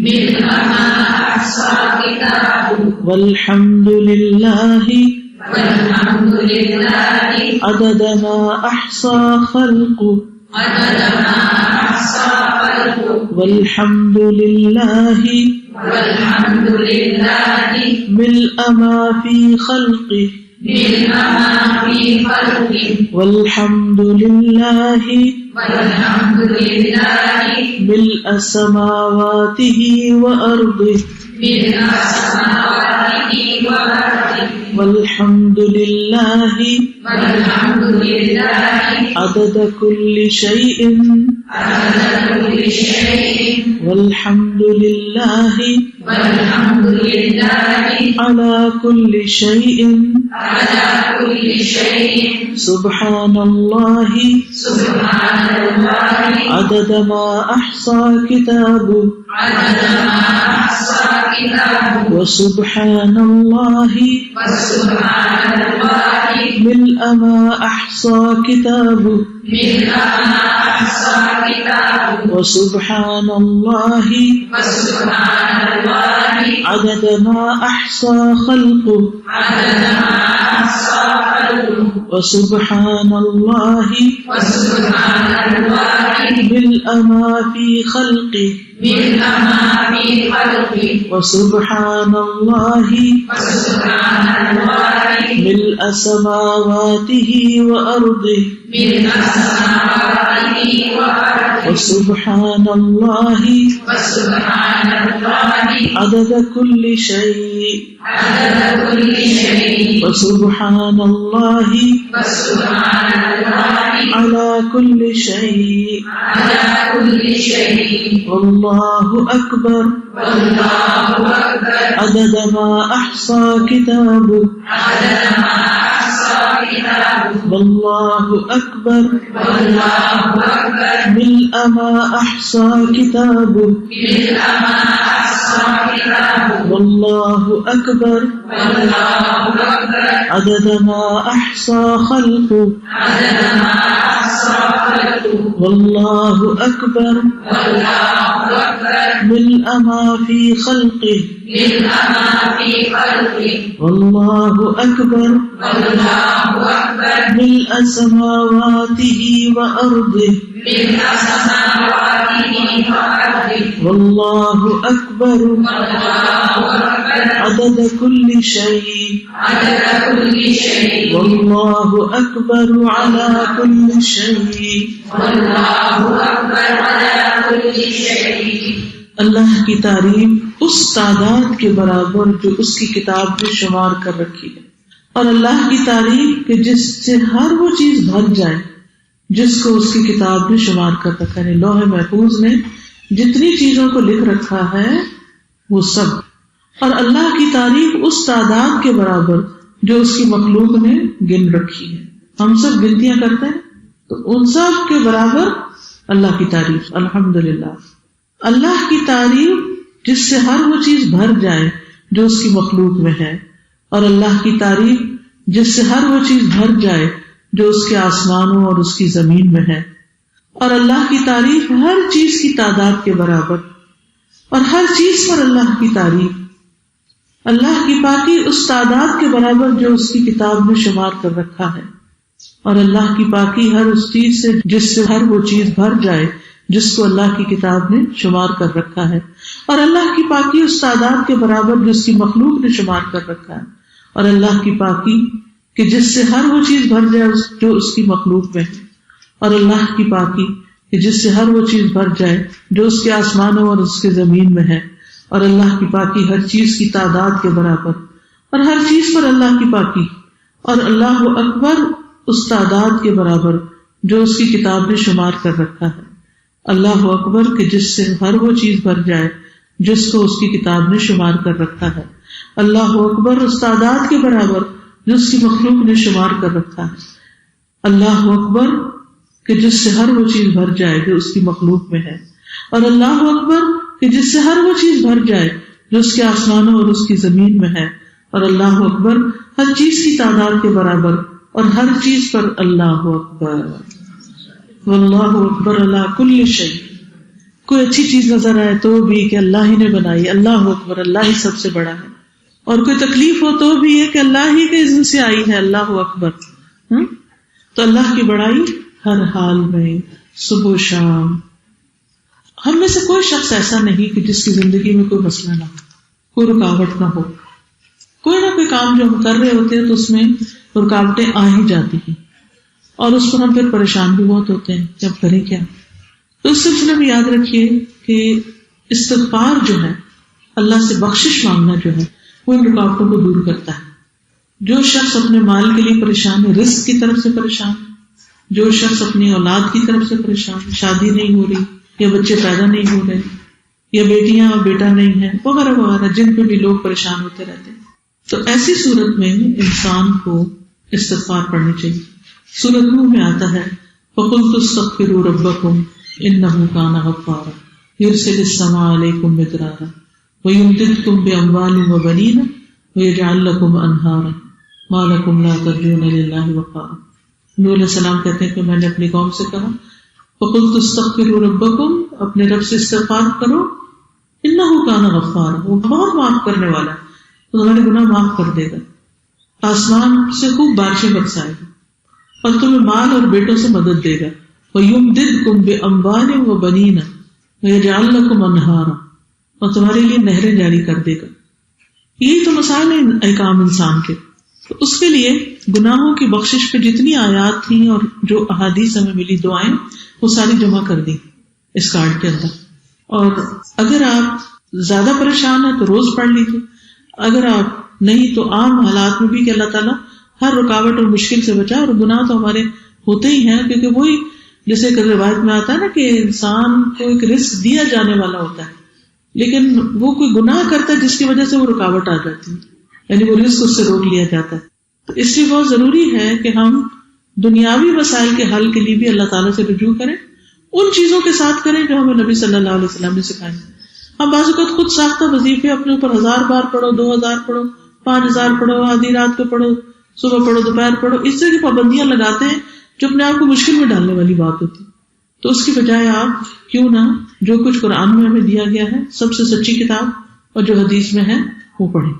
ملء ما احصا کتابہ، والحمد للہ والحمد للہ عدد ما احصا خلقہ، عدد ما احصا خلقہ، والحمد للہ والحمد للہ ملء ما فی خلقہ، ملء ما فی خلقہ، والحمد للہ والحمد للہ ملء سماواتہ وارضہ، ملء سماواتہ وارضہ، والحمد للہ والحمد للہ عدد کل شیء، عدد کل شیء، والحمد للہ والحمد للہ علی کل شیء، علی کل شیء، سبحان اللہ سبحان اللہ عدد ما احصا کتابہ، عدد ما احصا کتابہ، وسبحان اللہ وسبحان اللہ ملء ما احصا کتابہ، ملء ما احصا کتابہ، وسبحان اللہ وسبحان اللہ عدد ما احصا خلقہ، عدد ما احصا خلقہ، وسبحان اللہ وسبحان اللہ ملء ما فی خلقہ، ملء ما فی خلقہ، وسبحان اللہ وسبحان اللہ ملء سماواتہ وارضہ، ملء سماواتہ وارضہ، وسبحان اللہ وسبحان اللہ عدد کل شیء، عدد کل شیء، وسبحان اللہ وسبحان اللہ علی کل شیء، علی کل شیء، واللہ اکبر واللہ اکبر عدد ما احصا کتابہ، عدد ما احصا کتابہ، واللہ اکبر واللہ اکبر ملء ما احصا کتابہ، ملء ما احصا کتابہ، واللہ اکبر واللہ اکبر عدد ما احصا خلقہ، عدد ما احصا خلقہ، واللہ اکبر واللہ اکبر ملء ما فی خلقہ، ملء ما فی خلقہ، واللہ اکبر واللہ اکبر ملء سماواتہ وارضہ، ملء سماواتہ وارضہ، واللہ اکبر واللہ اکبر عدد کل شیء، عدد کل شیء، واللہ اکبر علی کل شیء. واللہ اکبر علی کل شیء. اللہ کی تعریف اس تعداد کے برابر جو اس کی کتاب میں شمار کر رکھی ہے، اور اللہ کی تعریف کہ جس سے ہر وہ چیز بھر جائے جس کو اس کی کتاب میں شمار کر رکھا ہے. لوح محفوظ میں جتنی چیزوں کو لکھ رکھا ہے وہ سب، اور اللہ کی تعریف اس تعداد کے برابر جو اس کی مخلوق نے گن رکھی ہے. ہم سب گنتیاں کرتے ہیں تو ان سب کے برابر اللہ کی تعریف. الحمدللہ اللہ کی تعریف جس سے ہر وہ چیز بھر جائے جو اس کی مخلوق میں ہے، اور اللہ کی تعریف جس سے ہر وہ چیز بھر جائے جو اس کے آسمانوں اور اس کی زمین میں ہے، اور اللہ کی تعریف ہر چیز کی تعداد کے برابر، اور ہر چیز پر اللہ کی تعریف. اللہ کی پاکی اس تعداد کے برابر جو اس کی کتاب میں شمار کر رکھا ہے، اور اللہ کی پاکی ہر اس چیز سے جس سے ہر وہ چیز بھر جائے جس کو اللہ کی کتاب نے شمار کر رکھا ہے، اور اللہ کی پاکی اس تعداد کے برابر جو اس کی مخلوق نے شمار کر رکھا ہے، اور اللہ کی پاکی کہ جس سے ہر وہ چیز بھر جائے جو اس کی مخلوق میں ہے، اور اللہ کی پاکی کہ جس سے ہر وہ چیز بھر جائے جو اس کے آسمانوں اور اس کے زمین میں ہے، اور اللہ کی پاکی ہر چیز کی تعداد کے برابر، اور ہر چیز پر اللہ کی پاکی، اور اللہ اکبر اس تعداد کے برابر جو اس کی کتاب نے شمار کر رکھا ہے. اللہ اکبر کہ جس سے ہر وہ چیز بھر جائے جس کو اس کی کتاب نے شمار کر رکھا ہے. اللہ اکبر اس تعداد کے برابر جو اس کی مخلوق نے شمار کر رکھا ہے. اللہ اکبر کہ جس سے ہر وہ چیز بھر جائے جو اس کی مخلوق میں ہے، اور اللہ اکبر کہ جس سے ہر وہ چیز بھر جائے جو اس کے آسمانوں اور اس کی زمین میں ہے، اور اللہ اکبر ہر چیز کی تعداد کے برابر اور ہر چیز پر اللہ اکبر. واللہ اکبر علی کل شیء. کوئی اچھی چیز نظر آئے تو بھی کہ اللہ ہی نے بنائی، اللہ اکبر، اللہ ہی سب سے بڑا ہے. اور کوئی تکلیف ہو تو بھی یہ کہ اللہ ہی کے اذن سے آئی ہے، اللہ اکبر. تو اللہ کی بڑائی ہر حال میں، صبح و شام. ہم میں سے کوئی شخص ایسا نہیں کہ جس کی زندگی میں کوئی مسئلہ نہ ہو، کوئی رکاوٹ نہ ہو. کوئی نہ کوئی کام جو ہم کر رہے ہوتے ہیں تو اس میں رکاوٹیں آ ہی جاتی ہیں، اور اس پر ہم پھر پریشان بھی بہت ہوتے ہیں کہ اب کریں کیا. تو اس سلسلے میں یاد رکھیے کہ استغفار جو ہے، اللہ سے بخشش مانگنا جو ہے، وہ ان رکاوٹوں کو دور کرتا ہے. جو شخص اپنے مال کے لیے پریشان ہے، رزق کی طرف سے پریشان، جو شخص اپنی اولاد کی طرف سے پریشان، شادی نہیں ہو رہی یا بچے پیدا نہیں ہو رہے یا بیٹیاں اور بیٹا نہیں ہے وغیرہ وغیرہ، جن پہ بھی لوگ پریشان ہوتے رہتے ہیں، تو ایسی صورت میں انسان کو استغفار پڑھنی چاہیے. سورۃ نوح میں آتا ہے فَقُلْتُ اسْتَغْفِرُوا رَبَّكُمْ إِنَّهُ كَانَ غَفَّارًا يُرْسِلِ السَّمَاءَ عَلَيْكُمْ مِدْرَارًا وَيُمْدِدْكُمْ بِأَمْوَالٍ وَبَنِينَ وَيَجْعَلْ لَكُمْ أَنْهَارًا مَا لَكُمْ لَا تَرْجُونَ لِلَّهِ وَقَارًا. نوح علیہ السلام کہتے ہیں کہ میں نے اپنی قوم سے کہا فَقُلْتُ اسْتَغْفِرُوا رَبَّكُمْ، اپنے رب سے استغفار کرو، إِنَّهُ كَانَ غَفَّارًا، وہ بہت معاف کرنے والا ہے، تو تمہارے گناہ معاف کر دے گا، آسمان سے خوب بارشیں برسائے گا اور تمہیں مال اور بیٹوں سے مدد دے گا. وَيُمْدِدْكُمْ بِأَمْوَالٍ وَبَنِينَ وَيَجْعَلْ لَكُمْ أَنْهَارًا، اور تمہارے لیے نہریں جاری کر دے گا. یہی تو مسائل ہیں احکام انسان کے. تو اس کے لیے گناہوں کی بخشش پہ جتنی آیات تھیں اور جو احادیث ہمیں ملی، دعائیں، وہ ساری جمع کر دی اس کارڈ کے اندر. اور اگر آپ زیادہ پریشان ہیں تو روز پڑھ لیجیے، اگر آپ نہیں تو عام حالات میں بھی کہ اللہ تعالیٰ ہر رکاوٹ اور مشکل سے بچا. اور گناہ تو ہمارے ہوتے ہی ہیں، کیونکہ وہی جیسے کہ روایت میں آتا ہے نا کہ انسان کو ایک رزق دیا جانے والا ہوتا ہے، لیکن وہ کوئی گناہ کرتا ہے جس کی وجہ سے وہ رکاوٹ آ جاتی ہے، یعنی وہ رزق اس سے روک لیا جاتا ہے. تو اس لیے بہت ضروری ہے کہ ہم دنیاوی مسائل کے حل کے لیے بھی اللہ تعالیٰ سے رجوع کریں، ان چیزوں کے ساتھ کریں جو ہمیں نبی صلی اللہ علیہ وسلم نے سکھائی. ہم بعض اوقات خود ساختہ وظیفے اپنے اوپر 1000 بار پڑھو، 2000 پڑھو، 5000 پڑھو، آدھی رات کو پڑھو، صبح پڑھو، دوپہر پڑھو، اس طرح کی پابندیاں لگاتے ہیں جو اپنے آپ کو مشکل میں ڈالنے والی بات ہوتی. تو اس کی بجائے آپ کیوں نہ جو کچھ قرآن میں ہمیں دیا گیا ہے، سب سے سچی کتاب اور جو حدیث میں ہے، وہ پڑھیں.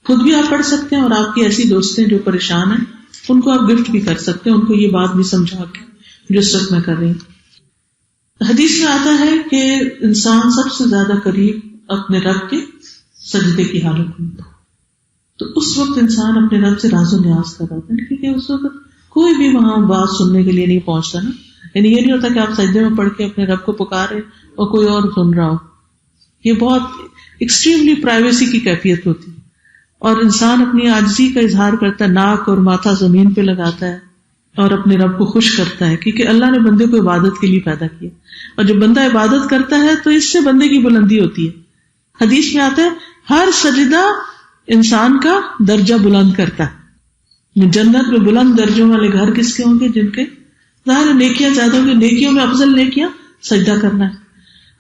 خود بھی آپ پڑھ سکتے ہیں، اور آپ کی ایسی دوستیں جو پریشان ہیں ان کو آپ گفٹ بھی کر سکتے ہیں، ان کو یہ بات بھی سمجھا کے جو اس وقت میں کر رہی ہوں. حدیث میں آتا ہے کہ انسان سب سے زیادہ قریب اپنے رب کے سجدے کی حالت میں، تو اس وقت انسان اپنے رب سے راز و نیاز کر رہا ہے، کیونکہ اس وقت کوئی بھی وہاں بات سننے کے لیے نہیں پہنچتا نا. یعنی یہ نہیں ہوتا کہ آپ سجدے میں پڑھ کے اپنے رب کو پکارے اور کوئی اور سن رہا ہو. یہ بہت ایکسٹریملی پرائیویسی کی کیفیت ہوتی ہے، اور انسان اپنی عاجزی کا اظہار کرتا ہے، ناک اور ماتھا زمین پہ لگاتا ہے اور اپنے رب کو خوش کرتا ہے، کیونکہ اللہ نے بندے کو عبادت کے لیے پیدا کیا، اور جب بندہ عبادت کرتا ہے تو اس سے بندے کی بلندی ہوتی ہے. حدیث میں آتا ہے ہر سجدہ انسان کا درجہ بلند کرتا ہے. جنت میں بلند درجوں والے گھر کس کے ہوں گے؟ جن کے ظاہر نیکیاں زیادہ ہوں گی. نیکیوں میں افضل نیکیاں سجدہ کرنا ہے.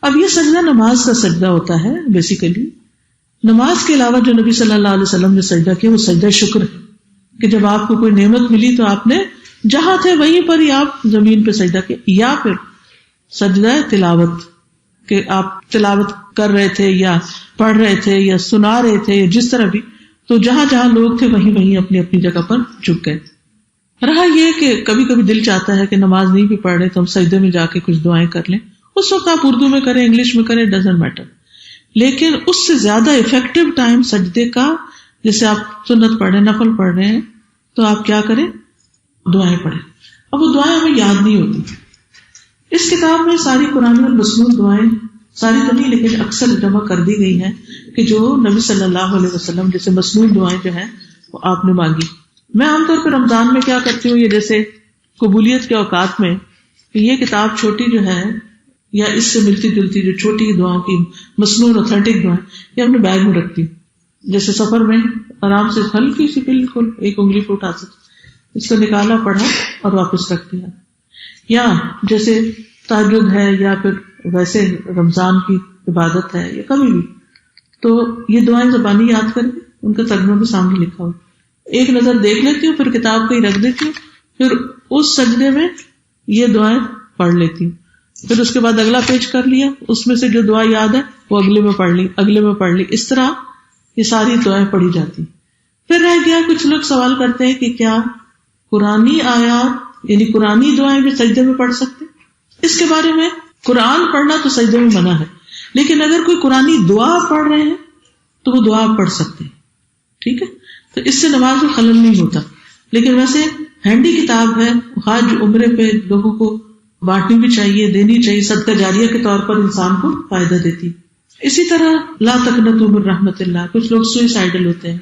اب یہ سجدہ نماز کا سجدہ ہوتا ہے. بیسیکلی نماز کے علاوہ جو نبی صلی اللہ علیہ وسلم نے سجدہ کیا وہ سجدہ شکر ہے، کہ جب آپ کو کوئی نعمت ملی تو آپ نے جہاں تھے وہیں پر ہی آپ زمین پہ سجدہ کیا. یا پھر سجدہ تلاوت، کہ آپ تلاوت کر رہے تھے یا پڑھ رہے تھے یا سنا رہے تھے یا جس طرح بھی، تو جہاں جہاں لوگ تھے وہیں وہیں اپنی اپنی جگہ پر جھک گئے. رہا یہ کہ کبھی کبھی دل چاہتا ہے کہ نماز نہیں بھی پڑھ رہے تو ہم سجدے میں جا کے کچھ دعائیں کر لیں. اس وقت آپ اردو میں کریں، انگلش میں کریں، ڈزنٹ میٹر. لیکن اس سے زیادہ افیکٹو ٹائم سجدے کا، جیسے آپ سنت پڑھ رہے ہیں، نفل پڑھ رہے ہیں، تو آپ کیا کریں؟ دعائیں پڑھیں. اب وہ دعائیں ہمیں یاد نہیں ہوتی. اس کتاب میں ساری قرآن اور مسنون دعائیں ساری تو نہیں، لیکن اکثر جمع کر دی گئی ہیں کہ جو نبی صلی اللہ علیہ وسلم جیسے مسنون دعائیں جو ہیں وہ آپ نے مانگی. میں عام طور پہ رمضان میں کیا کرتی ہوں، یہ جیسے قبولیت کے اوقات میں یہ کتاب چھوٹی جو ہے یا اس سے ملتی جلتی جو چھوٹی دعاؤں کی مسنون اوتھینٹک دعائیں یہ اپنے بیگ میں رکھتی ہوں. جیسے سفر میں آرام سے ہلکی سی بالکل ایک انگلی پہ اٹھا سکتے، اس کو نکالا پڑھا اور واپس رکھ دیا. یا جیسے تہجد ہے یا پھر ویسے رمضان کی عبادت ہے یا کبھی بھی، تو یہ دعائیں زبانی یاد کر کے ان کا ترجمہ بھی سامنے لکھا ہو، ایک نظر دیکھ لیتی ہوں، پھر کتاب کہیں رکھ دیتی ہوں، پھر اس سجدے میں یہ دعائیں پڑھ لیتی ہوں، پھر اس کے بعد اگلا پیج کر لیا، اس میں سے جو دعا یاد ہے وہ اگلے میں پڑھ لی، اگلے میں پڑھ لی، اس طرح یہ ساری دعائیں پڑھی جاتی. پھر رہ گیا کچھ لوگ سوال کرتے ہیں کہ کیا قرآنی آیات یعنی قرآنی دعائیں بھی سجدے میں پڑھ سکتے؟ اس کے بارے میں قرآن پڑھنا تو سجدے میں منع ہے، لیکن اگر کوئی قرآنی دعا پڑھ رہے ہیں تو وہ دعا پڑھ سکتے ہیں. ٹھیک ہے، تو اس سے نماز میں خلل نہیں ہوتا. لیکن ویسے ہینڈی کتاب ہے، حج عمرے پہ لوگوں کو بانٹنی بھی چاہیے، دینی چاہیے، صدقہ جاریہ کے طور پر انسان کو فائدہ دیتی. اسی طرح لا تقنطوا من رحمت اللہ، کچھ لوگ سوئسائڈل ہوتے ہیں،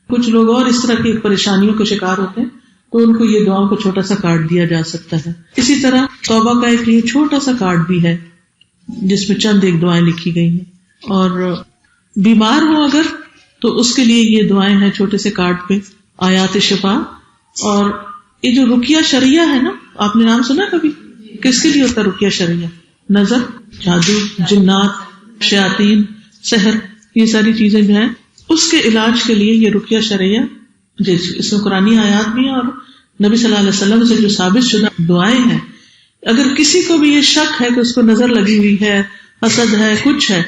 کچھ لوگ اور اس طرح کی پریشانیوں کا شکار ہوتے ہیں، تو ان کو یہ دعاؤں کو چھوٹا سا کارڈ دیا جا سکتا ہے. اسی طرح توبہ کا ایک یہ چھوٹا سا کارڈ بھی ہے جس میں چند ایک دعائیں لکھی گئی ہیں. اور بیمار ہو اگر تو اس کے لیے یہ دعائیں ہیں چھوٹے سے کارڈ پہ، آیات شفا. اور یہ جو رقیہ شرعیہ ہے نا، آپ نے نام سنا کبھی؟ کس کے لیے ہوتا ہے رقیہ شرعیہ؟ نظر، جادو، جنات، شیاطین، سحر، یہ ساری چیزیں جو ہیں اس کے علاج کے لیے یہ رقیہ شرعیہ، اس میں قرآنی آیات بھی ہیں اور نبی صلی اللہ علیہ وسلم سے جو ثابت شدہ دعائیں ہیں. اگر کسی کو بھی یہ شک ہے کہ اس کو نظر لگی ہوئی ہے، حسد ہے، کچھ ہے،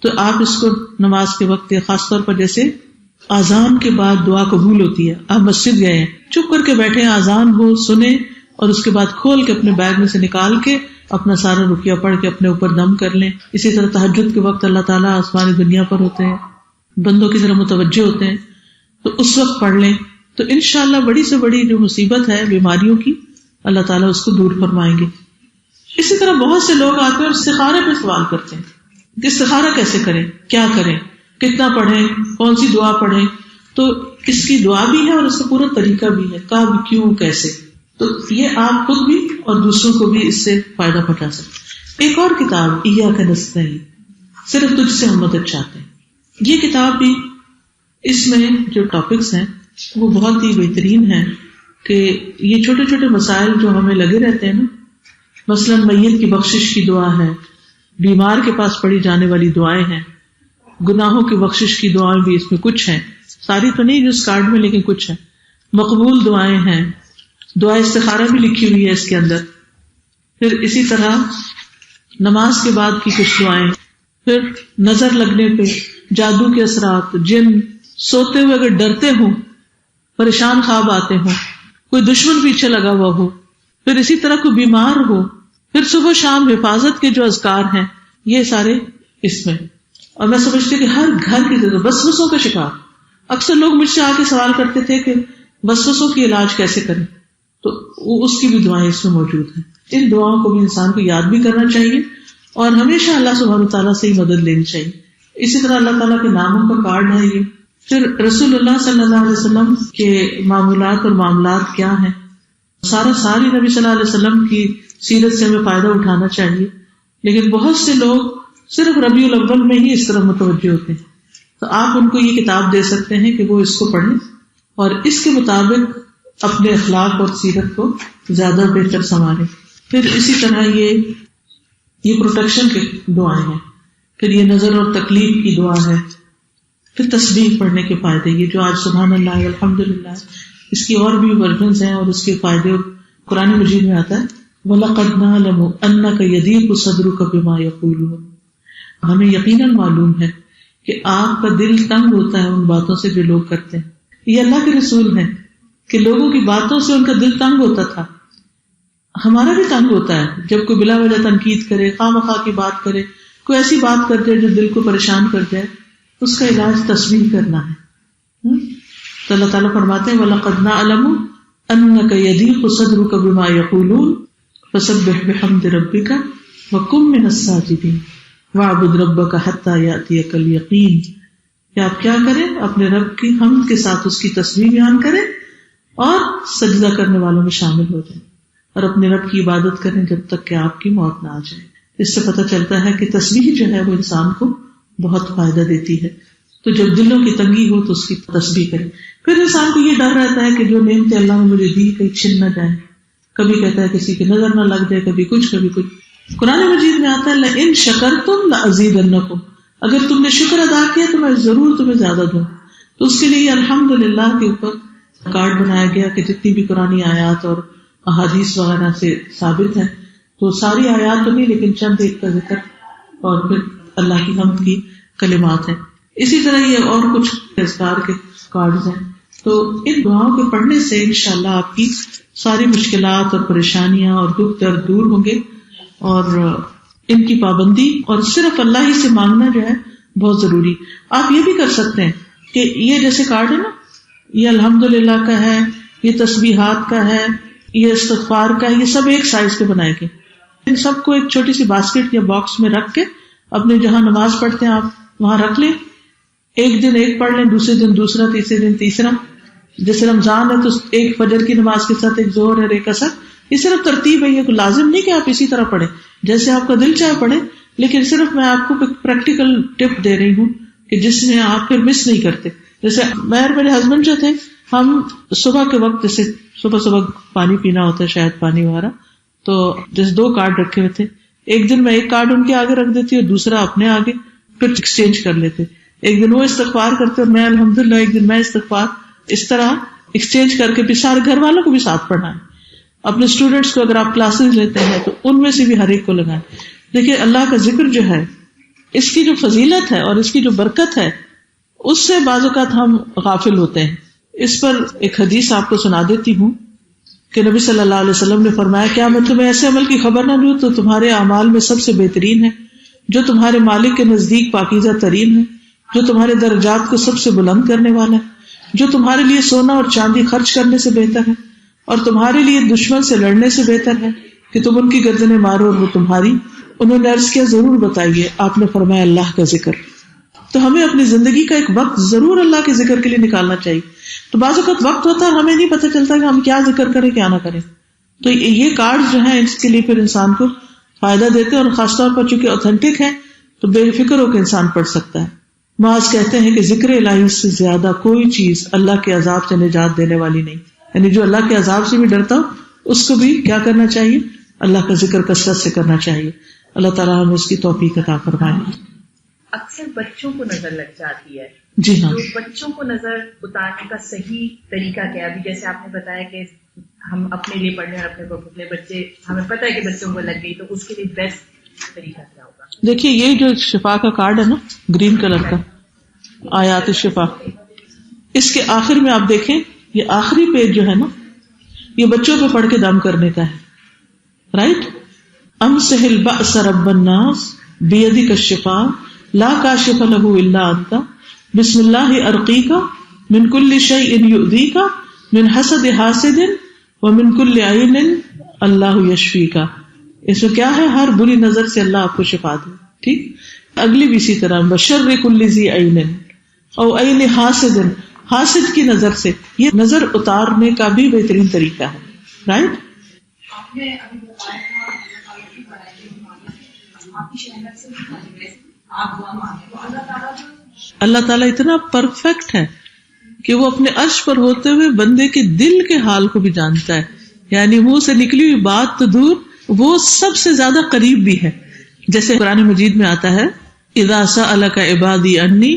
تو آپ اس کو نماز کے وقت یا خاص طور پر جیسے اذان کے بعد دعا قبول ہوتی ہے، آپ مسجد گئے ہیں، چپ کر کے بیٹھے ہیں، اذان ہو سنیں اور اس کے بعد کھول کے اپنے بیگ میں سے نکال کے اپنا سارا رقیہ پڑھ کے اپنے اوپر دم کر لیں. اسی طرح تہجد کے وقت اللہ تعالیٰ آسمانی دنیا پر ہوتے ہیں، بندوں کی طرح متوجہ ہوتے ہیں، تو اس وقت پڑھ لیں. تو انشاءاللہ بڑی سے بڑی جو مصیبت ہے بیماریوں کی، اللہ تعالیٰ اس کو دور فرمائیں گے. اسی طرح بہت سے لوگ آتے ہیں اور استخارے پہ سوال کرتے ہیں کہ استخارہ کیسے کریں، کیا کریں، کتنا پڑھیں، کون سی دعا پڑھیں. تو اس کی دعا بھی ہے اور اس کا پورا طریقہ بھی ہے، کب، کیوں، کیسے. تو یہ آپ خود بھی اور دوسروں کو بھی اس سے فائدہ پہنچا سکتے. ایک اور کتاب ایاک نستعین، صرف تجھ سے ہم مدد چاہتے ہیں. یہ کتاب بھی، اس میں جو ٹاپکس ہیں وہ بہت ہی بہترین ہیں کہ یہ چھوٹے چھوٹے مسائل جو ہمیں لگے رہتے ہیں نا، مثلا میت کی بخشش کی دعا ہے، بیمار کے پاس پڑھی جانے والی دعائیں ہیں، گناہوں کی بخشش کی دعائیں بھی اس میں کچھ ہیں، ساری تو نہیں جو اس کارڈ میں لیکن کچھ ہیں، مقبول دعائیں ہیں، دعا استخارہ بھی لکھی ہوئی ہے اس کے اندر. پھر اسی طرح نماز کے بعد کی کچھ دعائیں، پھر نظر لگنے پہ، جادو کے اثرات، جن، سوتے ہوئے اگر ڈرتے ہوں، پریشان خواب آتے ہوں، کوئی دشمن پیچھے لگا ہوا ہو، پھر اسی طرح کوئی بیمار ہو، پھر صبح شام حفاظت کے جو اذکار ہیں، یہ سارے اس میں. اور میں سمجھتی کہ ہر گھر کی ضرورت، وسوسوں کا شکار، اکثر لوگ مجھ سے آ کے سوال کرتے تھے کہ وسوسوں کی علاج کیسے کریں، تو اس کی بھی دعائیں اس میں موجود ہیں. ان دعاؤں کو بھی انسان کو یاد بھی کرنا چاہیے اور ہمیشہ اللہ سبحانہ تعالیٰ سے ہی مدد لینی چاہیے. اسی طرح اللہ تعالیٰ کے ناموں کا کارڈ ہے یہ. پھر رسول اللہ صلی اللہ علیہ وسلم کے معمولات اور معاملات کیا ہیں، ساری نبی صلی اللہ علیہ وسلم کی سیرت سے ہمیں فائدہ اٹھانا چاہیے. لیکن بہت سے لوگ صرف ربیع الاول میں ہی اس طرح متوجہ ہوتے ہیں، تو آپ ان کو یہ کتاب دے سکتے ہیں کہ وہ اس کو پڑھیں اور اس کے مطابق اپنے اخلاق اور سیرت کو زیادہ بہتر سنواریں. پھر اسی طرح یہ پروٹیکشن کی دعائیں ہیں، پھر یہ نظر اور تکلیف کی دعا ہے، پھر تسبیح پڑھنے کے فائدے، یہ جو آج سبحان اللہ الحمدللہ، اس کی اور بھی ورژنز ہیں اور اس کے فائدے قرآن مجید میں آتا ہے. وَلَقَدْ نَعْلَمُ أَنَّكَ يَضِيقُ صَدْرُكَ بِمَا يَقُولُونَ، ہمیں یقیناً معلوم ہے کہ آپ کا دل تنگ ہوتا ہے ان باتوں سے جو لوگ کرتے ہیں. یہ اللہ کے رسول ہیں کہ لوگوں کی باتوں سے ان کا دل تنگ ہوتا تھا. ہمارا بھی تنگ ہوتا ہے جب کوئی بلا وجہ تنقید کرے، خواہ مخواہ کی بات کرے، کوئی ایسی بات کر جائے جو دل کو پریشان کر جائے. اس کا علاج تسبیح کرنا ہے. تو اللہ تعالیٰ فرماتے ہیں وَلَقَدْ نَعْلَمُ أَنَّكَ يَضِيقُ صَدْرُكَ بِمَا يَقُولُونَ فَسَبِّحْ بِحَمْدِ رَبِّكَ وَكُن مِّنَ السَّاجِدِينَ وَاعْبُدْ رَبَّكَ حَتَّى يَأْتِيَكَ الْيَقِينُ. کہ آپ کیا کریں، اپنے رب کی حمد کے ساتھ اس کی تسبیح بیان کریں اور سجدہ کرنے والوں میں شامل ہو جائیں اور اپنے رب کی عبادت کریں جب تک کہ آپ کی موت نہ آ جائے. اس سے پتہ چلتا ہے کہ تسبیح جو ہے وہ انسان کو بہت فائدہ دیتی ہے. تو جب دلوں کی تنگی ہو تو اس کی تسبیح کرے. پھر انسان کو یہ ڈر رہتا ہے کہ جو نعمتیں اللہ نے مجھے دی کہیں چھن نہ جائیں. کبھی کہتا ہے کسی کی نظر نہ لگ جائے, کبھی کچھ کبھی کچھ. قرآن مجید میں آتا ہے لئن شکرتم لأزیدنکم, اگر تم نے شکر ادا کیا تو میں ضرور تمہیں زیادہ دوں. تو اس کے لیے الحمدللہ کے اوپر کارڈ بنایا گیا کہ جتنی بھی قرآنی آیات اور احادیث وغیرہ سے ثابت ہے, تو ساری آیات تو نہیں لیکن چند ایک کا ذکر اور پھر اللہ کی حمد کی کلمات ہیں. اسی طرح یہ اور کچھ اذکار کے کارڈز ہیں. تو ان دعاؤں کے پڑھنے سے انشاءاللہ آپ کی ساری مشکلات اور پریشانیاں اور دکھ درد دور ہوں گے, اور ان کی پابندی اور صرف اللہ ہی سے مانگنا جو ہے بہت ضروری. آپ یہ بھی کر سکتے ہیں کہ یہ جیسے کارڈ ہے نا, یہ الحمدللہ کا ہے, یہ تسبیحات کا ہے, یہ استغفار کا ہے, یہ سب ایک سائز کے بنائے گئے. ان سب کو ایک چھوٹی سی باسکٹ یا باکس میں رکھ کے اپنے جہاں نماز پڑھتے ہیں آپ وہاں رکھ لیں. ایک دن ایک پڑھ لیں, دوسرے دن دوسرا, تیسرے دن تیسرا. جیسے رمضان ہے تو ایک فجر کی نماز کے ساتھ ایک ظہر اور ایک عصر. یہ صرف ترتیب ہے, یہ کوئی لازم نہیں کہ آپ اسی طرح پڑھیں جیسے آپ کا دل چاہے پڑھیں, لیکن صرف میں آپ کو پریکٹیکل ٹپ دے رہی ہوں کہ جس میں آپ پھر مس نہیں کرتے. جیسے میں اور میرے ہسبینڈ جو تھے, ہم صبح کے وقت جیسے صبح پانی پینا ہوتا ہے, شاید پانی وغیرہ, تو جیسے 2 کارڈ رکھے ہوئے تھے. ایک دن میں ایک کارڈ ان کے آگے رکھ دیتی اور دوسرا اپنے آگے, پھر ایکسچینج کر لیتے. ایک دن وہ استغفار کرتے اور میں الحمدللہ, ایک دن میں استغفار. اس طرح ایکسچینج کر کے بھی سارے گھر والوں کو بھی ساتھ پڑھائیں. اپنے اسٹوڈینٹس کو اگر آپ کلاسز لیتے ہیں تو ان میں سے بھی ہر ایک کو لگائیں. دیکھیے اللہ کا ذکر جو ہے, اس کی جو فضیلت ہے اور اس کی جو برکت ہے, اس سے بعض اوقات ہم غافل ہوتے ہیں. اس پر ایک حدیث آپ کو سنا دیتی ہوں کہ نبی صلی اللہ علیہ وسلم نے فرمایا, کیا میں تمہیں ایسے عمل کی خبر نہ دوں تو تمہارے اعمال میں سب سے بہترین ہے, جو تمہارے مالک کے نزدیک پاکیزہ ترین ہے, جو تمہارے درجات کو سب سے بلند کرنے والا ہے, جو تمہارے لیے سونا اور چاندی خرچ کرنے سے بہتر ہے, اور تمہارے لیے دشمن سے لڑنے سے بہتر ہے کہ تم ان کی گردنیں مارو اور وہ تمہاری. انہوں نے عرض کیا, ضرور بتائیے. آپ نے فرمایا اللہ کا ذکر. تو ہمیں اپنی زندگی کا ایک وقت ضرور اللہ کے ذکر کے لیے نکالنا چاہیے. تو بعض اوقات وقت ہوتا ہے ہمیں نہیں پتہ چلتا کہ ہم کیا ذکر کریں کیا نہ کریں. تو یہ کارڈ جو ہیں اس کے لیے پھر انسان کو فائدہ دیتے ہیں, اور خاص طور پر چونکہ اوتھینٹک ہیں تو بے فکر ہو کے انسان پڑھ سکتا ہے. معاذ کہتے ہیں کہ ذکر الہی سے زیادہ کوئی چیز اللہ کے عذاب سے نجات دینے والی نہیں. یعنی جو اللہ کے عذاب سے بھی ڈرتا ہو اس کو بھی کیا کرنا چاہیے, اللہ کا ذکر کثرت سے کرنا چاہیے. اللہ تعالیٰ ہمیں اس کی توفیق عطا فرمائے. اکثر بچوں کو نظر لگ جاتی ہے, جی ہاں, تو بچوں کو نظر اتارنے کا صحیح طریقہ کیا؟ ابھی جیسے آپ نے بتایا کہ ہم اپنے لیے پڑھ رہے ہیں اور اپنے بچے, ہمیں پتہ ہے کہ بچوں کو لگ گئی, تو اس کے لیے بیسٹ طریقہ کیا ہوگا؟ دیکھیے یہ جو شفا کا کارڈ ہے نا, گرین کلر کا, آیات الشفا, اس کے آخر میں آپ دیکھیں یہ آخری پیج جو ہے نا, یہ بچوں پہ پڑھ کے دم کرنے کا ہے. رائٹ, امسح البأس رب الناس بیدک الشفا لا کاشف له الا انت بسم اللہ ارقیک من کل شیء یؤذیک من حسد حاسد ومن کل عین اللہ یشفیک. اس میں کیا ہے, ہر بری نظر سے اللہ آپ کو شفا دے. ٹھیک, اگلی بھی اسی طرح بشر کل ذی عین او عین حاسد, حاسد کی نظر سے. یہ نظر اتارنے کا بھی بہترین طریقہ ہے. رائٹ, اللہ تعالیٰ اتنا پرفیکٹ ہے کہ وہ اپنے عرش پر ہوتے ہوئے بندے کے دل کے حال کو بھی جانتا ہے. یعنی منہ سے نکلی ہوئی بات تو دور, وہ سب سے زیادہ قریب بھی ہے. جیسے قرآن مجید میں آتا ہے, اذا سألک عبادی انی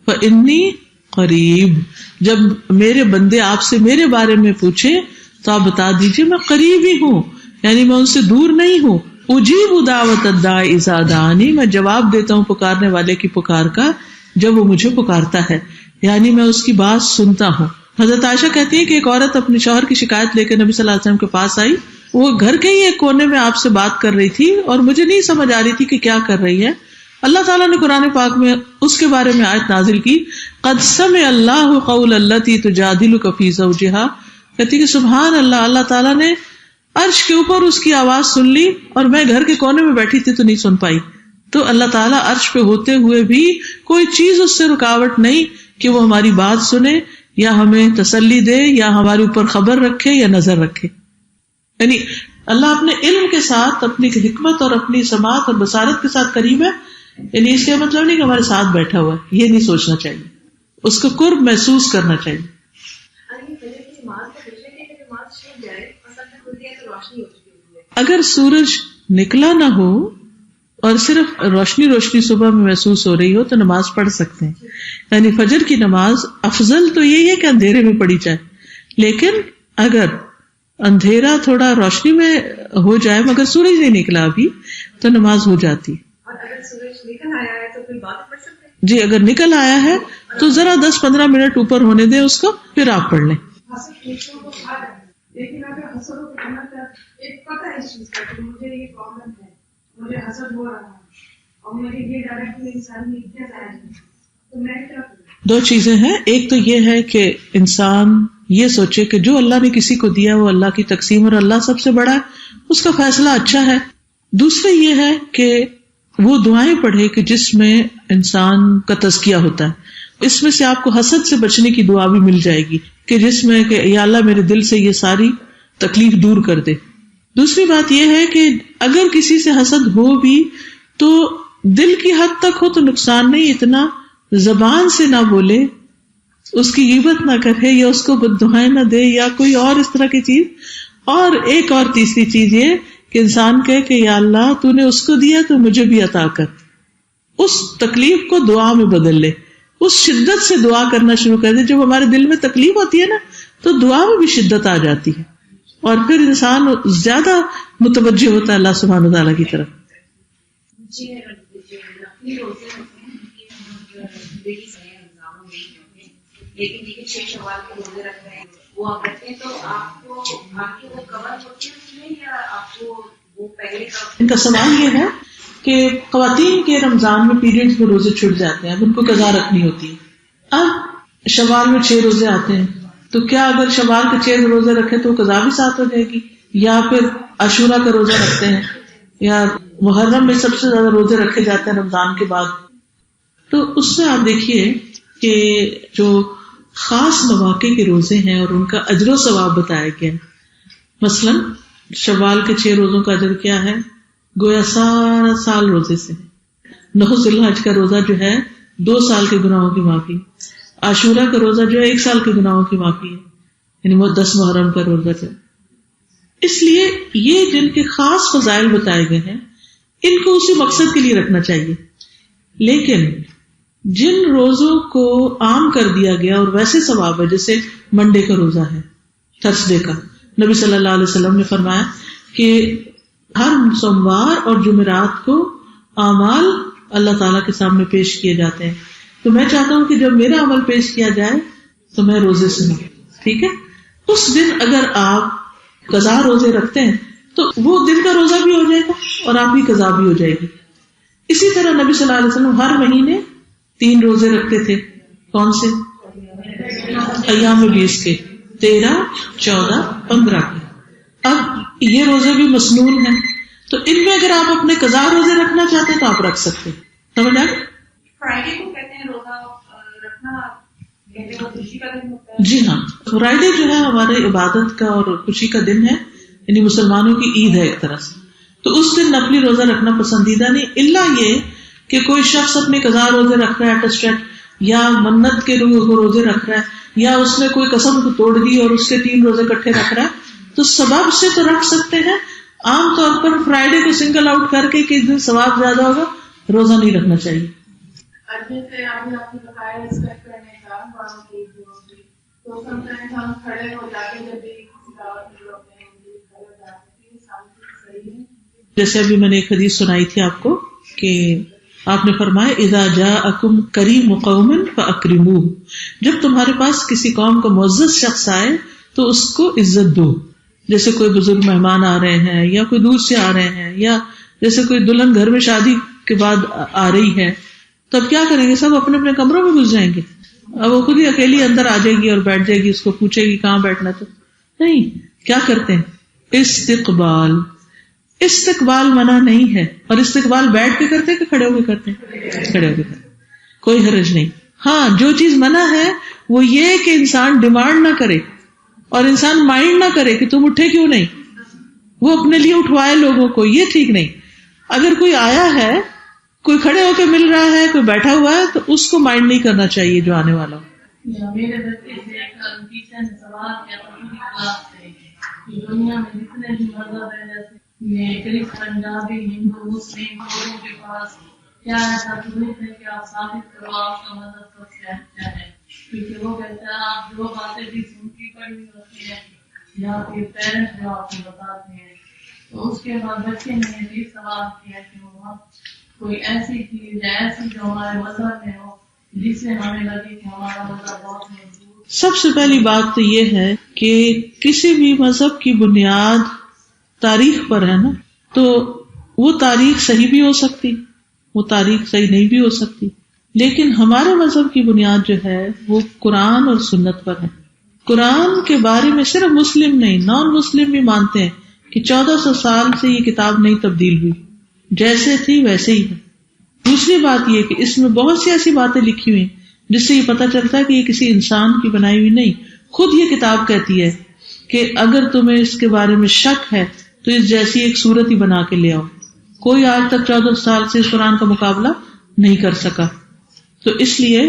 فانی قریب, جب میرے بندے آپ سے میرے بارے میں پوچھے تو آپ بتا دیجئے میں قریب ہی ہوں, یعنی میں ان سے دور نہیں ہوں. اجیب دعوت الداعی اذا دعانی, میں جواب دیتا ہوں پکارنے والے کی پکار کا جب وہ مجھے پکارتا ہے, یعنی میں اس کی بات سنتا ہوں. حضرت عائشہ کہتی ہے کہ ایک عورت اپنے شوہر کی شکایت لے کے نبی صلی اللہ علیہ وسلم کے پاس آئی. وہ گھر کے ہی ایک کونے میں آپ سے بات کر رہی تھی اور مجھے نہیں سمجھ آ رہی تھی کہ کیا کر رہی ہے. اللہ تعالیٰ نے قرآن پاک میں اس کے بارے میں آیت نازل کی, قد سمع اللہ قول التی تجادلک فی زوجہا, کہتی کہ سبحان اللہ, اللہ تعالیٰ نے عرش کے اوپر اس کی آواز سن لی اور میں گھر کے کونے میں بیٹھی تھی تو نہیں سن پائی. تو اللہ تعالیٰ عرش پہ ہوتے ہوئے بھی کوئی چیز اس سے رکاوٹ نہیں کہ وہ ہماری بات سنے یا ہمیں تسلی دے یا ہمارے اوپر خبر رکھے یا نظر رکھے. یعنی اللہ اپنے علم کے ساتھ, اپنی حکمت اور اپنی سماعت اور بصارت کے ساتھ قریب ہے, یعنی اس کا مطلب نہیں کہ ہمارے ساتھ بیٹھا ہوا ہے، یہ نہیں سوچنا چاہیے، اس کو قرب محسوس کرنا چاہیے. اگر سورج نکلا نہ ہو اور صرف روشنی صبح میں محسوس ہو رہی ہو تو نماز پڑھ سکتے ہیں. یعنی فجر کی نماز افضل تو یہی ہے کہ اندھیرے میں پڑھی جائے، لیکن اگر اندھیرا تھوڑا روشنی میں ہو جائے مگر سورج نہیں نکلا ابھی تو نماز ہو جاتی. اور اگر سورج نکل آیا ہے تو پھر بعد پڑھ سکتے ہیں. جی اگر نکل آیا ہے تو ذرا 10-15 منٹ اوپر ہونے دیں اس کو، پھر آپ پڑھ لیں. لیکن اگر حسد و تمنا ایک پتہ ہے اس چیز کا کہ مجھے یہ پرابلم ہے، مجھے حسد ہو رہا ہے اور مجھے یہ ڈائریکٹلی انسان نے کیا ظاہر ہے، تو میں کیا کروں؟ دو چیزیں ہیں. ایک تو یہ ہے کہ انسان یہ سوچے کہ جو اللہ نے کسی کو دیا وہ اللہ کی تقسیم اور اللہ سب سے بڑا ہے، اس کا فیصلہ اچھا ہے. دوسرا یہ ہے کہ وہ دعائیں پڑھے کہ جس میں انسان کا تزکیہ ہوتا ہے. اس میں سے آپ کو حسد سے بچنے کی دعا بھی مل جائے گی کہ جس میں کہ یا اللہ میرے دل سے یہ ساری تکلیف دور کر دے. دوسری بات یہ ہے کہ اگر کسی سے حسد ہو بھی تو دل کی حد تک ہو تو نقصان نہیں، اتنا زبان سے نہ بولے، اس کی غیبت نہ کرے یا اس کو بددعائیں نہ دے یا کوئی اور اس طرح کی چیز. اور ایک اور تیسری چیز یہ کہ انسان کہے کہ یا اللہ تو نے اس کو دیا تو مجھے بھی عطا کر. اس تکلیف کو دعا میں بدل لے، اس شدت سے دعا کرنا شروع کر دے. جب ہمارے دل میں تکلیف ہوتی ہے نا تو دعا میں بھی شدت آ جاتی ہے اور پھر انسان زیادہ متوجہ ہوتا ہے اللہ سبحانہ وتعالیٰ کی طرف. لیکن 6 شوال کے روزے رکھ رہے ہیں وہ آپ رکھتے ہیں تو آپ کو آپ کی وہ کور ہوتی ہے اس میں یا آپ کو وہ پہلے کا؟ ان کا سوال یہ ہے کہ خواتین کے رمضان میں پیریڈز میں روزے چھوٹ جاتے ہیں، اب ان کو قضا رکھنی ہوتی ہے. اب شوال میں 6 روزے آتے ہیں تو کیا اگر شوال کے 6 روزے رکھے تو قضا بھی ساتھ ہو جائے گی، یا پھر عاشورہ کا روزہ رکھتے ہیں، یا محرم میں سب سے زیادہ روزے رکھے جاتے ہیں رمضان کے بعد. تو اس میں آپ دیکھیے کہ جو خاص مواقع کے روزے ہیں اور ان کا اجر و ثواب بتایا گیا ہے. مثلا شوال کے 6 روزوں کا اجر کیا ہے؟ گویا سارا سال روزے سے. 9 ذی الحج کا روزہ جو ہے 2 سال کے گناہوں کی معافی. عاشورہ کا روزہ جو ہے 1 سال کے گناہوں کی معافی ہے، یعنی وہ 10 محرم کا روزہ جو. اس لیے یہ جن کے خاص فضائل بتائے گئے ہیں ان کو اسی مقصد کے لیے رکھنا چاہیے. لیکن جن روزوں کو عام کر دیا گیا اور ویسے ثواب ہے، جیسے منڈے کا روزہ ہے، تھرسڈے کا، نبی صلی اللہ علیہ وسلم نے فرمایا کہ ہر سوموار اور جمعرات کو اعمال اللہ تعالیٰ کے سامنے پیش کیے جاتے ہیں. تو میں چاہتا ہوں کہ جب میرا عمل پیش کیا جائے تو میں روزے سے ہوں، ٹھیک ہے. اس دن اگر آپ قضا روزے رکھتے ہیں تو وہ دن کا روزہ بھی ہو جائے گا اور آپ کی قضا بھی ہو جائے گی. اسی طرح نبی صلی اللہ علیہ وسلم ہر مہینے 3 روزے رکھتے تھے. کون سے؟ ایام 20 کے، 13، 14، 15 کے. اب یہ روزے بھی مسنون ہیں تو ان میں اگر آپ اپنے قضا روزے رکھنا چاہتے ہیں تو آپ رکھ سکتے ہیں. سمجھ آئے؟ فرائیڈے کو کہتے ہیں روزہ رکھنا، کہتے ہیں وہ خوشی کا دن ہوتا ہے. جی ہاں، فرائیڈے جو ہے ہمارے عبادت کا اور خوشی کا دن ہے، یعنی مسلمانوں کی عید ہے ایک طرح سے. تو اس دن نفلی روزہ رکھنا پسندیدہ نہیں، الا یہ کہ کوئی شخص اپنے قضا روزے رکھ رہا ہے ٹسٹٹ، یا منت کے روزے رکھ رہا ہے، یا اس نے کوئی قسم کو توڑ دی اور اس کے 3 روزے اکٹھے رکھ رہا ہے، تو سبب سے تو رکھ سکتے ہیں. عام طور پر فرائیڈے کو سنگل آؤٹ کر کے کہ اس دن ثواب زیادہ ہوگا، روزہ نہیں رکھنا چاہیے. جیسے آپ نے بتایا رسپیکٹ کرنے کا بڑوں کی تو سمٹائمز ہم کھڑے ہو جاتے جب بھی کسی دعوت میں لوگ صحیح ہے. جیسے ابھی میں نے ایک حدیث سنائی تھی آپ کو کہ آپ نے فرمایا اذا جاءکم کریم قوم فاکرموہ، جب تمہارے پاس کسی قوم کا معزز شخص آئے تو اس کو عزت دو. جیسے کوئی بزرگ مہمان آ رہے ہیں یا کوئی دور سے آ رہے ہیں، یا جیسے کوئی دلہن گھر میں شادی کے بعد آ رہی ہے، تو اب کیا کریں گے؟ سب اپنے اپنے کمروں میں گھس جائیں گے. اب وہ خود ہی اکیلی اندر آ جائے گی اور بیٹھ جائے گی، اس کو پوچھے گی کہاں بیٹھنا. تو نہیں، کیا کرتے ہیں؟ استقبال منع نہیں ہے. اور استقبال بیٹھ کے کرتے کہ کھڑے ہو کے کرتے ہیں؟ کھڑے ہو کے کرتے، کوئی حرج نہیں. ہاں، جو چیز منع ہے وہ یہ کہ انسان ڈیمانڈ نہ کرے اور انسان مائنڈ نہ کرے کہ تم اٹھے کیوں نہیں، وہ اپنے لیے اٹھوائے لوگوں کو، یہ ٹھیک نہیں. اگر کوئی آیا ہے، کوئی کھڑے ہو کے مل رہا ہے، کوئی بیٹھا ہوا ہے، تو اس کو مائنڈ نہیں کرنا چاہیے جو آنے والا ہو. میرے بچے سے ایک ٹیچر نے سوال کیا تھا پوری کلاس سے کہ دنیا میں جتنے بھی مذہب ہیں جیسے کرسچن، پنجابی، ہندو، مسلم، لوگوں کے پاس کیا ایسا ضرورت ہے کہ آپ ثابت کرو آپ کا مذہب سب سے اچھا ہے؟ کیونکہ وہ کہتا ہے آپ جو باتیں بھی سنتی پڑھی ہوتی ہیں یا پھر پیرنٹس جو آپ کو بتاتے ہیں. تو اس کے بعد بچے نے یہ سوال کیا کہ وہ کوئی ایسی چیز ایسی جو ہمارے مذہب میں ہو جس سے ہمیں لگے کہ ہمارا مذہب بہت مضبوط. سب سے پہلی بات تو یہ ہے کہ کسی بھی مذہب کی بنیاد تاریخ پر ہے نا، تو وہ تاریخ صحیح بھی ہو سکتی، وہ تاریخ صحیح نہیں بھی ہو سکتی، لیکن ہمارے مذہب کی بنیاد جو ہے وہ قرآن اور سنت پر ہے. قرآن کے بارے میں صرف مسلم نہیں، نان مسلم بھی مانتے ہیں کہ 1400 سال سے یہ کتاب نہیں تبدیل ہوئی، جیسے تھی ویسے ہی ہے. دوسری بات یہ کہ اس میں بہت سی ایسی باتیں لکھی ہوئی ہیں جس سے یہ پتہ چلتا ہے کہ یہ کسی انسان کی بنائی ہوئی نہیں. خود یہ کتاب کہتی ہے کہ اگر تمہیں اس کے بارے میں شک ہے تو اس جیسی ایک صورت ہی بنا کے لے آؤ. کوئی آج تک 14 سال سے اس قرآن کا مقابلہ نہیں کر سکا. تو اس لیے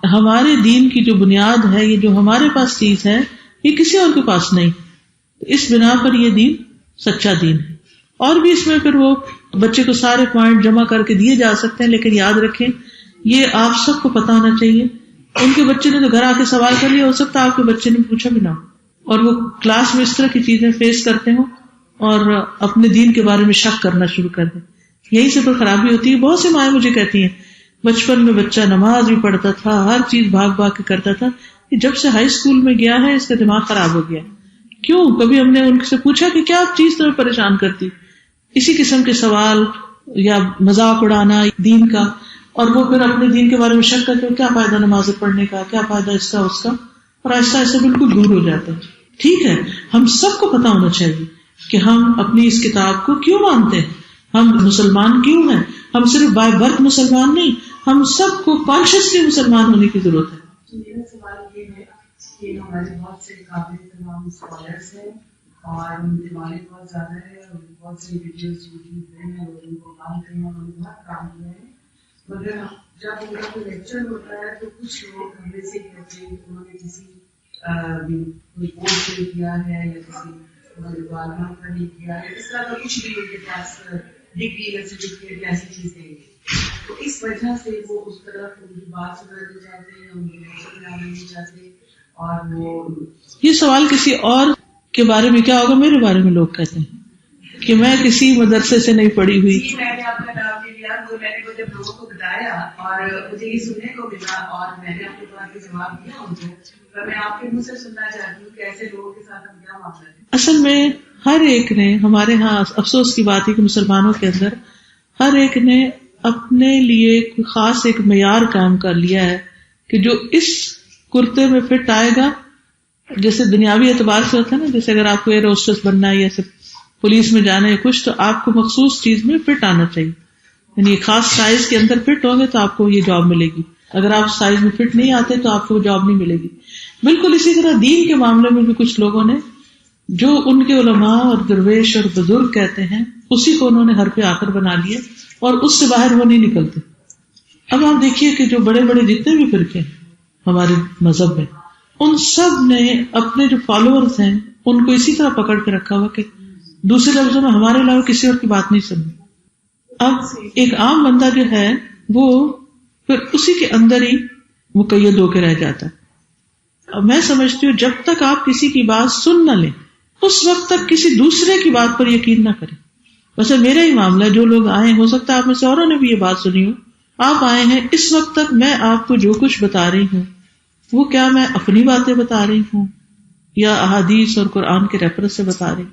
ہمارے دین کی جو بنیاد ہے، یہ جو ہمارے پاس چیز ہے، یہ کسی اور کے پاس نہیں. اس بنا پر یہ دین سچا دین ہے. اور بھی اس میں پھر وہ بچے کو سارے پوائنٹ جمع کر کے دیے جا سکتے ہیں، لیکن یاد رکھیں یہ آپ سب کو پتا ہونا چاہیے. ان کے بچے نے تو گھر آ کے سوال کر لیا، ہو سکتا ہے آپ کے بچے نے پوچھا بھی نہ ہو، اور وہ کلاس میں اس طرح کی چیزیں فیس کرتے ہوں اور اپنے دین کے بارے میں شک کرنا شروع کر دیں. یہی سے پھر خرابی ہوتی ہے. بہت سی مائیں مجھے کہتی ہیں بچپن میں بچہ نماز بھی پڑھتا تھا، ہر چیز بھاگ بھاگ کے کرتا تھا، جب سے ہائی اسکول میں گیا ہے اس کا دماغ خراب ہو گیا. کیوں؟ کبھی ہم نے ان سے پوچھا کہ کیا چیز تمہیں پریشان کرتی؟ اسی قسم کے سوال یا مذاق اڑانا دین کا، اور وہ پھر اپنے دین کے بارے میں شک کرتے کیا فائدہ نماز پڑھنے کا، کیا فائدہ اس کا اس کا، اور آہستہ آہستہ بالکل دور ہو جاتا ہے. ٹھیک ہے، ہم سب کو پتا ہونا چاہیے کہ ہم اپنی اس کتاب کو کیوں مانتے ہیں، ہم مسلمان کیوں ہیں. ہم صرف بائی برتھ مسلمان نہیں، ہم سب کو کانشیسلی مسلمان ہونے کی ضرورت ہے. میرا سوال یہ ہے کہ ہمارے بہت سے قابل تمام اسکالرس ہیں اور ان کی نالج بہت زیادہ ہے اور بہت سی ویڈیوز یوٹیوب پہ ہیں اور ان کو مانتے ہیں اور بہت کام کر رہے ہیں، مگر جب ان کا کوئی لیکچر ہوتا ہے تو کچھ لوگ ہمیں سے کہتے ہیں کہ انہوں نے کسی کوئی کورس نہیں کیا ہے یا کسی والدہ کا نہیں کیا ہے، اس طرح کا کچھ بھی ان کے پاس ڈگری یا سرٹیفکیٹ ایسی چیزیں ہیں، تو اس وجہ سے وہ اس طرف ان کی بات سنانے جاتے ہیں، ان کے لیکچر میں آنے نہیں جاتے. اور وہ یہ سوال کسی اور کے بارے میں کیا ہوگا، میرے بارے میں لوگ کہتے ہیں کہ میں کسی مدرسے سے نہیں پڑھی ہوئی. میں نے آپ کا نام لے لیا تو میں نے وہ جب لوگوں کو بتایا اور مجھے یہ سننے کو ملا اور میں نے اپنے بات کے جواب دیا ان کو، تو میں آپ کے منہ سے سننا چاہتی ہوں کہ ایسے لوگوں کے ساتھ ہم کیا معاملہ ہے. اصل میں ہر ایک نے، ہمارے ہاں افسوس کی بات ہے کہ مسلمانوں کے اندر ہر ایک نے اپنے لیے کوئی خاص ایک معیار قائم کر لیا ہے کہ جو اس کرتے میں فٹ آئے گا. جیسے دنیاوی اعتبار سے ہوتا ہے نا، جیسے اگر آپ کو ایئر ہوسٹس بننا ہے یا پولیس میں جانا ہے کچھ، تو آپ کو مخصوص چیز میں فٹ آنا چاہیے، یعنی خاص سائز کے اندر فٹ ہوں گے تو آپ کو یہ جاب ملے گی. اگر آپ سائز میں فٹ نہیں آتے تو آپ کو جاب نہیں ملے گی. بالکل اسی طرح دین کے معاملے میں بھی کچھ لوگوں نے جو ان کے علماء اور درویش اور بزرگ کہتے ہیں اسی کو انہوں نے حرف آخر بنا لیا اور اس سے باہر وہ نہیں نکلتے. اب آپ دیکھیے کہ جو بڑے بڑے جتنے بھی فرقے ہیں ہمارے مذہب میں، ان سب نے اپنے جو فالوورز ہیں ان کو اسی طرح پکڑ کے رکھا ہوا کہ دوسرے لفظوں میں ہمارے علاوہ کسی اور کی بات نہیں سننی. اب ایک عام بندہ جو ہے وہ پھر اسی کے اندر ہی مقید ہو کے رہ جاتا ہے. اب میں سمجھتی ہوں جب تک آپ کسی کی بات سن نہ لیں اس وقت تک کسی دوسرے کی بات پر یقین نہ کریں. ویسے میرا ہی معاملہ، جو لوگ آئے ہو سکتا ہے آپ میں سے اوروں نے بھی یہ بات سنی ہو، آپ آئے ہیں اس وقت تک میں آپ کو جو کچھ بتا رہی ہوں وہ کیا میں اپنی باتیں بتا رہی ہوں یا احادیث اور قرآن کے ریفرنس سے بتا رہی ہوں.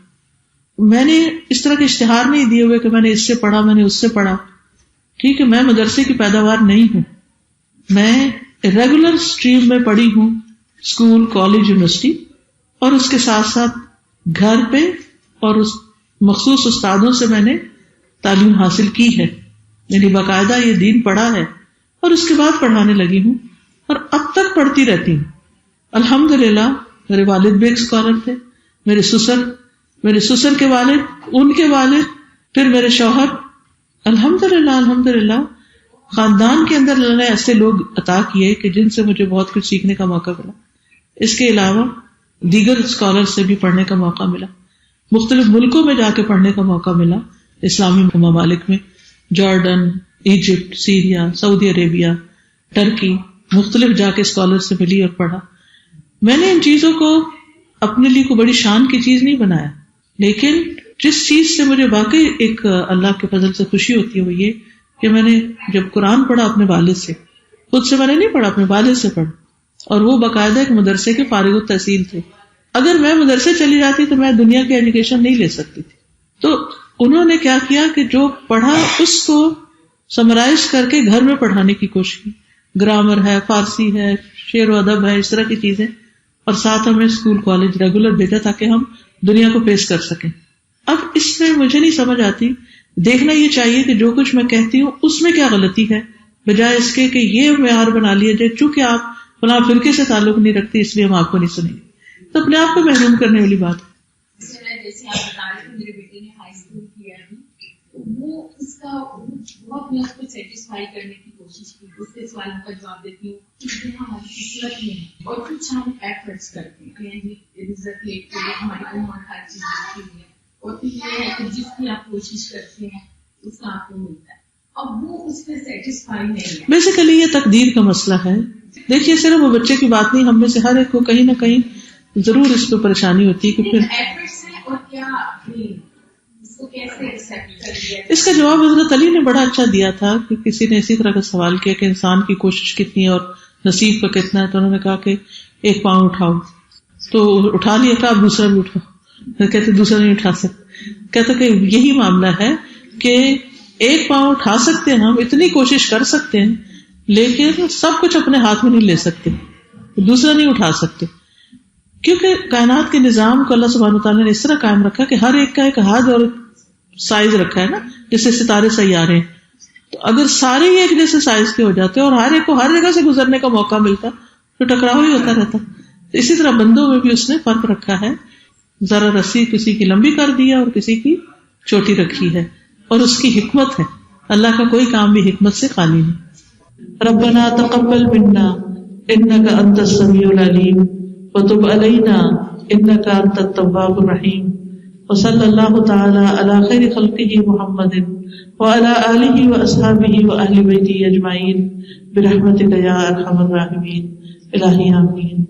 میں نے اس طرح کے اشتہار نہیں دیے ہوئے کہ میں نے اس سے پڑھا، میں نے اس سے پڑھا. ٹھیک ہے، میں مدرسے کی پیداوار نہیں ہوں، میں ریگولر اسٹریم میں پڑھی ہوں، اسکول، کالج، یونیورسٹی، اور اس کے ساتھ ساتھ گھر پہ اور اس مخصوص استادوں سے میں نے تعلیم حاصل کی ہے، یعنی باقاعدہ یہ دین پڑھا ہے اور اس کے بعد پڑھانے لگی ہوں اور اب تک پڑھتی رہتی ہوں. الحمدللہ میرے والد بھی ایک اسکالر تھے، میرے سسر کے والد، ان کے والد، پھر میرے شوہر. الحمدللہ خاندان کے اندر اللہ نے ایسے لوگ عطا کیے کہ جن سے مجھے بہت کچھ سیکھنے کا موقع ملا. اس کے علاوہ دیگر اسکالر سے بھی پڑھنے کا موقع ملا, مختلف ملکوں میں جا کے پڑھنے کا موقع ملا, اسلامی ممالک میں, جارڈن, ایجپٹ, سیریا, سعودی عربیہ, ٹرکی, مختلف جا کے اسکالر سے ملی اور پڑھا. میں نے ان چیزوں کو اپنے لیے کوئی بڑی شان کی چیز نہیں بنایا, لیکن جس چیز سے مجھے واقعی ایک اللہ کے فضل سے خوشی ہوتی ہے وہ یہ کہ میں نے جب قرآن پڑھا اپنے والد سے, خود سے میں نے نہیں پڑھا, اپنے والد سے پڑھا, اور وہ باقاعدہ ایک مدرسے کے فارغ التحصیل تھے. اگر میں مدرسے چلی جاتی تو میں دنیا کی ایجوکیشن نہیں لے سکتی تھی. تو انہوں نے کیا کیا کہ جو پڑھا اس کو سمرائز کر کے گھر میں پڑھانے کی کوشش کی. گرامر ہے, فارسی ہے, شعر و ادب ہے, اس طرح کی چیزیں, اور ساتھ ہمیں اسکول کالج ریگولر بھیجا تاکہ ہم دنیا کو فیس کر سکیں. اب اس میں مجھے نہیں سمجھ آتی, دیکھنا یہ چاہیے کہ جو کچھ میں کہتی ہوں اس میں کیا غلطی ہے, بجائے اس کے کہ یہ معیار بنا لیا جائے چونکہ آپ فلاں فرقے سے تعلق نہیں رکھتے اس لیے ہم آپ کو نہیں سنیں گے. تو اپنے آپ کو محروم کرنے والی بات ہے. جیسے آپ بتا رہے تھے میرے بیٹے نے ہائی اسکول کیا ابھی, وہ اس کا بہت میں اس کو سیٹسفائی کرنے کی کوشش کی, اس کے سوالوں کا جواب دیتی ہوں کہ ہماری قسمت میں ہے اور کچھ ہم ایفرٹس کرتے ہیں, رزلٹ لے کے ہماری عمر ہر چیز رکھی ہوئی ہے, اور پھر یہ ہے کہ جس کی آپ کوشش کرتے ہیں اس کا آپ کو ملتا ہے. اب وہ اس پہ سیٹسفائی نہیں ہے. بیسیکلی یہ تقدیر کا مسئلہ ہے. دیکھیے صرف وہ بچے کی بات نہیں, ہم میں سے ہر ایک کو کہیں نہ کہیں ضرور اس پہ پریشانی ہوتی ہے کہ پھر ایفرٹس ہیں اور کیا اس کو کیسے ایکسیپٹ کر لیا. اس کا جواب حضرت علی نے بڑا اچھا دیا تھا کہ کسی نے اسی طرح کا سوال کیا کہ انسان کی کوشش کتنی ہے اور نصیب کا کتنا ہے, تو انہوں نے کہا کہ 1 پاؤں اٹھاؤ, تو اٹھا لیا, کہا اب دوسرا بھی اٹھاؤ, کہتے دوسرا نہیں اٹھا سکتے. کہتا کہ یہی معاملہ ہے کہ 1 پاؤں اٹھا سکتے ہیں, ہم اتنی کوشش کر سکتے ہیں, لیکن سب کچھ اپنے ہاتھ میں نہیں لے سکتے, دوسرا نہیں اٹھا سکتے, کیونکہ کائنات کے نظام کو اللہ سبحانہ وتعالیٰ نے اس طرح قائم رکھا کہ ہر ایک کا ایک حد اور سائز رکھا ہے نا, جیسے ستارے سیارے ہیں. تو اگر سارے ہی ایک جیسے سائز کے ہو جاتے اور ہر ایک کو ہر جگہ سے گزرنے کا موقع ملتا تو ٹکراؤ ہی ہوتا رہتا. تو اسی طرح بندوں میں بھی اس نے فرق رکھا ہے, ذرا رسی کسی کی لمبی کر دیا اور کسی کی چھوٹی رکھی ہے, اور اس کی حکمت ہے. اللہ کا کوئی کام بھی حکمت سے خالی نہیں. ربنا تقبل منا انك انت السميع العليم وتب علينا انك انت التواب الرحيم وصلى الله تعالى على خير خلقه محمد وعلى آله واصحابه واهل بيته اجمعين برحمتك يا ارحم الراحمين. الہی آمین.